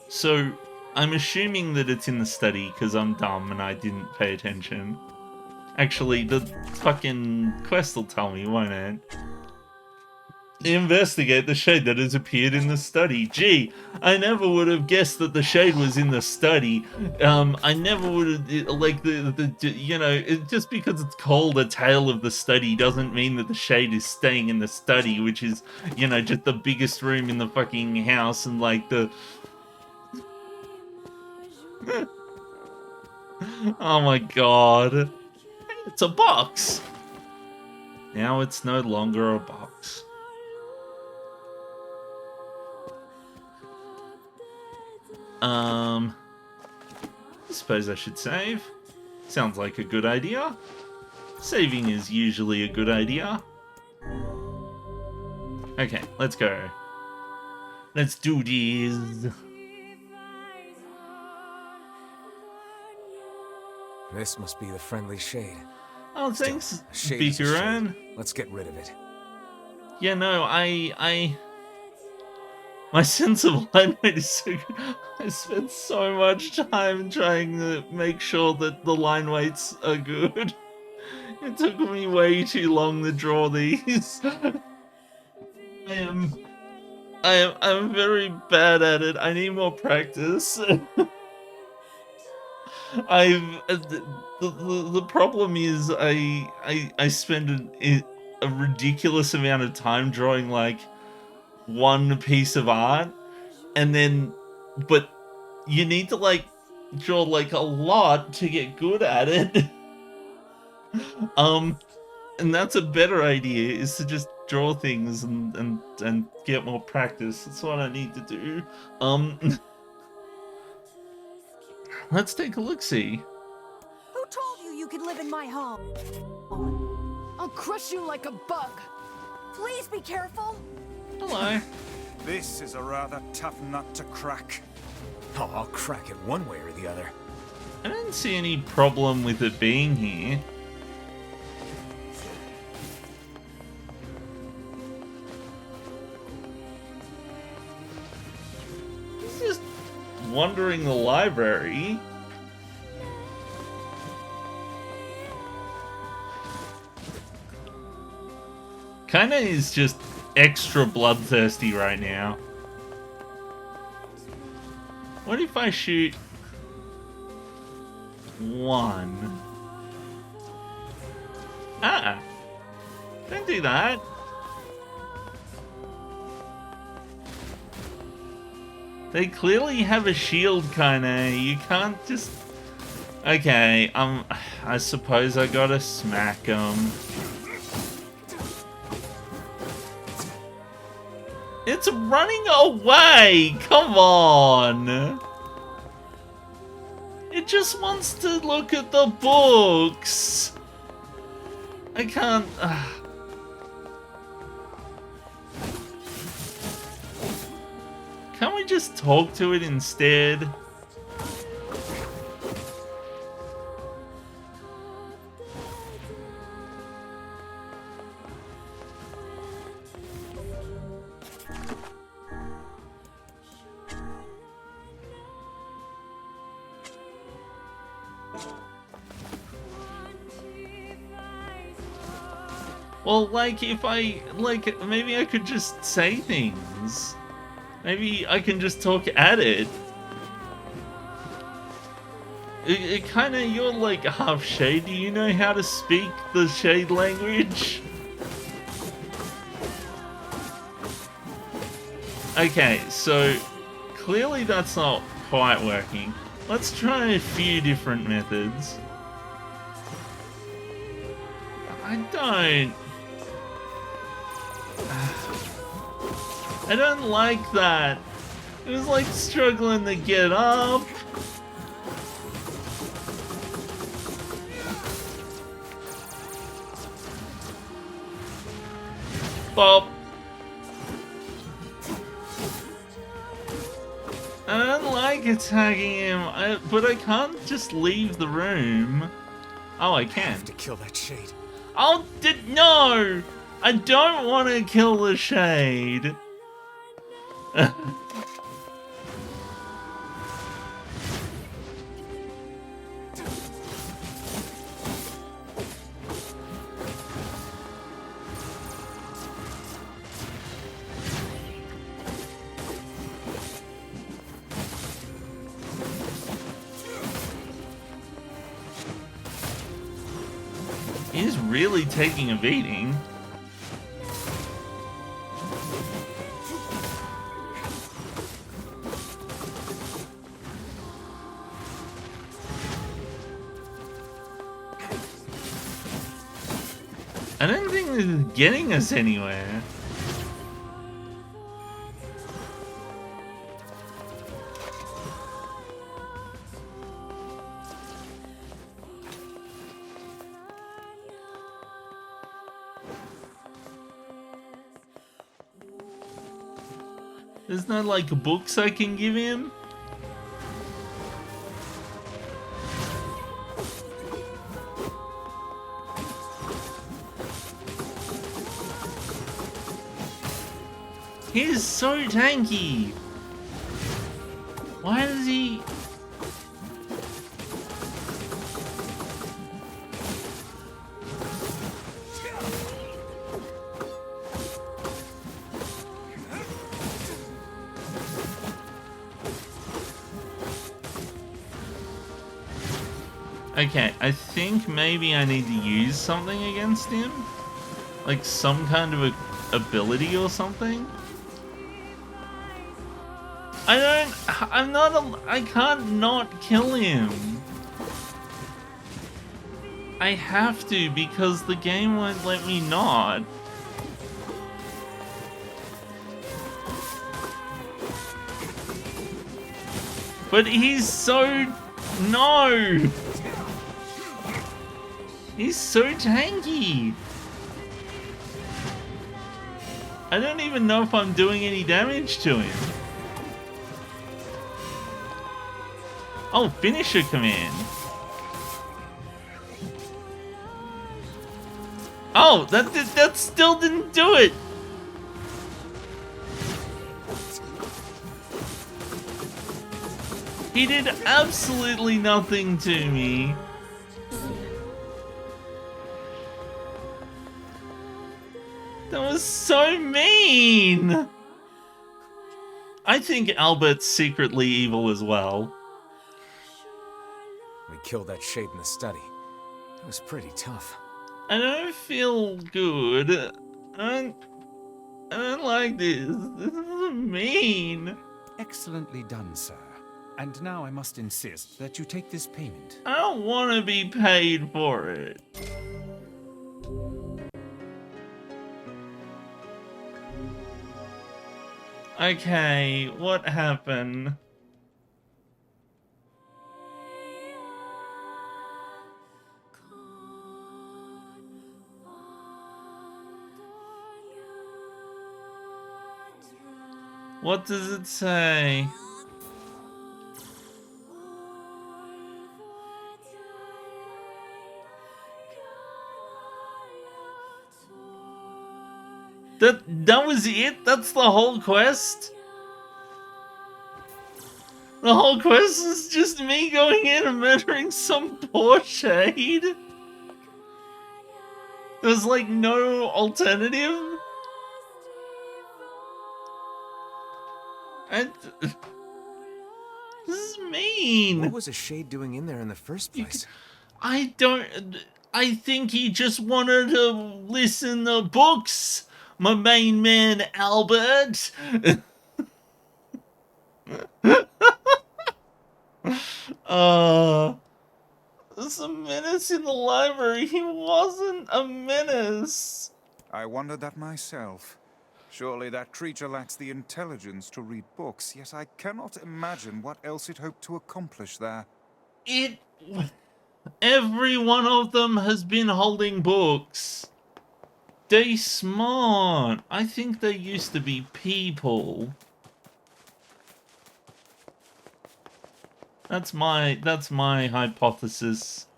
so, I'm assuming that it's in the study, because I'm dumb and I didn't pay attention. Actually, the fucking quest will tell me, won't it? Investigate the shade that has appeared in the study. Gee, I never would have guessed that the shade was in the study. I never would have, like, you know, just because it's called A Tale of the Study doesn't mean that the shade is staying in the study, which is, you know, just the biggest room in the fucking house and, like, the... Oh my god. It's a box! Now it's no longer a box. I suppose I should save. Sounds like a good idea. Saving is usually a good idea. Okay, let's go. Let's do this. This must be the friendly shade. Oh, thanks, Shade is a shade. Bikuran. Let's get rid of it. Yeah, no, my sense of line weight is so good. I spent so much time trying to make sure that the line weights are good. It took me way too long to draw these. I'm very bad at it. I need more practice. The problem is I spend a ridiculous amount of time drawing like one piece of art, and then but you need to like draw like a lot to get good at it. And that's a better idea, is to just draw things and get more practice. That's what I need to do. Let's take a look-see. Who told you you could live in my home? I'll crush you like a bug. Please be careful. Hello. This is a rather tough nut to crack. Oh, I'll crack it one way or the other. I don't see any problem with it being here. He's just wandering the library. Kinda is just extra bloodthirsty right now. What if I shoot one? Ah! Don't do that. They clearly have a shield, kinda. You can't just... Okay, I suppose I gotta smack them. It's running away! Come on! It just wants to look at the books! I can't... Can't we just talk to it instead? Well, like, if I, like, maybe I could just say things. Maybe I can just talk at it. It kinda, you're like half shade. Do you know how to speak the shade language? Okay, so clearly that's not quite working. Let's try a few different methods. I don't like that. It was like struggling to get up. Bop. I don't like attacking him, but I can't just leave the room. Oh, I can. I have to kill that shade. Oh, no! I don't want to kill the shade. He's really taking a beating. I don't think this is getting us anywhere. There's no, like, books I can give him? He's so tanky! Why does he... Okay, I think maybe I need to use something against him? Like some kind of ability or something? I can't not kill him. I have to because the game won't let me not. But he's so... No! He's so tanky! I don't even know if I'm doing any damage to him. Oh, finisher command. Oh, that still didn't do it! He did absolutely nothing to me. That was so mean! I think Albert's secretly evil as well. We killed that shade in the study. It was pretty tough. I don't feel good. I don't like this. This is mean. Excellently done, sir. And now I must insist that you take this payment. I don't want to be paid for it. Okay, what happened? What does it say? That was it? That's the whole quest? The whole quest is just me going in and murdering some poor shade? There's like no alternative? This is mean. What was a shade doing in there in the first place? I think he just wanted to listen to books. My main man, Albert. There's a menace in the library. He wasn't a menace. I wondered that myself. Surely that creature lacks the intelligence to read books, yet I cannot imagine what else it hoped to accomplish there. Every one of them has been holding books. They smart. I think they used to be people. That's my hypothesis.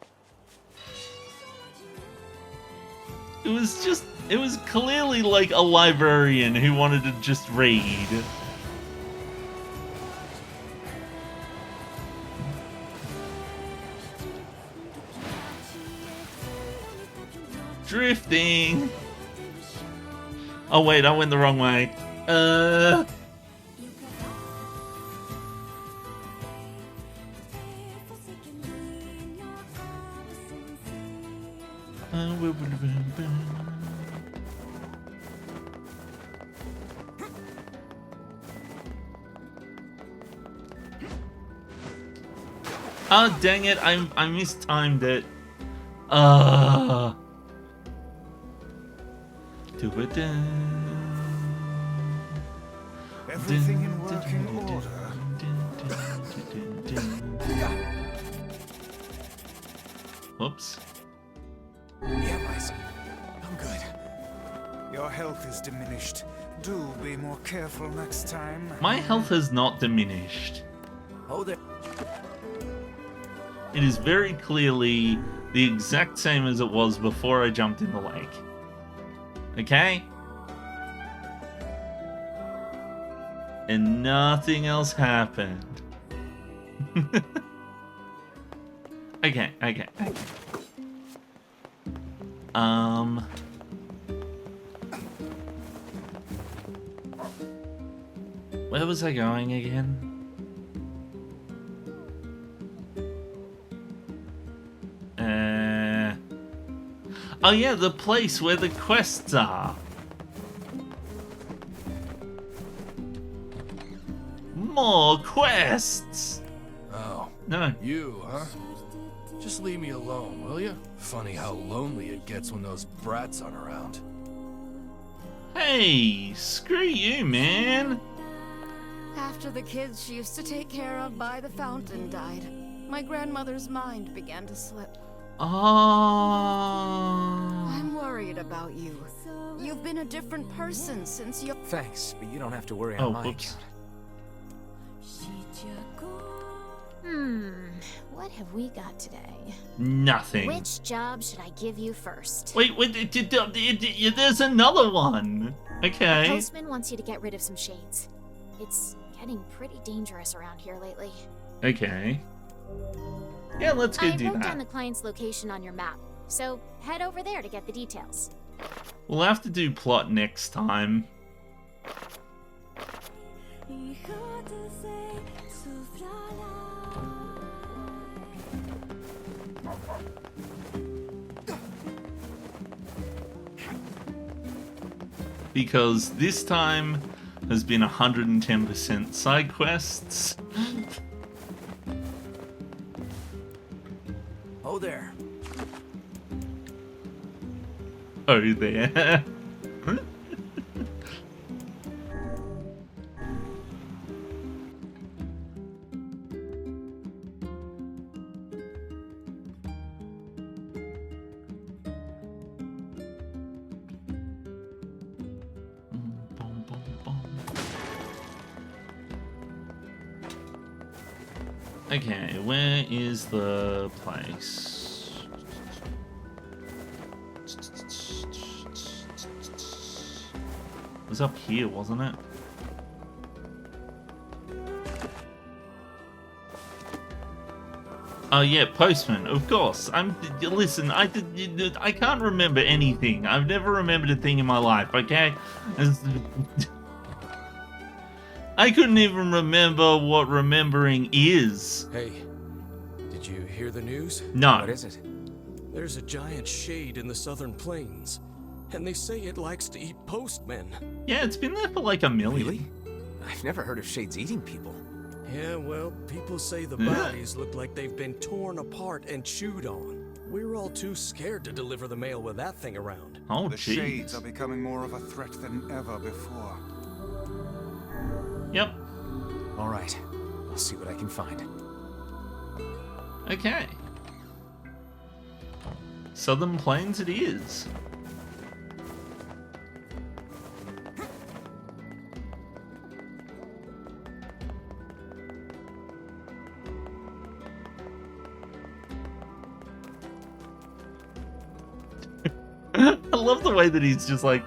It was clearly like a librarian who wanted to just read. Drifting. Oh wait, I went the wrong way. Oh dang it, I mistimed it. Everything in working order. Whoops. Yeah, Weiss. I'm good. Your health is diminished. Do be more careful next time. My health has not diminished. Oh, there. It is very clearly the exact same as it was before I jumped in the lake. Okay? And nothing else happened. Okay. Where was I going again? Oh yeah, the place where the quests are. More quests! Oh. No. You, huh? Just leave me alone, will you? Funny how lonely it gets when those brats aren't around. Hey, screw you, man. After the kids she used to take care of by the fountain died, my grandmother's mind began to slip. Oh. I'm worried about you. You've been a different person since you... Thanks, but you don't have to worry Oh, on my whoops. account. What have we got today? Nothing. Which job should I give you first? Wait, there's another one. The Okay. postman wants you to get rid of some shades. It's getting pretty dangerous around here lately. Okay. Yeah, let's go I do wrote down that. the client's location on your map, so head over there to get the details. We'll have to do plot next time. Because this time has been 110% side quests. Oh, there. Oh, there. Okay, where is the place? It was up here, wasn't it? Oh yeah, postman, of course. Listen, I can't remember anything. I've never remembered a thing in my life, okay? I couldn't even remember what remembering is. Hey, did you hear the news? No. What is it? There's a giant shade in the southern plains, and they say it likes to eat postmen. Yeah, it's been there for like a million. Really? I've never heard of shades eating people. Yeah, well, people say the bodies look like they've been torn apart and chewed on. We're all too scared to deliver the mail with that thing around. Oh, The shades are becoming more of a threat than ever before. Yep. All right. I'll see what I can find. Okay. Southern Plains it is. I love the way that he's just like,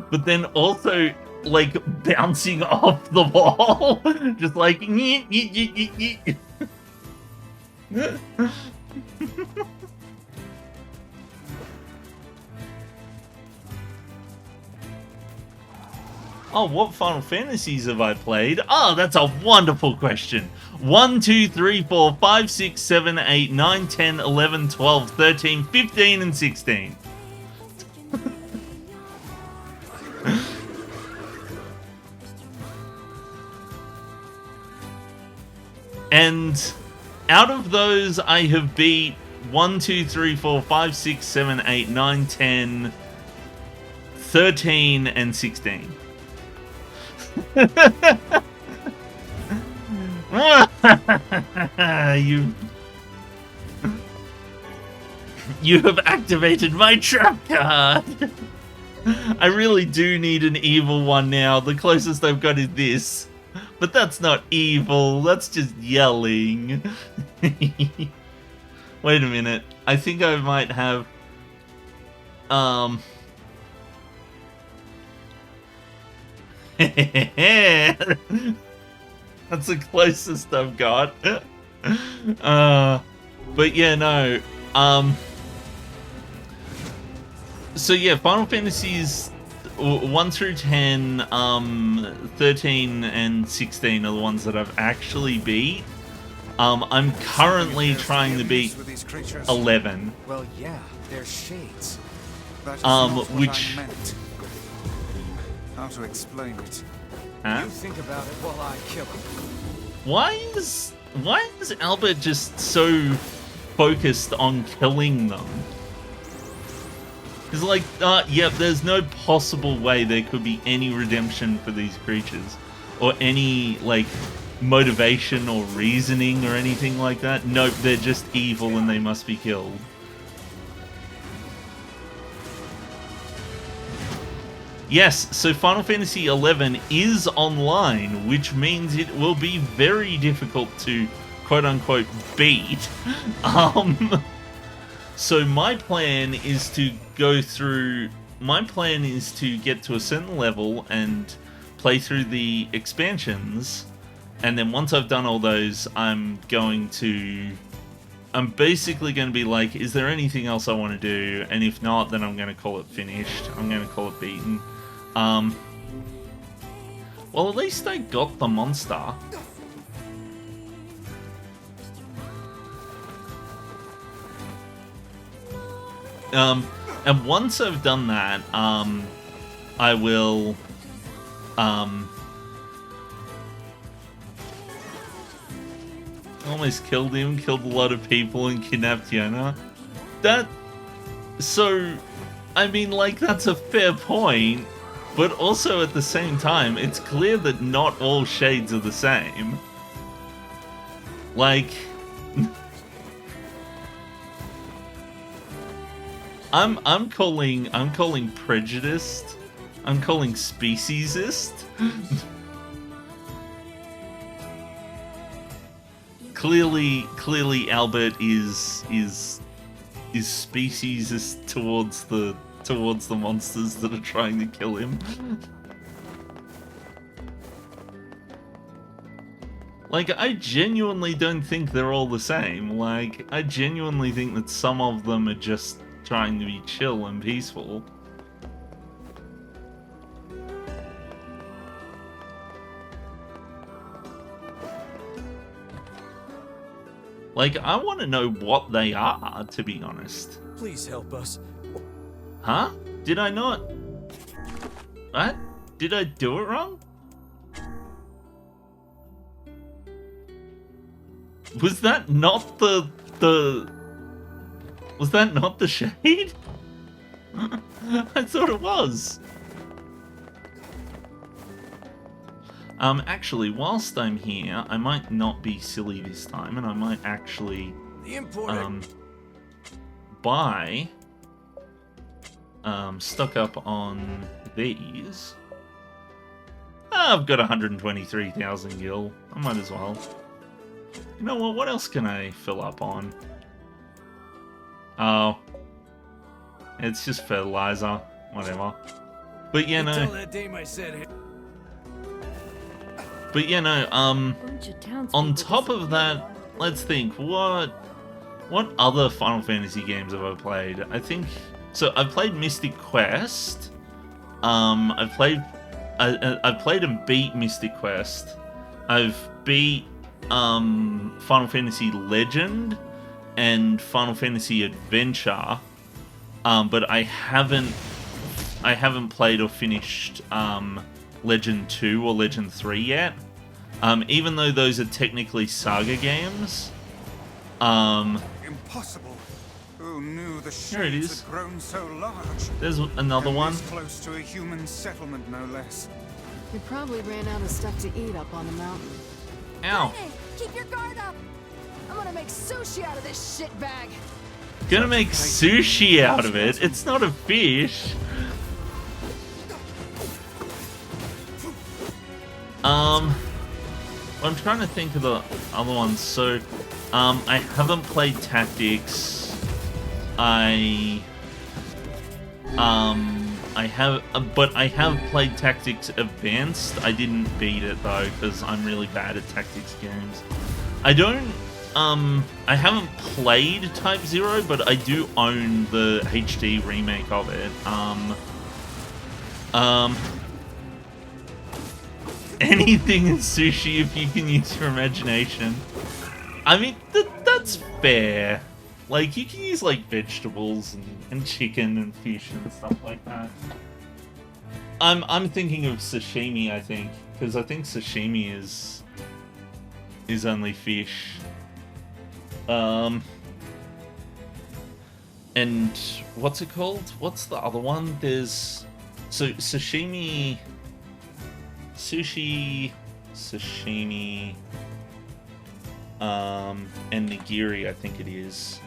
but then also like bouncing off the wall, just like. Oh, what Final Fantasies have I played? Oh, that's a wonderful question. 1, 2, 3, 4, 5, 6, 7, 8, 9, 10, 11, 12, 13, 15, and 16. And out of those, I have beat 1, 2, 3, 4, 5, 6, 7, 8, 9, 10, 13, and 16. You have activated my trap card. I really do need an evil one now. The closest I've got is this. But that's not evil, that's just yelling. Wait a minute. I think I might have... That's the closest I've got. But yeah, no. So yeah, Final Fantasies 1 through 10, 13 and 16 are the ones that I've actually beat. I'm currently trying to beat 11. Well, yeah, they're shades. Which... How to explain it? Huh? You think about it while I kill him. Why is Albert just so focused on killing them? It's like, yep, there's no possible way there could be any redemption for these creatures. Or any, like, motivation or reasoning or anything like that. Nope, they're just evil and they must be killed. Yes, so Final Fantasy XI is online, which means it will be very difficult to quote-unquote beat. So my plan is to go through... My plan is to get to a certain level and play through the expansions, and then once I've done all those, I'm basically going to be like, is there anything else I want to do? And if not, then I'm going to call it finished. I'm going to call it beaten. Well, at least I got the monster. And once I've done that, I will, almost killed him, killed a lot of people, and kidnapped Yona. So, I mean, like, that's a fair point, but also at the same time, it's clear that not all shades are the same. Like... I'm calling prejudiced. I'm calling speciesist. Clearly Albert is speciesist towards the monsters that are trying to kill him. Like, I genuinely don't think they're all the same. Like, I genuinely think that some of them are just trying to be chill and peaceful. Like, I want to know what they are, to be honest. Please help us. Huh? Did I not? What? Did I do it wrong? Was that not the... Was that not the shade? I thought it was. Actually, whilst I'm here, I might not be silly this time, and I might actually buy stock up on these. I've got 123,000 gil. I might as well. You know what? What else can I fill up on? Oh. It's just fertilizer. Whatever. But yeah, no. But yeah, no, on top of that, let's think, what other Final Fantasy games have I played? I think, so I've played Mystic Quest. I've played and beat Mystic Quest. I've beat Final Fantasy Legend and Final Fantasy Adventure, but I haven't played or finished Legend 2 or Legend 3 yet. Even though those are technically Saga games. Impossible. Who knew the Here it shades is. had grown so large? There's another And one. this close to a human settlement, no less. We probably ran out of stuff to eat up on the mountain. Ow. Hey, keep your guard up. I'm gonna make sushi out of this shit bag. Gonna make sushi out of it. It's not a fish. I'm trying to think of the other ones. So, I haven't played Tactics. I have played Tactics Advanced. I didn't beat it though, because I'm really bad at Tactics games. I haven't played Type 0, but I do own the HD remake of it. Anything is sushi if you can use your imagination. I mean, that's fair. Like, you can use, like, vegetables and chicken and fish and stuff like that. I'm thinking of sashimi, I think. Because I think sashimi is only fish. And what's it called? What's the other one? There's... So, sashimi... Sushi... Sashimi... and nigiri, I think it is.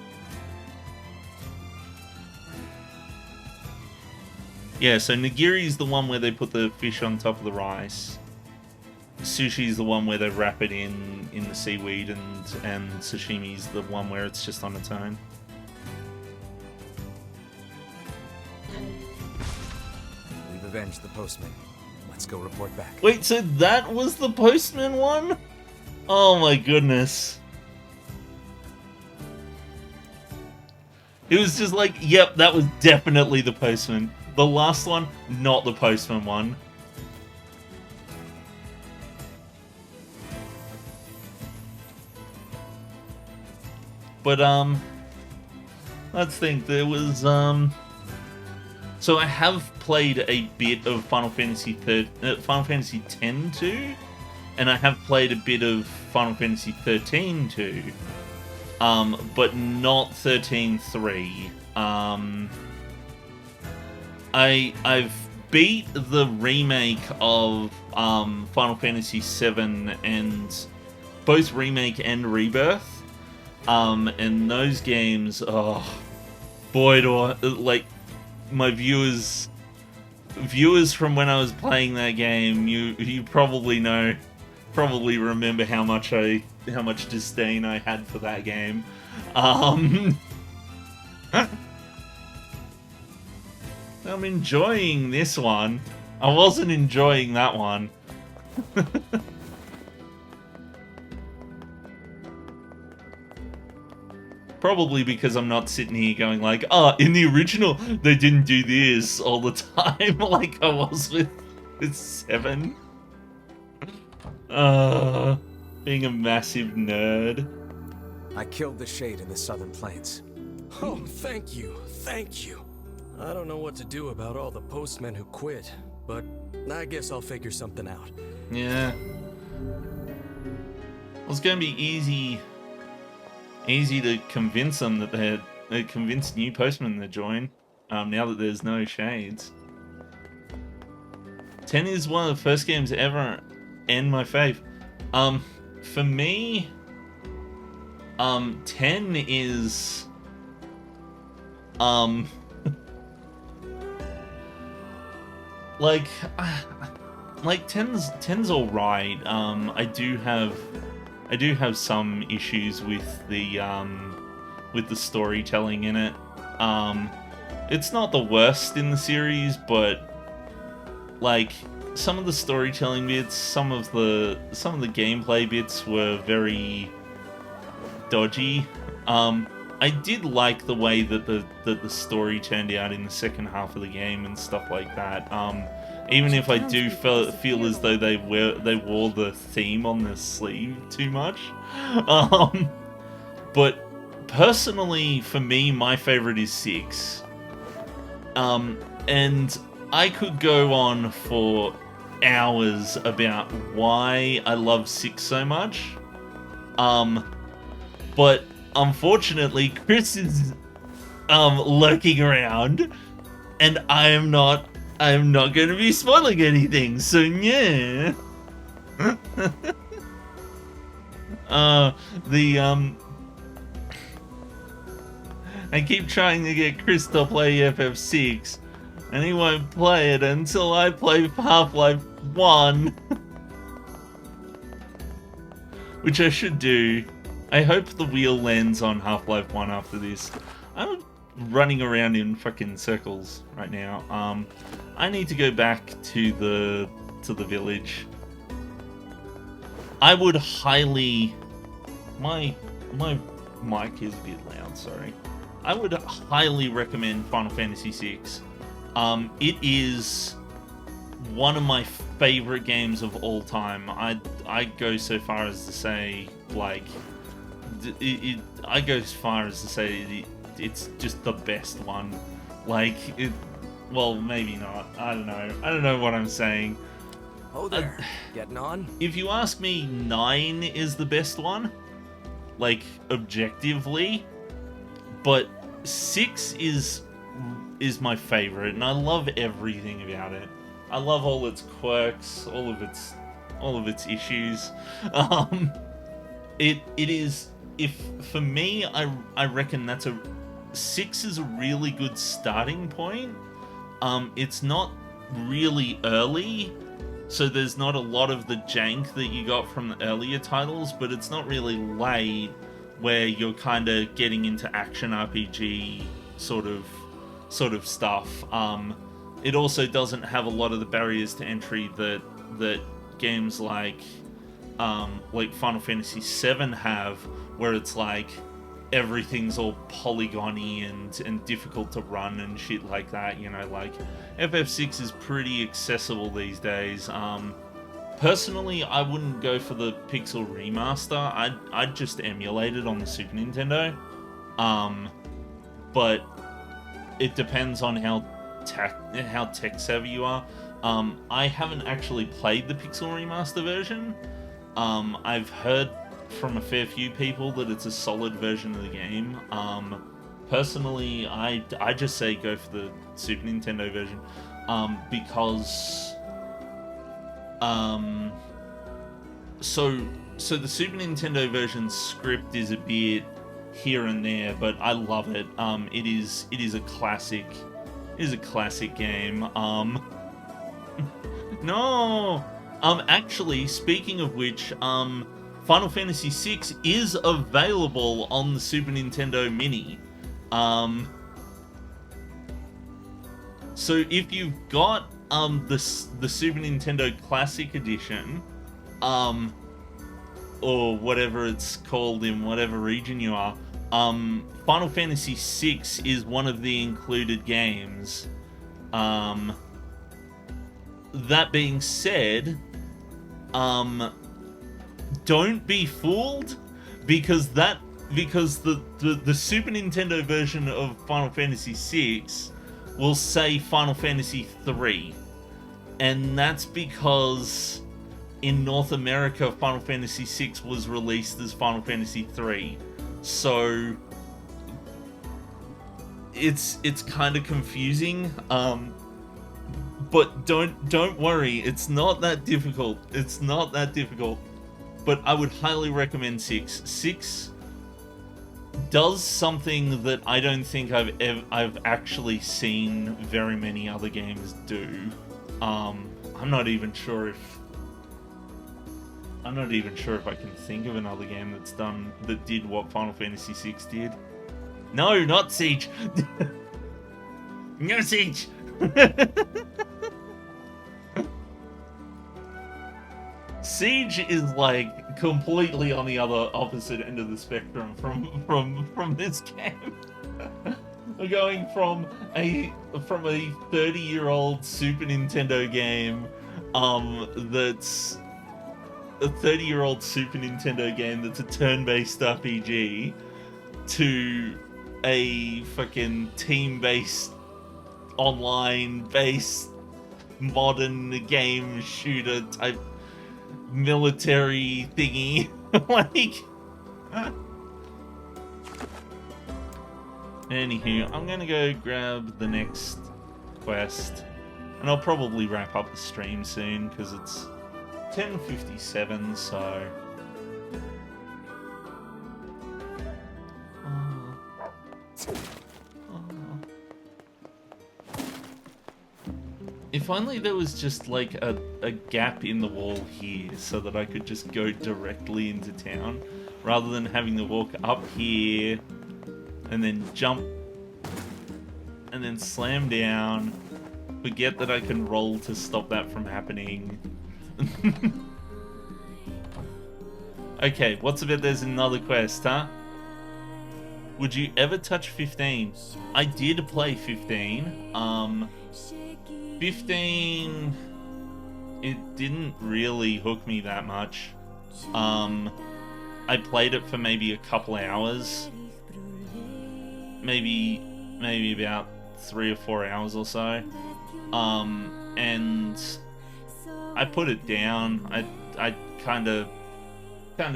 Yeah, so nigiri is the one where they put the fish on top of the rice. Sushi is the one where they wrap it in the seaweed, and sashimi is the one where it's just on its own. We've avenged the postman. Let's go report back. Wait, so that was the postman one? Oh my goodness. It was just like, yep, that was definitely the postman. The last one, not the postman one. But, let's think, there was, so I have played a bit of Final Fantasy X too, and I have played a bit of Final Fantasy 13 too, but not 13-3. I've beat the remake of Final Fantasy VII, and both remake and rebirth. And those games, oh boy, do I, like, my viewers from when I was playing that game, you probably remember how much disdain I had for that game. I'm enjoying this one. I wasn't enjoying that one. Probably because I'm not sitting here going like, oh, in the original, they didn't do this all the time, like I was with 7. Being a massive nerd. I killed the Shade in the Southern Plains. Oh, thank you, thank you. I don't know what to do about all the postmen who quit, but I guess I'll figure something out. Yeah. Well, it's gonna be easy to convince them that convince new postmen to join, now that there's no Shades. 10 is one of the first games ever end my faith. For me, 10 is, like 10's alright. I do have some issues with the storytelling in it. It's not the worst in the series, but like some of the storytelling bits, some of the gameplay bits were very dodgy. I did like the way that the story turned out in the second half of the game and stuff like that. Even if I do feel as though they wore the theme on the sleeve too much. But personally, for me, my favorite is 6. And I could go on for hours about why I love 6 so much. But unfortunately, Chris is lurking around, and I'm not going to be spoiling anything, so yeah. I keep trying to get Chris to play FF6, and he won't play it until I play Half-Life 1. which I should do. I hope the wheel lands on Half-Life 1 after this. I'm running around in fucking circles right now. I need to go back to the village. I would highly... My mic is a bit loud, sorry. I would highly recommend Final Fantasy VI. It is one of my favorite games of all time. I go so far as to say, like, I go as far as to say it's just the best one. Like, well, maybe not. I don't know. I don't know what I'm saying. Oh there, getting on? If you ask me, 9 is the best one, like, objectively, but 6 is my favorite, and I love everything about it. I love all its quirks, all of its issues. It is, if for me, I reckon 6 is a really good starting point. It's not really early, so there's not a lot of the jank that you got from the earlier titles, but it's not really late where you're kind of getting into action RPG sort of stuff. It also doesn't have a lot of the barriers to entry that games like Final Fantasy VII have, where it's like everything's all polygony and difficult to run and shit like that, you know. Like, FF6 is pretty accessible these days. Personally, I wouldn't go for the pixel remaster. I'd just emulate it on the Super Nintendo. But it depends on how tech savvy you are. I haven't actually played the pixel remaster version. I've heard from a fair few people that it's a solid version of the game. Personally, I just say go for the Super Nintendo version, because so the Super Nintendo version script is a bit here and there, but I love it. It is a classic. It is a classic game. No. Actually, speaking of which, Final Fantasy VI is available on the Super Nintendo Mini. So if you've got the Super Nintendo Classic Edition, or whatever it's called in whatever region you are, Final Fantasy VI is one of the included games. That being said, don't be fooled, because the Super Nintendo version of Final Fantasy VI will say Final Fantasy III, and that's because in North America Final Fantasy VI was released as Final Fantasy III, so it's kind of confusing. But don't worry, it's not that difficult. It's not that difficult. But I would highly recommend 6. 6 does something that I don't think I've actually seen very many other games do. I'm not even sure if I can think of another game that did what Final Fantasy VI did. No, not Siege. No Siege. Siege is like completely on the other opposite end of the spectrum from this game. We're going from a 30-year-old Super Nintendo game that's a 30-year-old Super Nintendo game that's a turn-based RPG to a fucking team-based, online-based, modern game shooter type military thingy. Like, anywho, I'm gonna go grab the next quest, and I'll probably wrap up the stream soon because it's 10:57. So If only there was just like a gap in the wall here so that I could just go directly into town rather than having to walk up here and then jump and then slam down, forget that I can roll to stop that from happening. Okay, what's about there's another quest, huh? Would you ever touch 15? I did play 15. 15, it didn't really hook me that much. I played it for maybe a couple hours. Maybe about 3 or 4 hours or so. And I put it down. I kind of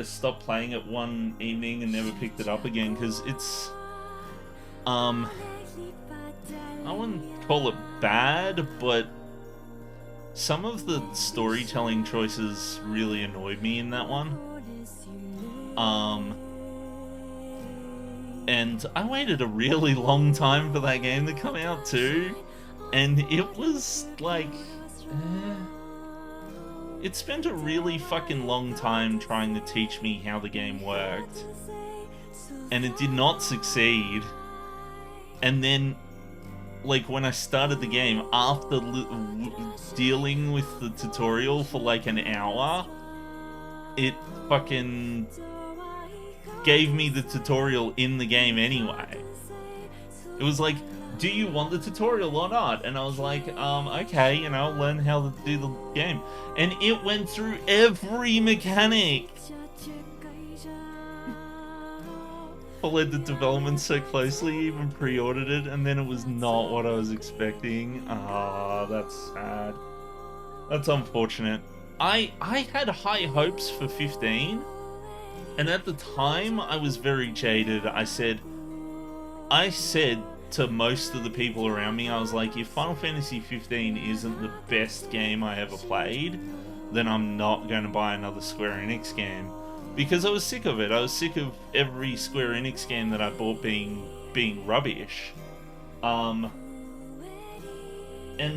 stopped playing it one evening and never picked it up again because it's I wouldn't call it bad, but some of the storytelling choices really annoyed me in that one. And I waited a really long time for that game to come out too, and it was like it spent a really fucking long time trying to teach me how the game worked, and it did not succeed. And then, like, when I started the game, after dealing with the tutorial for like an hour, it fucking gave me the tutorial in the game anyway. It was like, do you want the tutorial or not? And I was like, okay, you know, learn how to do the game. And it went through every mechanic. Followed the development so closely, even pre-ordered it, and then it was not what I was expecting. Ah, that's sad. That's unfortunate. I had high hopes for 15, and at the time I was very jaded. I said to most of the people around me, I was like, if Final Fantasy 15 isn't the best game I ever played, then I'm not going to buy another Square Enix game. Because I was sick of it. I was sick of every Square Enix game that I bought being rubbish. And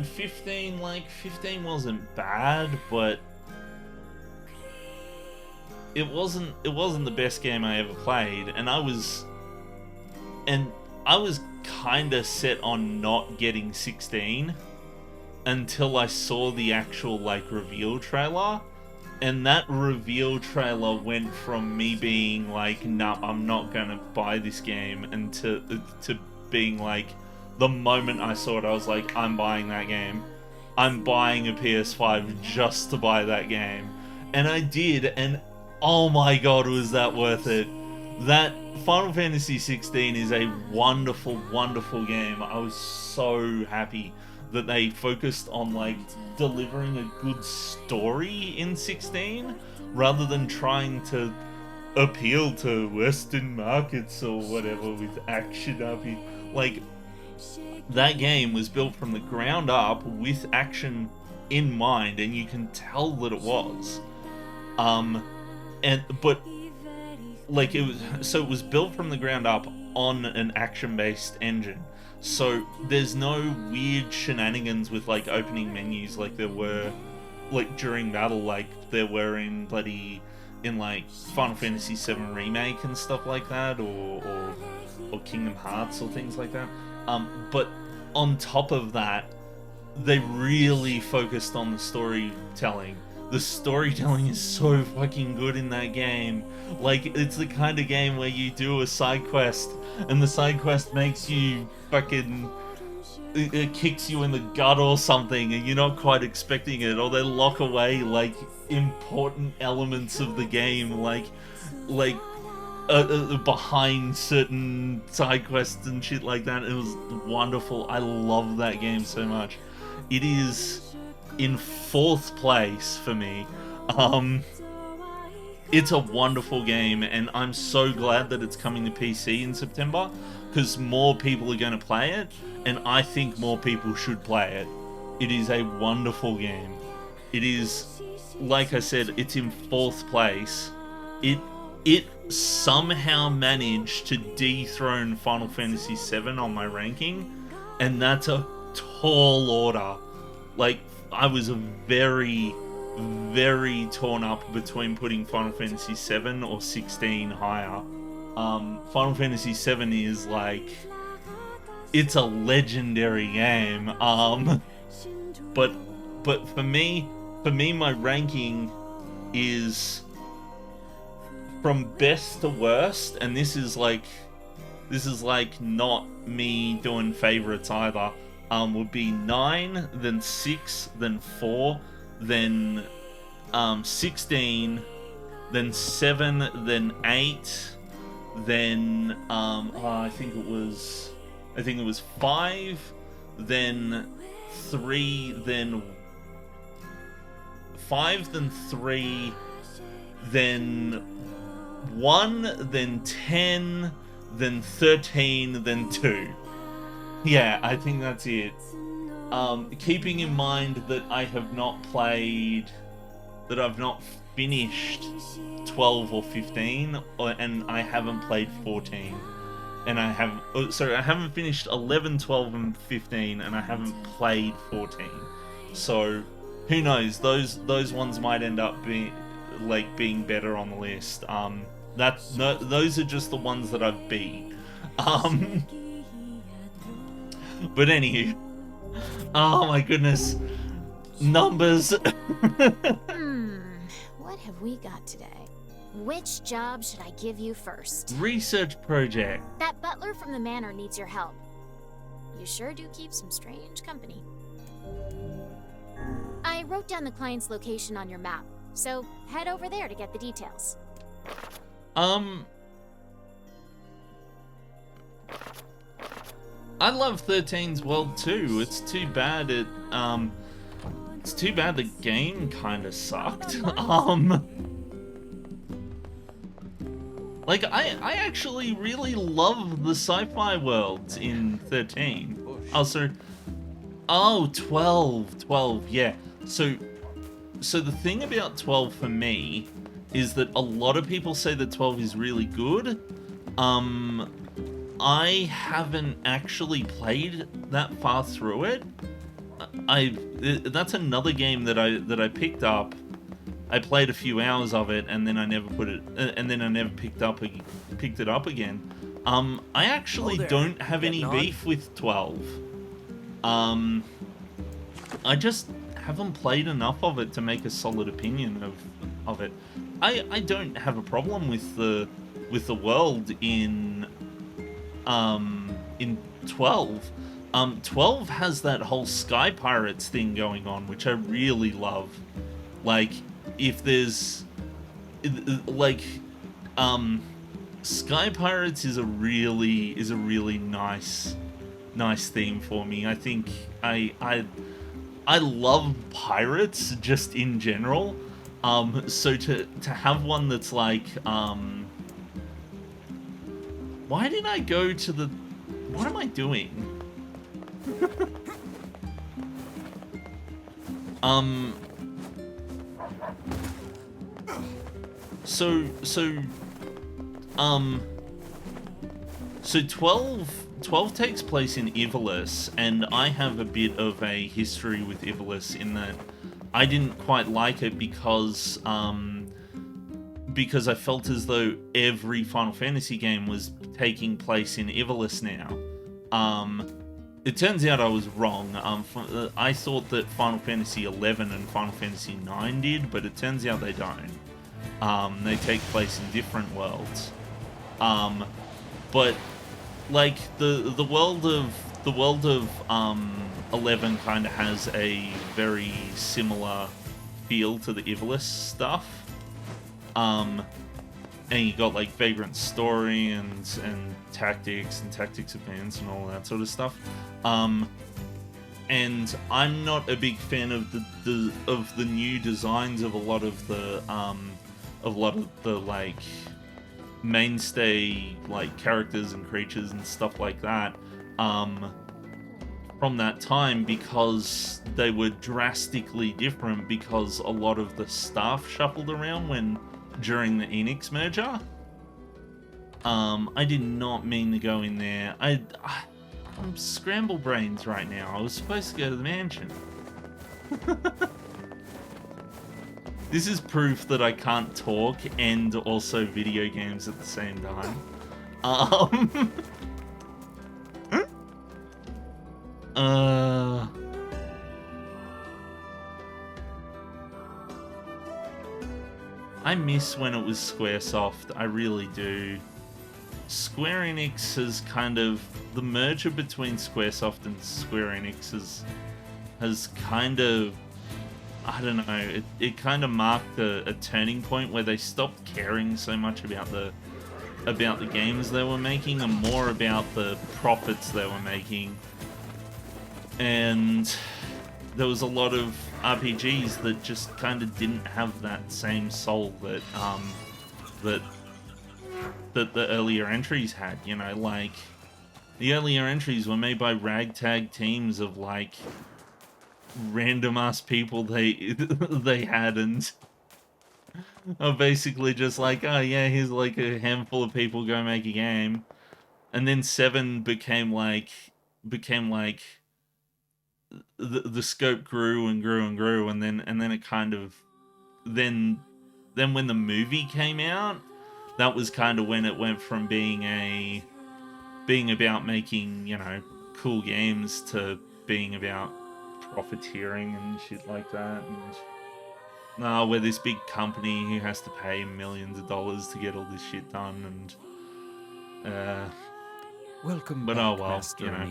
15 wasn't bad, but it wasn't the best game I ever played, and I was kinda set on not getting 16 until I saw the actual like reveal trailer. And that reveal trailer went from me being like, nah, I'm not gonna buy this game, and to being like, the moment I saw it, I was like, I'm buying that game. I'm buying a PS5 just to buy that game. And I did, and oh my god, was that worth it. That Final Fantasy 16 is a wonderful, wonderful game. I was so happy that they focused on like delivering a good story in 16 rather than trying to appeal to Western markets or whatever with action RPG. Like, that game was built from the ground up with action in mind, and you can tell that it was. But like it was built from the ground up on an action-based engine. So there's no weird shenanigans with like opening menus like there were like during battle, like there were in like Final Fantasy VII Remake and stuff like that, or Kingdom Hearts or things like that. But on top of that, they really focused on the storytelling. The storytelling is so fucking good in that game. Like, it's the kind of game where you do a side quest, and the side quest makes you fucking... It kicks you in the gut or something, and you're not quite expecting it, or they lock away, like, important elements of the game, like behind certain side quests and shit like that. It was wonderful. I love that game so much. It is in 4th place for me. It's a wonderful game, and I'm so glad that it's coming to PC in September, because more people are going to play it, and I think more people should play it. It is a wonderful game. It is, like I said, it's in 4th place. It somehow managed to dethrone Final Fantasy VII on my ranking, and that's a tall order. like, I was very, very torn up between putting Final Fantasy 7 or 16 higher. Final Fantasy 7 is like, it's a legendary game. But for me, my ranking is from best to worst, and this is like not me doing favorites either. Would be 9, then 6, then 4, then 16, then 7, then 8, then I think it was 5, then 3, then 5, then 3, then 1, then 10, then 13, then 2. Yeah, I think that's it. Keeping in mind that I've not finished 12 or 15, and I haven't played 14. And I haven't finished 11, 12, and 15, and I haven't played 14. So, who knows? Those ones might end up being better on the list. Those are just the ones that I've beat. But anywho, oh my goodness, numbers. What have we got today? Which job should I give you first? Research project. That butler from the manor needs your help. You sure do keep some strange company. I wrote down the client's location on your map, so head over there to get the details. I love 13's world too. It's too bad the game kind of sucked. Like, I actually really love the sci-fi worlds in 13. Oh, 12, yeah. So the thing about 12 for me is that a lot of people say that 12 is really good. I haven't actually played that far through it. That's another game that I picked up. I played a few hours of it, and then I never picked it up again. I actually don't have any beef with 12. I just haven't played enough of it to make a solid opinion of it. I don't have a problem with the world in 12. 12 has that whole Sky Pirates thing going on, which I really love. Like, if there's Sky Pirates is a really nice theme for me. I think I love pirates just in general. So to have one that's like why did I go to the... What am I doing? So 12 takes place in Ivalice, and I have a bit of a history with Ivalice in that I didn't quite like it because I felt as though every Final Fantasy game was taking place in Ivalice now. It turns out I was wrong. I thought that Final Fantasy 11 and Final Fantasy 9 did, but it turns out they don't. They take place in different worlds. But like the world of 11 kind of has a very similar feel to the Ivalice stuff. And you got like Vagrant Story and Tactics Advance and all that sort of stuff. And I'm not a big fan of the new designs of a lot of the like mainstay like characters and creatures and stuff like that from that time, because they were drastically different because a lot of the staff shuffled around during the Enix merger. I did not mean to go in there. I'm scramble brains right now. I was supposed to go to the mansion. This is proof that I can't talk and also video games at the same time. I miss when it was Squaresoft, I really do. Square Enix has kind of... The merger between Squaresoft and Square Enix has kind of... I don't know, it kind of marked a turning point where they stopped caring so much about the games they were making and more about the profits they were making. And there was a lot of RPGs that just kind of didn't have that same soul that the earlier entries had, you know, like the earlier entries were made by ragtag teams of like random ass people they had, and are basically just like, oh yeah, here's like a handful of people, go make a game. And then 7 became like the scope grew and grew and grew, and then it kind of then when the movie came out, that was kind of when it went from being about making, you know, cool games to being about profiteering and shit like that. And we're this big company who has to pay millions of dollars to get all this shit done, and welcome but back, oh well, Master you know.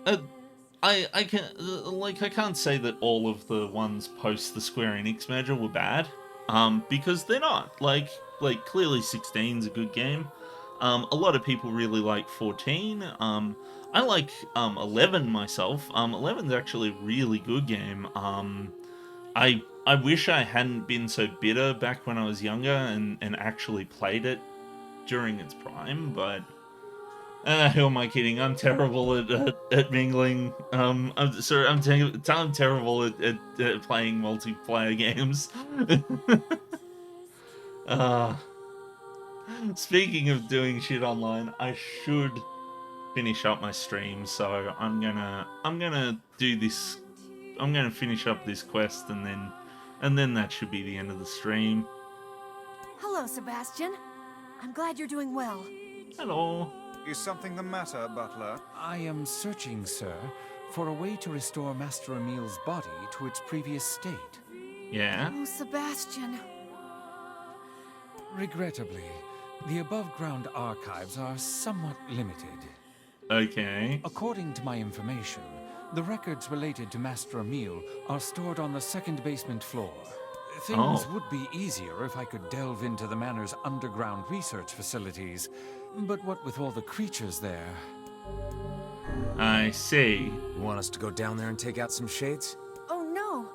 Emil. I can't say that all of the ones post the Square Enix merger were bad, because they're not. Like clearly 16's a good game. A lot of people really like 14. I like 11 myself. 11's actually a really good game. I wish I hadn't been so bitter back when I was younger and actually played it during its prime, but who am I kidding? I'm terrible at mingling. I'm terrible at playing multiplayer games. Speaking of doing shit online, I should finish up my stream, so I'm gonna do this. I'm gonna finish up this quest, and then that should be the end of the stream. Hello, Sebastian. I'm glad you're doing well. Hello. Is something the matter, Butler? I am searching, sir, for a way to restore Master Emil's body to its previous state. Yeah? Oh, Sebastian. Regrettably, the above-ground archives are somewhat limited. Okay. According to my information, the records related to Master Emil are stored on the second basement floor. Things would be easier if I could delve into the manor's underground research facilities, but what with all the creatures there... I see. You want us to go down there and take out some shades? Oh no!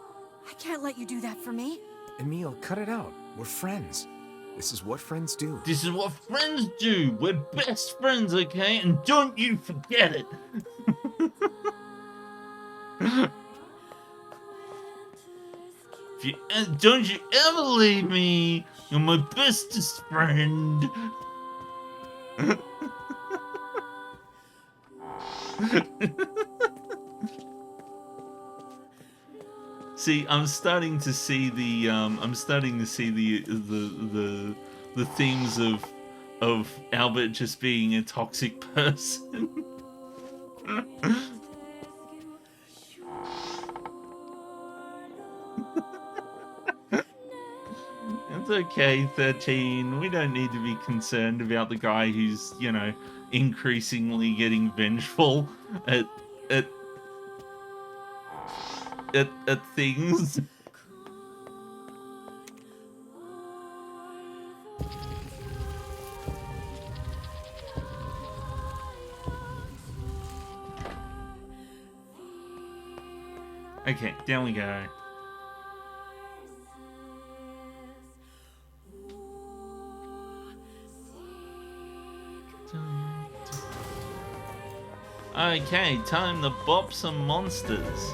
I can't let you do that for me. Emil, cut it out. We're friends. This is what friends do. This is what friends do. We're best friends, okay? And don't you forget it. Don't you ever leave me. You're my bestest friend. See, I'm starting to see the the themes of Albert just being a toxic person. It's okay, 13. We don't need to be concerned about the guy who's, you know, increasingly getting vengeful at things. Okay, down we go. Okay, time to bop some monsters.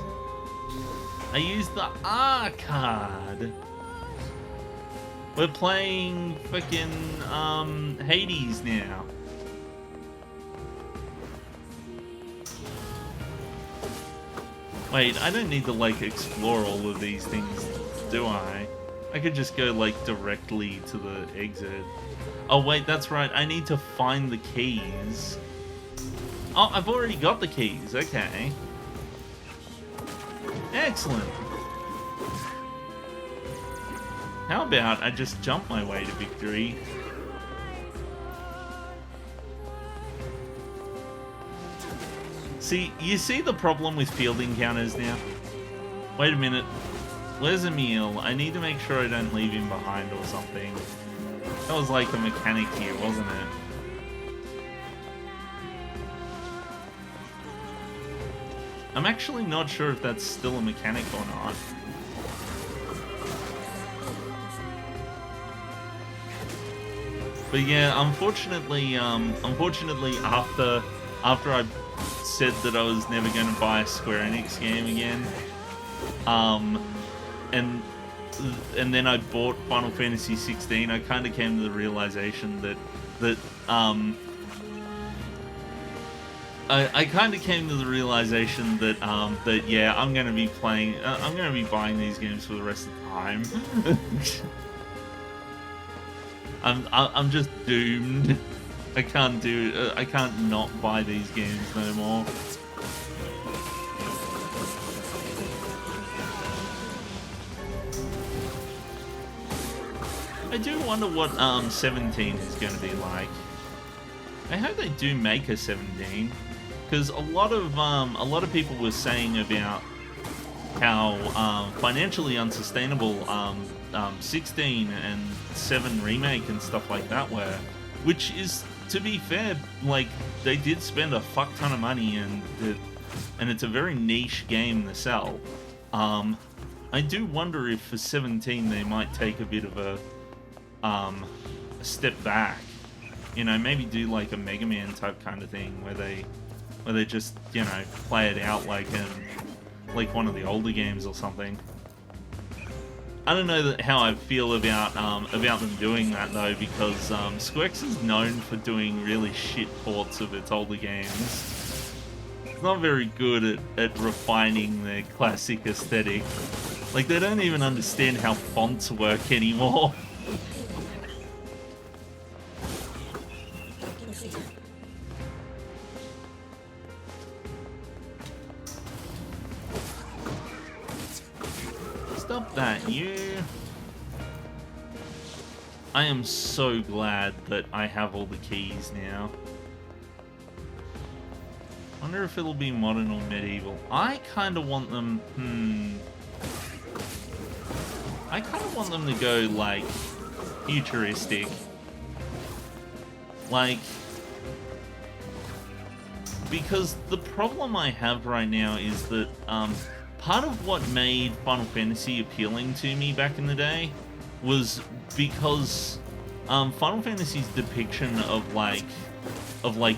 I used the R card. We're playing frickin' Hades now. Wait, I don't need to, like, explore all of these things, do I? I could just go, like, directly to the exit. Oh, wait, that's right. I need to find the keys. Oh, I've already got the keys. Okay. Excellent. How about I just jump my way to victory? See, you see the problem with field encounters now? Wait a minute. Where's Emil? I need to make sure I don't leave him behind or something. That was like a mechanic here, wasn't it? I'm actually not sure if that's still a mechanic or not. But yeah, unfortunately after I said that I was never going to buy a Square Enix game again, and then I bought Final Fantasy 16, I kind of came to the realization that I kind of came to the realization that that yeah, I'm going to be buying these games for the rest of the time. I'm just doomed. I can't not buy these games no more. I do wonder what 17 is going to be like. I hope they do make a 17, because a lot of people were saying about how financially unsustainable 16 and 7 remake and stuff like that were, which is, to be fair, like, they did spend a fuck ton of money, and it's a very niche game to sell. I do wonder if for 17 they might take a bit of a step back, you know, maybe do like a Mega Man type kind of thing where they just, you know, play it out like one of the older games or something. I don't know how I feel about them doing that though, because Square Enix is known for doing really shit ports of its older games. It's not very good at refining their classic aesthetic. Like, they don't even understand how fonts work anymore. Stop that, you. I am so glad that I have all the keys now. Wonder if it'll be modern or medieval. I kind of want them, I kind of want them to go, like, futuristic. Like, because the problem I have right now is that, part of what made Final Fantasy appealing to me back in the day was because Final Fantasy's depiction of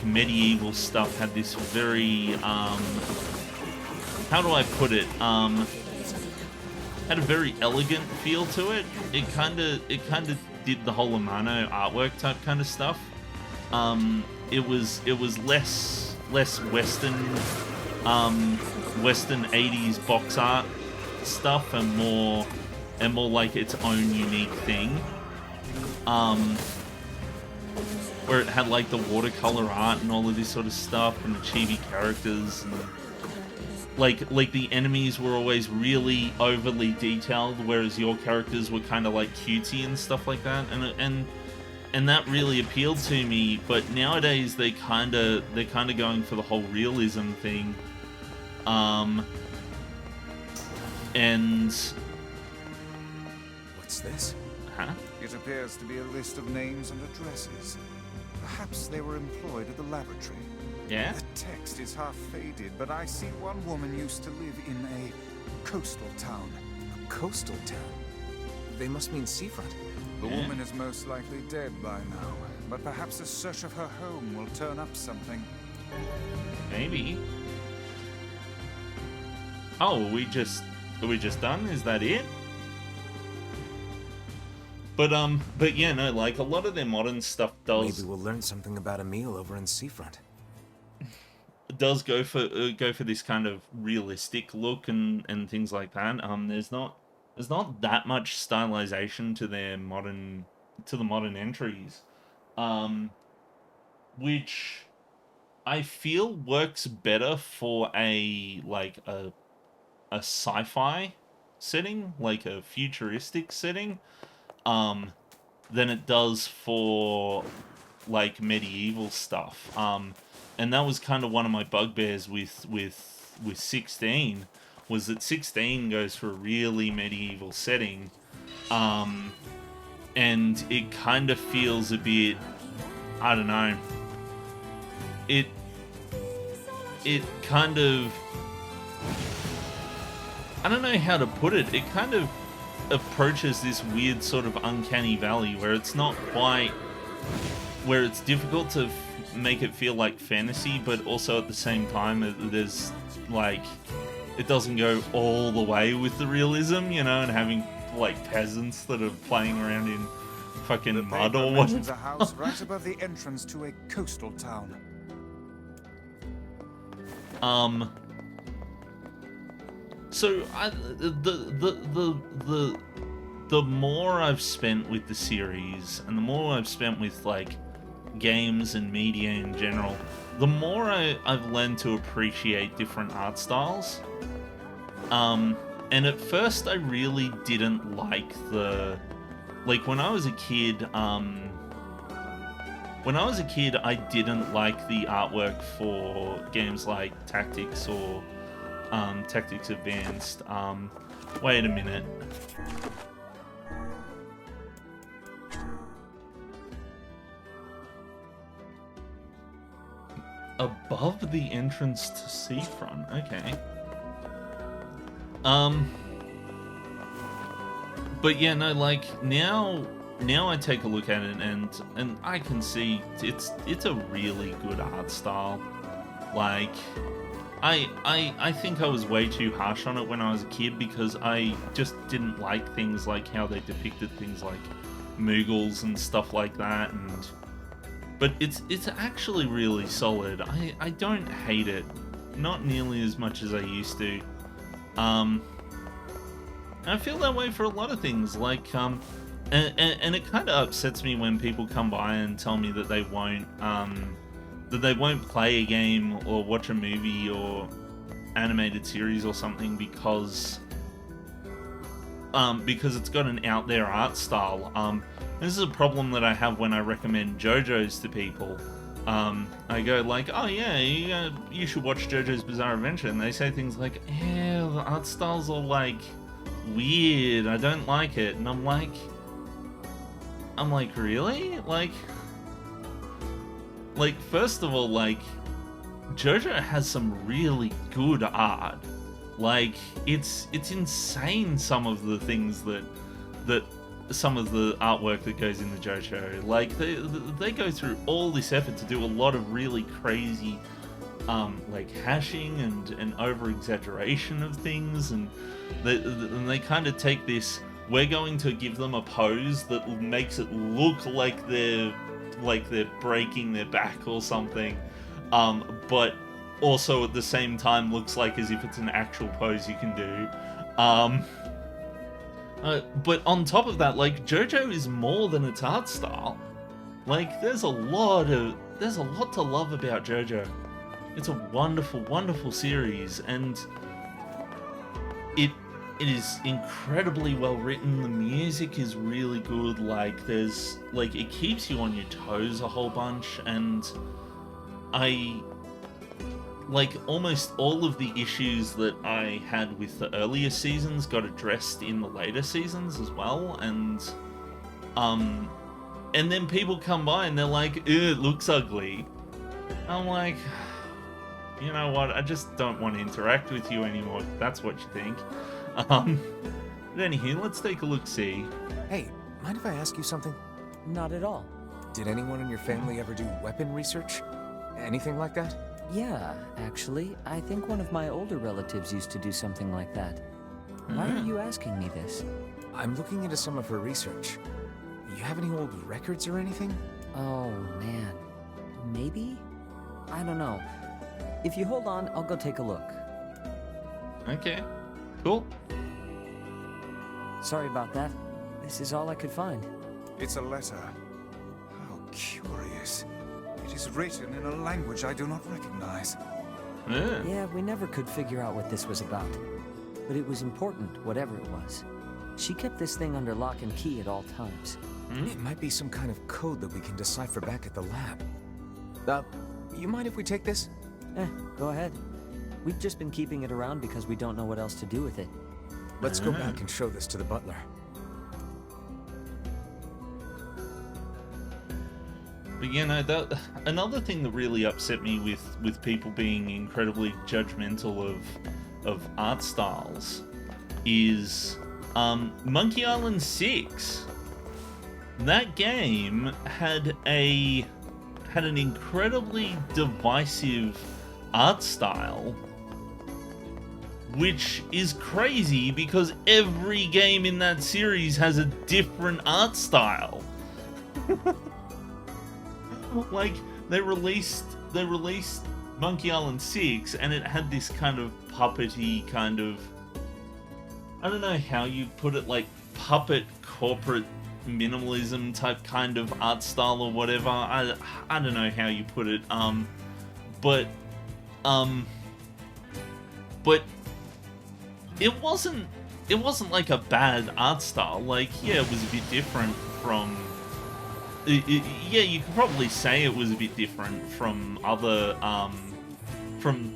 medieval stuff had this very how do I put it, had a very elegant feel to it. It kind of did the whole Amano artwork type kind of stuff. It was less Western Western 80s box art stuff and more like its own unique thing. Where it had like the watercolor art and all of this sort of stuff and the chibi characters, and like the enemies were always really overly detailed, whereas your characters were kind of like cutesy and stuff like that, and that really appealed to me. But nowadays they're kind of going for the whole realism thing. And what's this? Huh? It appears to be a list of names and addresses. Perhaps they were employed at the laboratory. Yeah? The text is half faded, but I see one woman used to live in a coastal town. A coastal town? They must mean seafront. The woman is most likely dead by now, but perhaps a search of her home will turn up something. Maybe. Oh, are we just done? Is that it? But yeah, no, like, a lot of their modern stuff does... Maybe we'll learn something about Emil over in Seafront. does go for this kind of realistic look and things like that. There's not that much stylization to the modern entries, which I feel works better for a sci-fi setting, like a futuristic setting, than it does for like medieval stuff. And that was kind of one of my bugbears with 16, was that 16 goes for a really medieval setting, and it kind of feels a bit, I don't know, it kind of, I don't know how to put it, it kind of approaches this weird sort of uncanny valley where it's not quite, where it's difficult to make it feel like fantasy, but also at the same time there's like, it doesn't go all the way with the realism, you know, and having like peasants that are playing around in fucking mud or what. A house right above the entrance to a coastal town. So the more I've spent with the series, and the more I've spent with like games and media in general, the more I've learned to appreciate different art styles. And at first I really didn't like when I was a kid, I didn't like the artwork for games like Tactics or Tactics Advanced. Wait a minute. Above the entrance to Seafront, okay. But yeah, no, like now I take a look at it and I can see it's a really good art style. Like I think I was way too harsh on it when I was a kid because I just didn't like things like how they depicted things like Moogles and stuff like that, but it's actually really solid. I don't hate it, not nearly as much as I used to. I feel that way for a lot of things, like and it kind of upsets me when people come by and tell me that they won't play a game or watch a movie or animated series or something because it's got an out there art style. This is a problem that I have when I recommend JoJo's to people. I go like, oh yeah, you should watch JoJo's Bizarre Adventure, and they say things like, yeah, the art styles are like weird, I don't like it, and I'm like, really? Like first of all, like, JoJo has some really good art. Like, it's insane some of the things that some of the artwork that goes in the JoJo. Like, they go through all this effort to do a lot of really crazy like hashing and over exaggeration of things, and they kind of take this, we're going to give them a pose that makes it look like they're breaking their back or something, but also at the same time looks like as if it's an actual pose you can do. But on top of that, like, JoJo is more than its art style. Like, there's a lot to love about JoJo. It's a wonderful, wonderful series, and it is incredibly well written. The music is really good. Like, it keeps you on your toes a whole bunch, and almost all of the issues that I had with the earlier seasons got addressed in the later seasons as well, and then people come by and they're like, it looks ugly. I'm like, you know what, I just don't want to interact with you anymore, if that's what you think. But anywho, let's take a look-see. Hey, mind if I ask you something? Not at all. Did anyone in your family ever do weapon research? Anything like that? Yeah, actually, I think one of my older relatives used to do something like that. Why are you asking me this? I'm looking into some of her research. You have any old records or anything? Oh, man. Maybe? I don't know. If you hold on, I'll go take a look. Okay, cool. Sorry about that. This is all I could find. It's a letter. How curious. It is written in a language I do not recognize. Yeah, we never could figure out what this was about. But it was important, whatever it was. She kept this thing under lock and key at all times. It might be some kind of code that we can decipher back at the lab. You mind if we take this? Go ahead. We've just been keeping it around because we don't know what else to do with it. Let's go back and show this to the butler. But you know, another thing that really upset me with people being incredibly judgmental of art styles is Monkey Island 6. That game had an incredibly divisive art style, which is crazy because every game in that series has a different art style. Like, they released Monkey Island 6 and it had this kind of puppety kind of, I don't know how you put it, like puppet corporate minimalism type kind of art style or whatever. I don't know how you put it. But it wasn't like a bad art style. Like, yeah, it was a bit different from yeah, you could probably say it was a bit different from other from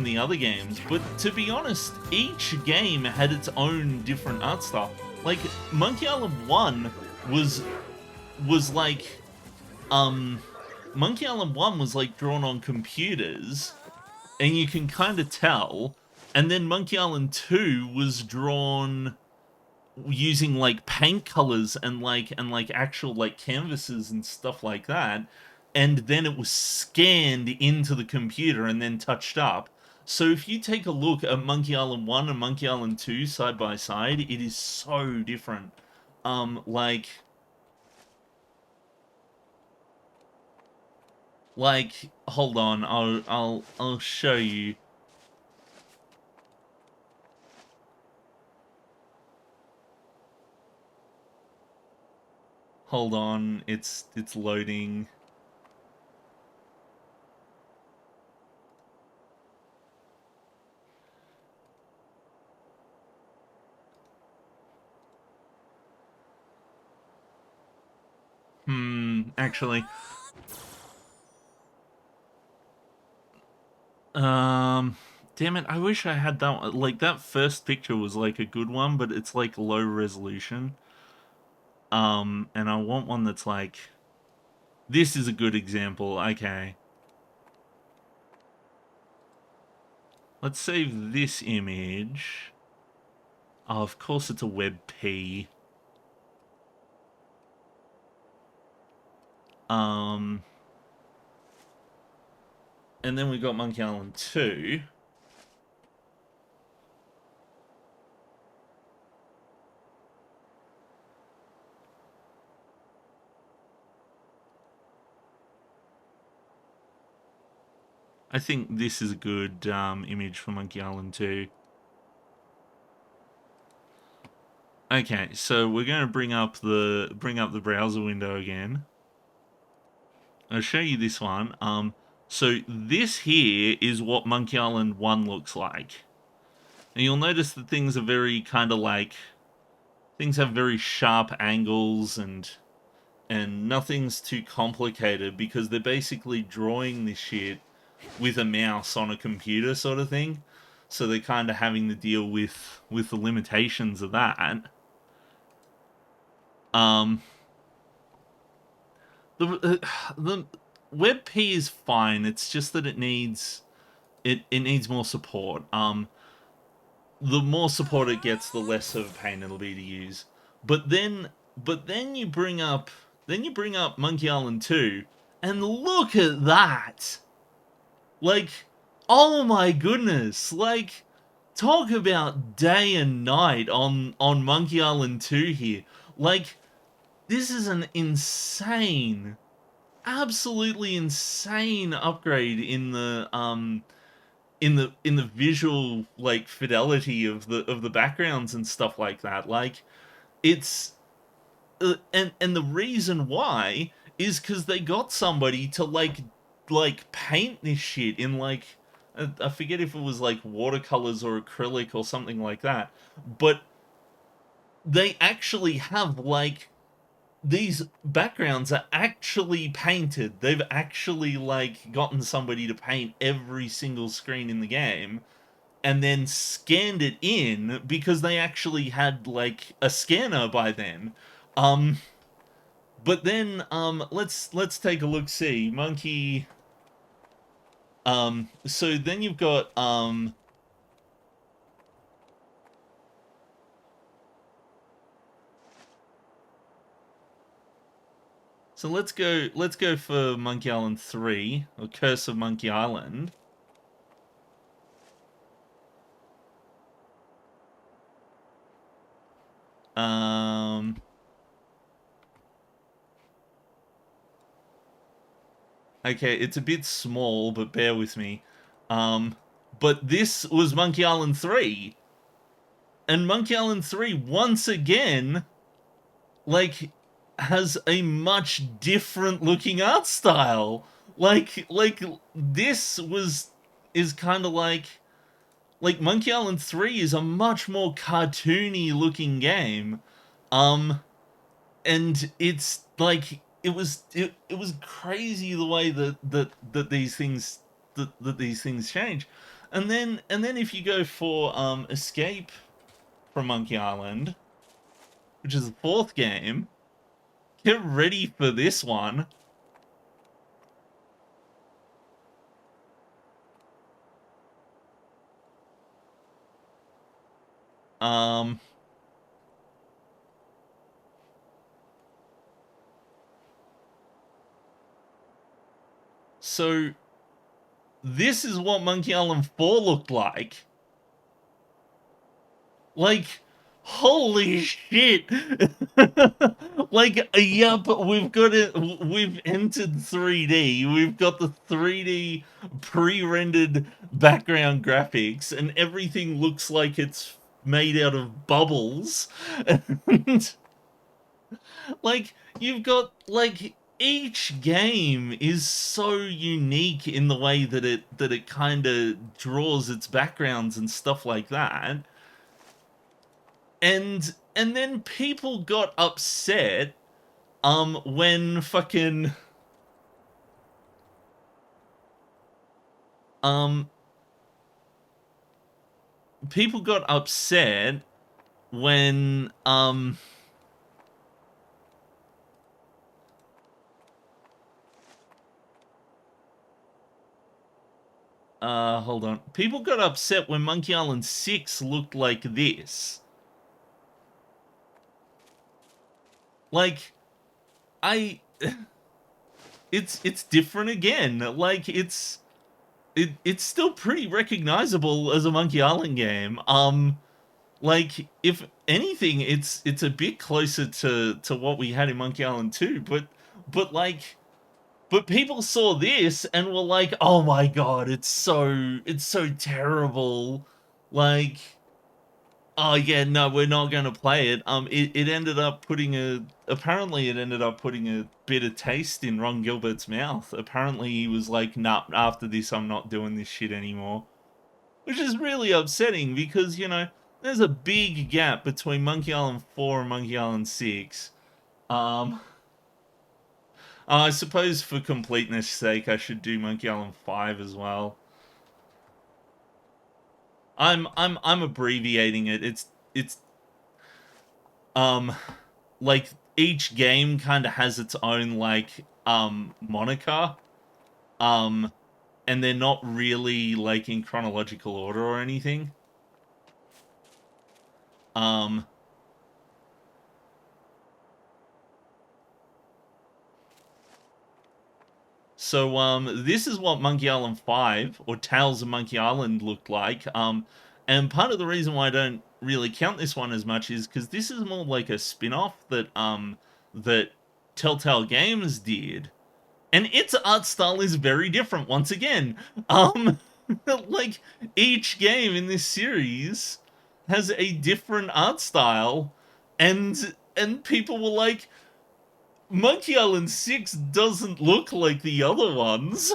the other games, but to be honest, each game had its own different art style. Like Monkey Island 1 was like Monkey Island 1 was like drawn on computers and you can kind of tell, and then Monkey Island 2 was drawn using like paint colors and like actual like canvases and stuff like that, and then it was scanned into the computer and then touched up. So if you take a look at Monkey Island 1 and Monkey Island 2 side by side, it is so different. Like hold on, I'll show you. Hold on, it's loading. Actually. Damn it, I wish I had that one. Like, that first picture was like a good one, but it's like low resolution. And I want one that's like, this is a good example. Okay. Let's save this image. Oh, of course it's a WebP. And then we got Monkey Island 2. I think this is a good image for Monkey Island 2. Okay, so we're going to bring up the browser window again. I'll show you this one. So this here is what Monkey Island 1 looks like. And you'll notice that things are very kind of like, things have very sharp angles and nothing's too complicated because they're basically drawing this shit with a mouse on a computer sort of thing. So they're kind of having to deal with the limitations of that. The WebP is fine. It's just that it needs more support. The more support it gets, the less of a pain it'll be to use. But then you bring up Monkey Island 2, and look at that. Like, oh my goodness. Like, talk about day and night on Monkey Island 2 here. Like, this is an insane, absolutely insane upgrade in the in the visual like fidelity of the backgrounds and stuff like that. Like it's and the reason why is because they got somebody to like paint this shit in like I forget if it was like watercolors or acrylic or something like that, but they actually have like these backgrounds are actually painted. They've actually like gotten somebody to paint every single screen in the game and then scanned it in because they actually had like a scanner by then. But then let's take a look. See Monkey. So then you've got so let's go for Monkey Island 3 or Curse of Monkey Island. Okay, it's a bit small, but bear with me. But this was Monkey Island 3. And Monkey Island 3, once again, like, has a much different looking art style. Like this is kind of like Monkey Island 3 is a much more cartoony looking game. And it's like it was crazy the way that these things that these things change. And then if you go for Escape from Monkey Island, which is the fourth game, get ready for this one. So this is what Monkey Island 4 looked like. Like, holy shit. Like, yep, we've got it. We've entered 3D. We've got the 3D pre-rendered background graphics, and everything looks like it's made out of bubbles. And, like, you've got, like, each game is so unique in the way that it kind of draws its backgrounds and stuff like that. And then people got upset when fucking people got upset when hold on. People got upset when Monkey Island 6 looked like this. Like, it's different again. Like, it's still pretty recognizable as a Monkey Island game. Like, if anything, it's a bit closer to what we had in Monkey Island 2, but people saw this and were like, "Oh my god, it's so terrible." Like, oh yeah, no, we're not going to play it. It ended up apparently it ended up putting a bitter taste in Ron Gilbert's mouth. Apparently he was like, "Nah, after this I'm not doing this shit anymore." Which is really upsetting because, you know, there's a big gap between Monkey Island 4 and Monkey Island 6. I suppose for completeness sake I should do Monkey Island 5 as well. I'm abbreviating it. It's like each game kind of has its own like moniker. And they're not really like in chronological order or anything. So this is what Monkey Island 5 or Tales of Monkey Island looked like. And part of the reason why I don't really count this one as much is because this is more like a spin-off that that Telltale Games did. And its art style is very different once again. Like, each game in this series has a different art style, and people were like, Monkey Island 6 doesn't look like the other ones.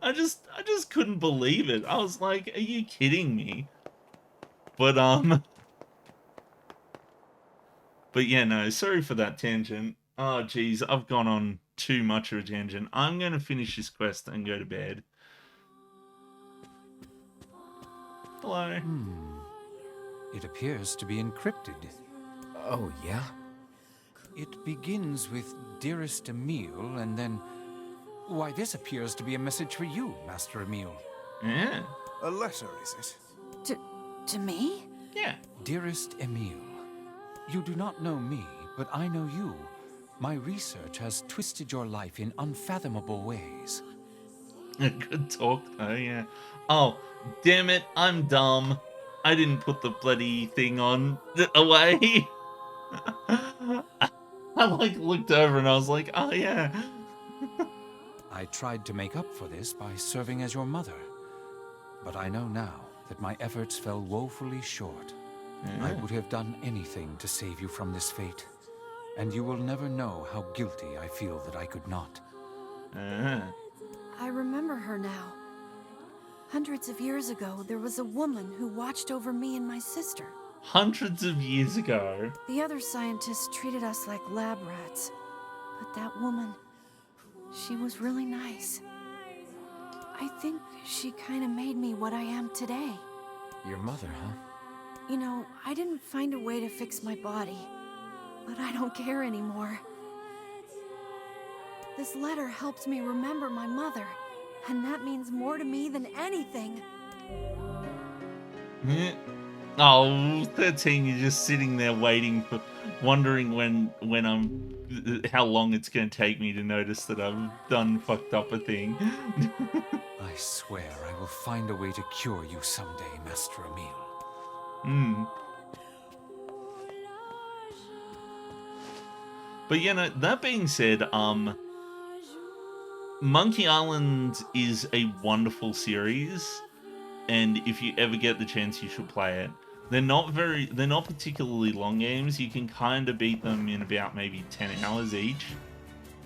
I just couldn't believe it. I was like, are you kidding me? But yeah, no, sorry for that tangent. Oh, geez, I've gone on too much of a tangent. I'm going to finish this quest and go to bed. Hello. It appears to be encrypted. Oh, yeah? It begins with Dearest Emile, and then... Why, this appears to be a message for you, Master Emile. Yeah. A letter, is it? To me? Yeah. Dearest Emile, you do not know me, but I know you. My research has twisted your life in unfathomable ways. Good talk, though, yeah. Oh, damn it, I'm dumb. I didn't put the bloody thing on away. I like looked over and I was like, oh yeah. I tried to make up for this by serving as your mother, but I know now that my efforts fell woefully short. I would have done anything to save you from this fate, and you will never know how guilty I feel that I could not. I remember her now. Hundreds of years ago, there was a woman who watched over me and my sister. Hundreds of years ago. The other scientists treated us like lab rats, but that woman, she was really nice. I think she kind of made me what I am today. Your mother, huh? You know, I didn't find a way to fix my body, but I don't care anymore. This letter helps me remember my mother, and that means more to me than anything. Oh, 13, you're just sitting there waiting, wondering when how long it's going to take me to notice that I've done fucked up a thing. I swear I will find a way to cure you someday, Master Emile. But you know, that being said, Monkey Island is a wonderful series, and if you ever get the chance, you should play it. They're not particularly long games. You can kind of beat them in about maybe 10 hours each.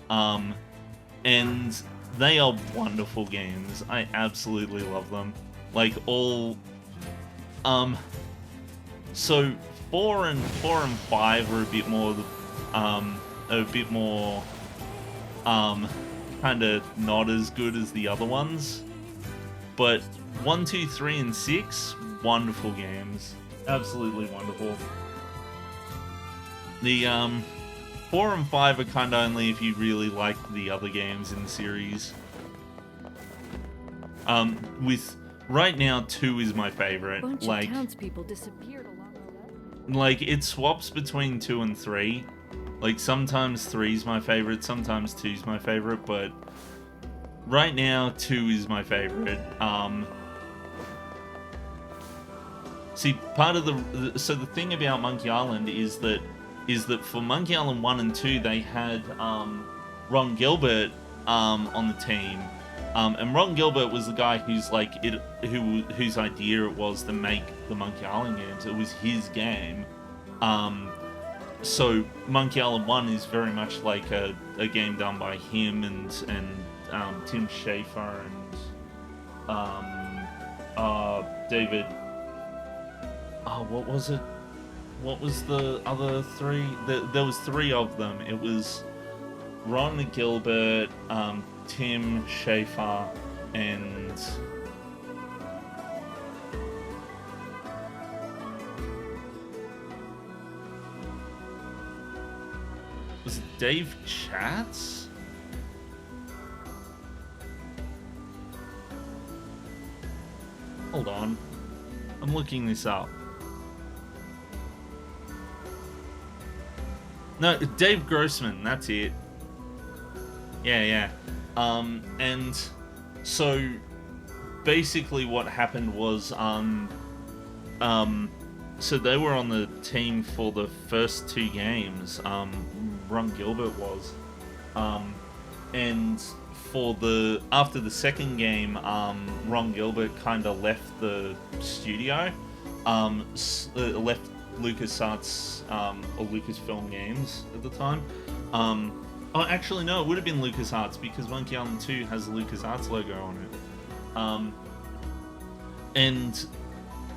And they are wonderful games. I absolutely love them. Like all, so 4 and 5 are a bit more, kind of not as good as the other ones. But 1, 2, 3, and 6, wonderful games. Absolutely wonderful. The 4 and 5 are kind of only if you really like the other games in the series. With right now 2 is my favorite. Bunch like of townspeople disappeared along the way. like it swaps between 2 and 3. Like sometimes 3 is my favorite, sometimes 2 is my favorite, but right now 2 is my favorite. See, part of the thing about Monkey Island is that for Monkey Island 1 and 2 they had Ron Gilbert on the team, and Ron Gilbert was the guy whose idea it was to make the Monkey Island games. It was his game. So Monkey Island 1 is very much like a game done by him and Tim Schafer and David. Oh, what was it? What was the other 3? There was 3 of them. It was Ron Gilbert, Tim Schafer, and was it Dave Chatz? Hold on. I'm looking this up. No, Dave Grossman, that's it. Yeah. And so basically what happened was so they were on the team for the first 2 games. Ron Gilbert was. And after the second game, Ron Gilbert kind of left the studio, left LucasArts or Lucasfilm Games at the time. Oh, actually, no, it would have been LucasArts because Monkey Island 2 has the LucasArts logo on it. And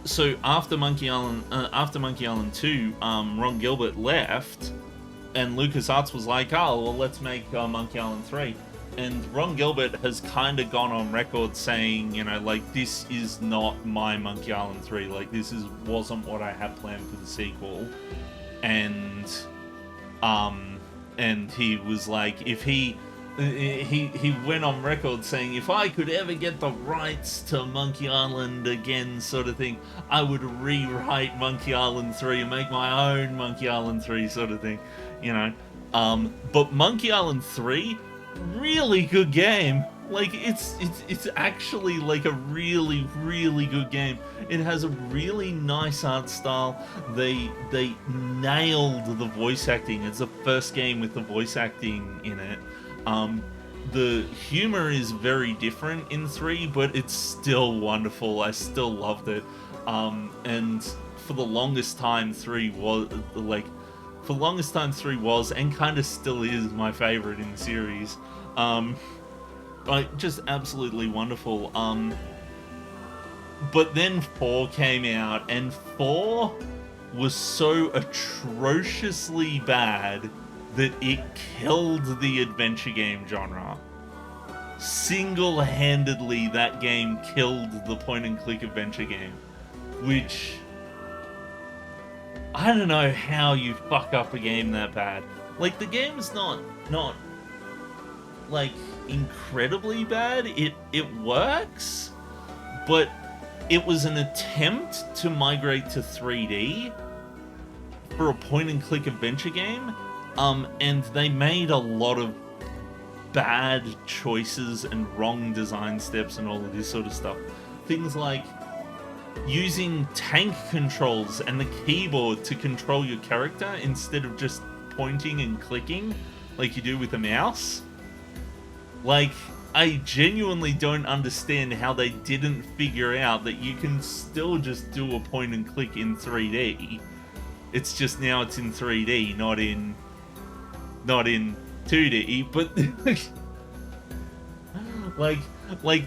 so after Monkey Island 2, Ron Gilbert left, and LucasArts was like, oh, well, let's make Monkey Island 3. And Ron Gilbert has kind of gone on record saying, you know, like, this is not my Monkey Island 3. Like, wasn't what I had planned for the sequel. And he was like, if he went on record saying, if I could ever get the rights to Monkey Island again, sort of thing, I would rewrite Monkey Island 3 and make my own Monkey Island 3, sort of thing, you know. But Monkey Island 3, really good game. Like, it's actually like a really, really good game. It has a really nice art style. They nailed the voice acting. It's the first game with the voice acting in it. The humor is very different in 3, but it's still wonderful. I still loved it. And for the longest time, 3 was and kind of still is my favorite in the series. Like, just absolutely wonderful. But then 4 came out, and 4 was so atrociously bad that it killed the adventure game genre. Single-handedly, that game killed the point-and-click adventure game. Which, I don't know how you fuck up a game that bad. Like, the game's not like, incredibly bad. It works, but it was an attempt to migrate to 3D for a point-and-click adventure game, and they made a lot of bad choices and wrong design steps and all of this sort of stuff. Things like using tank controls and the keyboard to control your character instead of just pointing and clicking like you do with a mouse. Like, I genuinely don't understand how they didn't figure out that you can still just do a point and click in 3D. It's just now it's in 3D, not in 2D. But like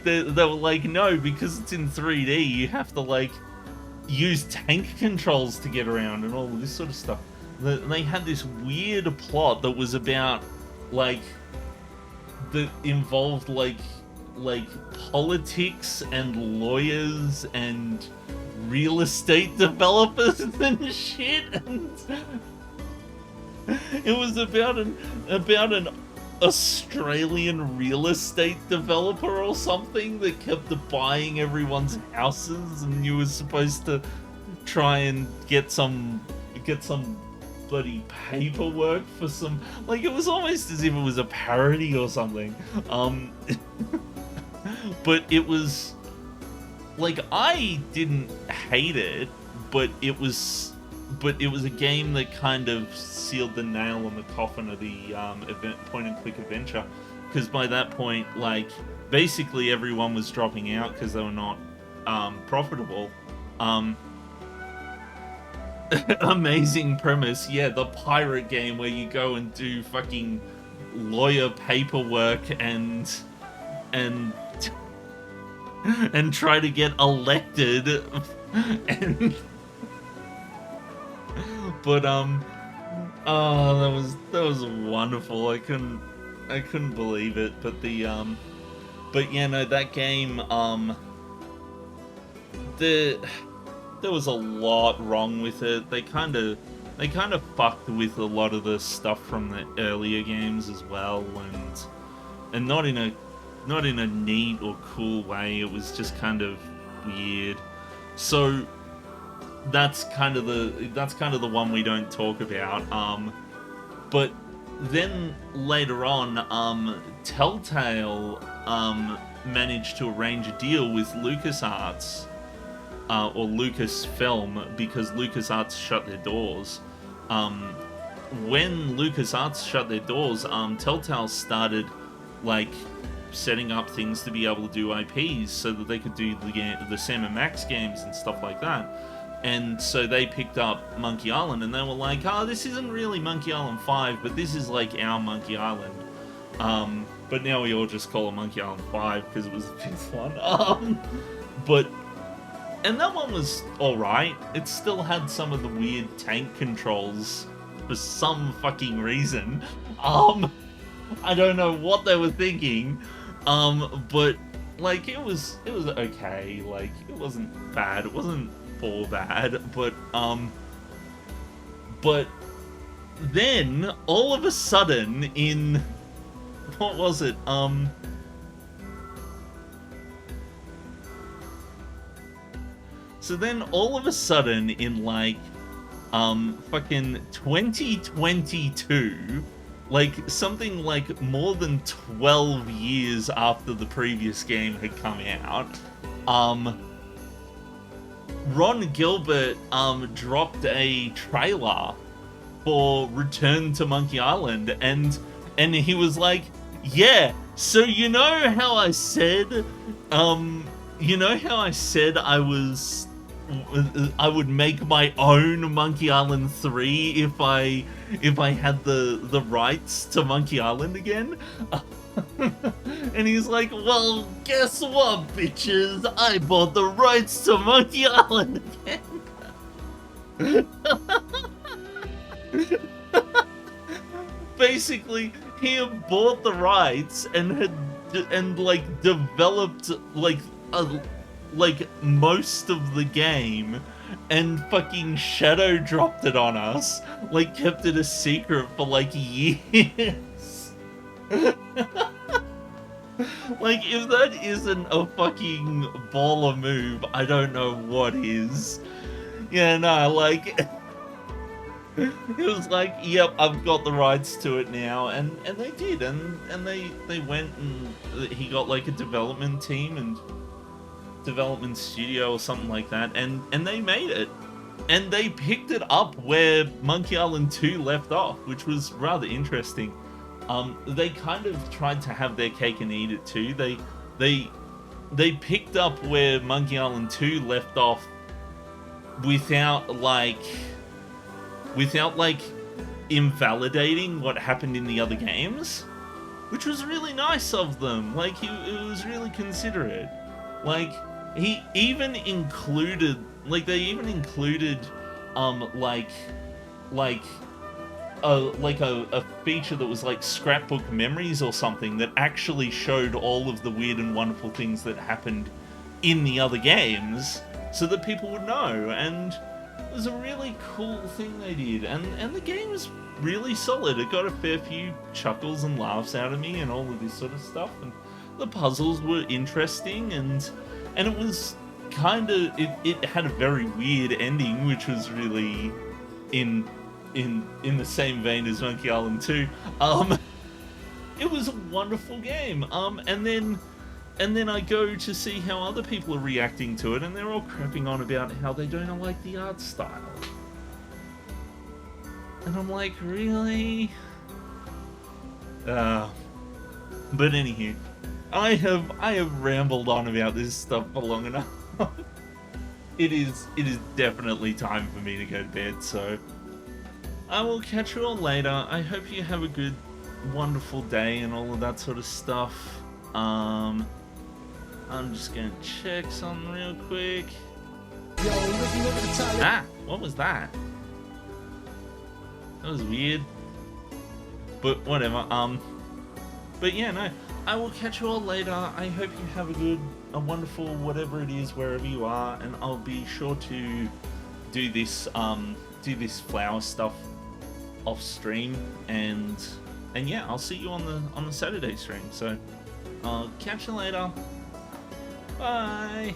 they were like, no, because it's in 3D, you have to like use tank controls to get around and all of this sort of stuff. They had this weird plot that was about like that involved like politics and lawyers and real estate developers and shit, and it was about an Australian real estate developer or something that kept buying everyone's houses, and you were supposed to try and get some bloody paperwork for some, like, it was almost as if it was a parody or something. But it was like, I didn't hate it, but it was a game that kind of sealed the nail on the coffin of the point and click adventure, because by that point, like, basically everyone was dropping out because they were not profitable. Amazing premise, yeah, the pirate game where you go and do fucking lawyer paperwork and try to get elected, and but oh, that was wonderful. I couldn't believe it. But but yeah, no, that game, there was a lot wrong with it. They kind of fucked with a lot of the stuff from the earlier games as well, and not in a neat or cool way. It was just kind of weird. So that's kind of the one we don't talk about. But then later on, Telltale managed to arrange a deal with LucasArts. Or Lucasfilm, because LucasArts shut their doors. When LucasArts shut their doors, Telltale started like setting up things to be able to do IPs so that they could do the Sam and Max games and stuff like that. And so they picked up Monkey Island, and they were like, oh, this isn't really Monkey Island 5, but this is like our Monkey Island. But now we all just call it Monkey Island 5 because it was the 5th one. And that one was alright. It still had some of the weird tank controls for some fucking reason. I don't know what they were thinking. But like it was okay. Like it wasn't bad. It wasn't all bad. But then all of a sudden in what was it? So then all of a sudden in like fucking 2022, like something like more than 12 years after the previous game had come out, Ron Gilbert dropped a trailer for Return to Monkey Island, and he was like, yeah, so you know how I said I would make my own Monkey Island 3 if I had the rights to Monkey Island again? And he's like, well, guess what, bitches? I bought the rights to Monkey Island again. Basically, he had bought the rights and like developed like most of the game and fucking shadow dropped it on us, like kept it a secret for like years. Like if that isn't a fucking baller move, I don't know what is. Yeah, no, like it was like, yep, I've got the rights to it now, and they did, and they went and he got like a development team and development studio or something like that, and they made it, and they picked it up where Monkey Island 2 left off, which was rather interesting. They kind of tried to have their cake and eat it too. They picked up where Monkey Island 2 left off without invalidating what happened in the other games, which was really nice of them. Like it was really considerate. Like he even included, like they even included a feature that was like scrapbook memories or something that actually showed all of the weird and wonderful things that happened in the other games so that people would know. And it was a really cool thing they did, and the game was really solid. It got a fair few chuckles and laughs out of me and all of this sort of stuff, and the puzzles were interesting, and it was kind of, it had a very weird ending, which was really in the same vein as Monkey Island 2. It was a wonderful game. And then I go to see how other people are reacting to it, and they're all crapping on about how they don't like the art style. And I'm like, really? But anywho, I have rambled on about this stuff for long enough. It is definitely time for me to go to bed, so I will catch you all later. I hope you have a good, wonderful day and all of that sort of stuff. I'm just gonna check something real quick. Ah, what was that? That was weird. But whatever. But yeah, no. I will catch you all later. I hope you have a wonderful whatever it is wherever you are, and I'll be sure to do this flower stuff off stream, and yeah, I'll see you on the Saturday stream. So I'll catch you later. Bye.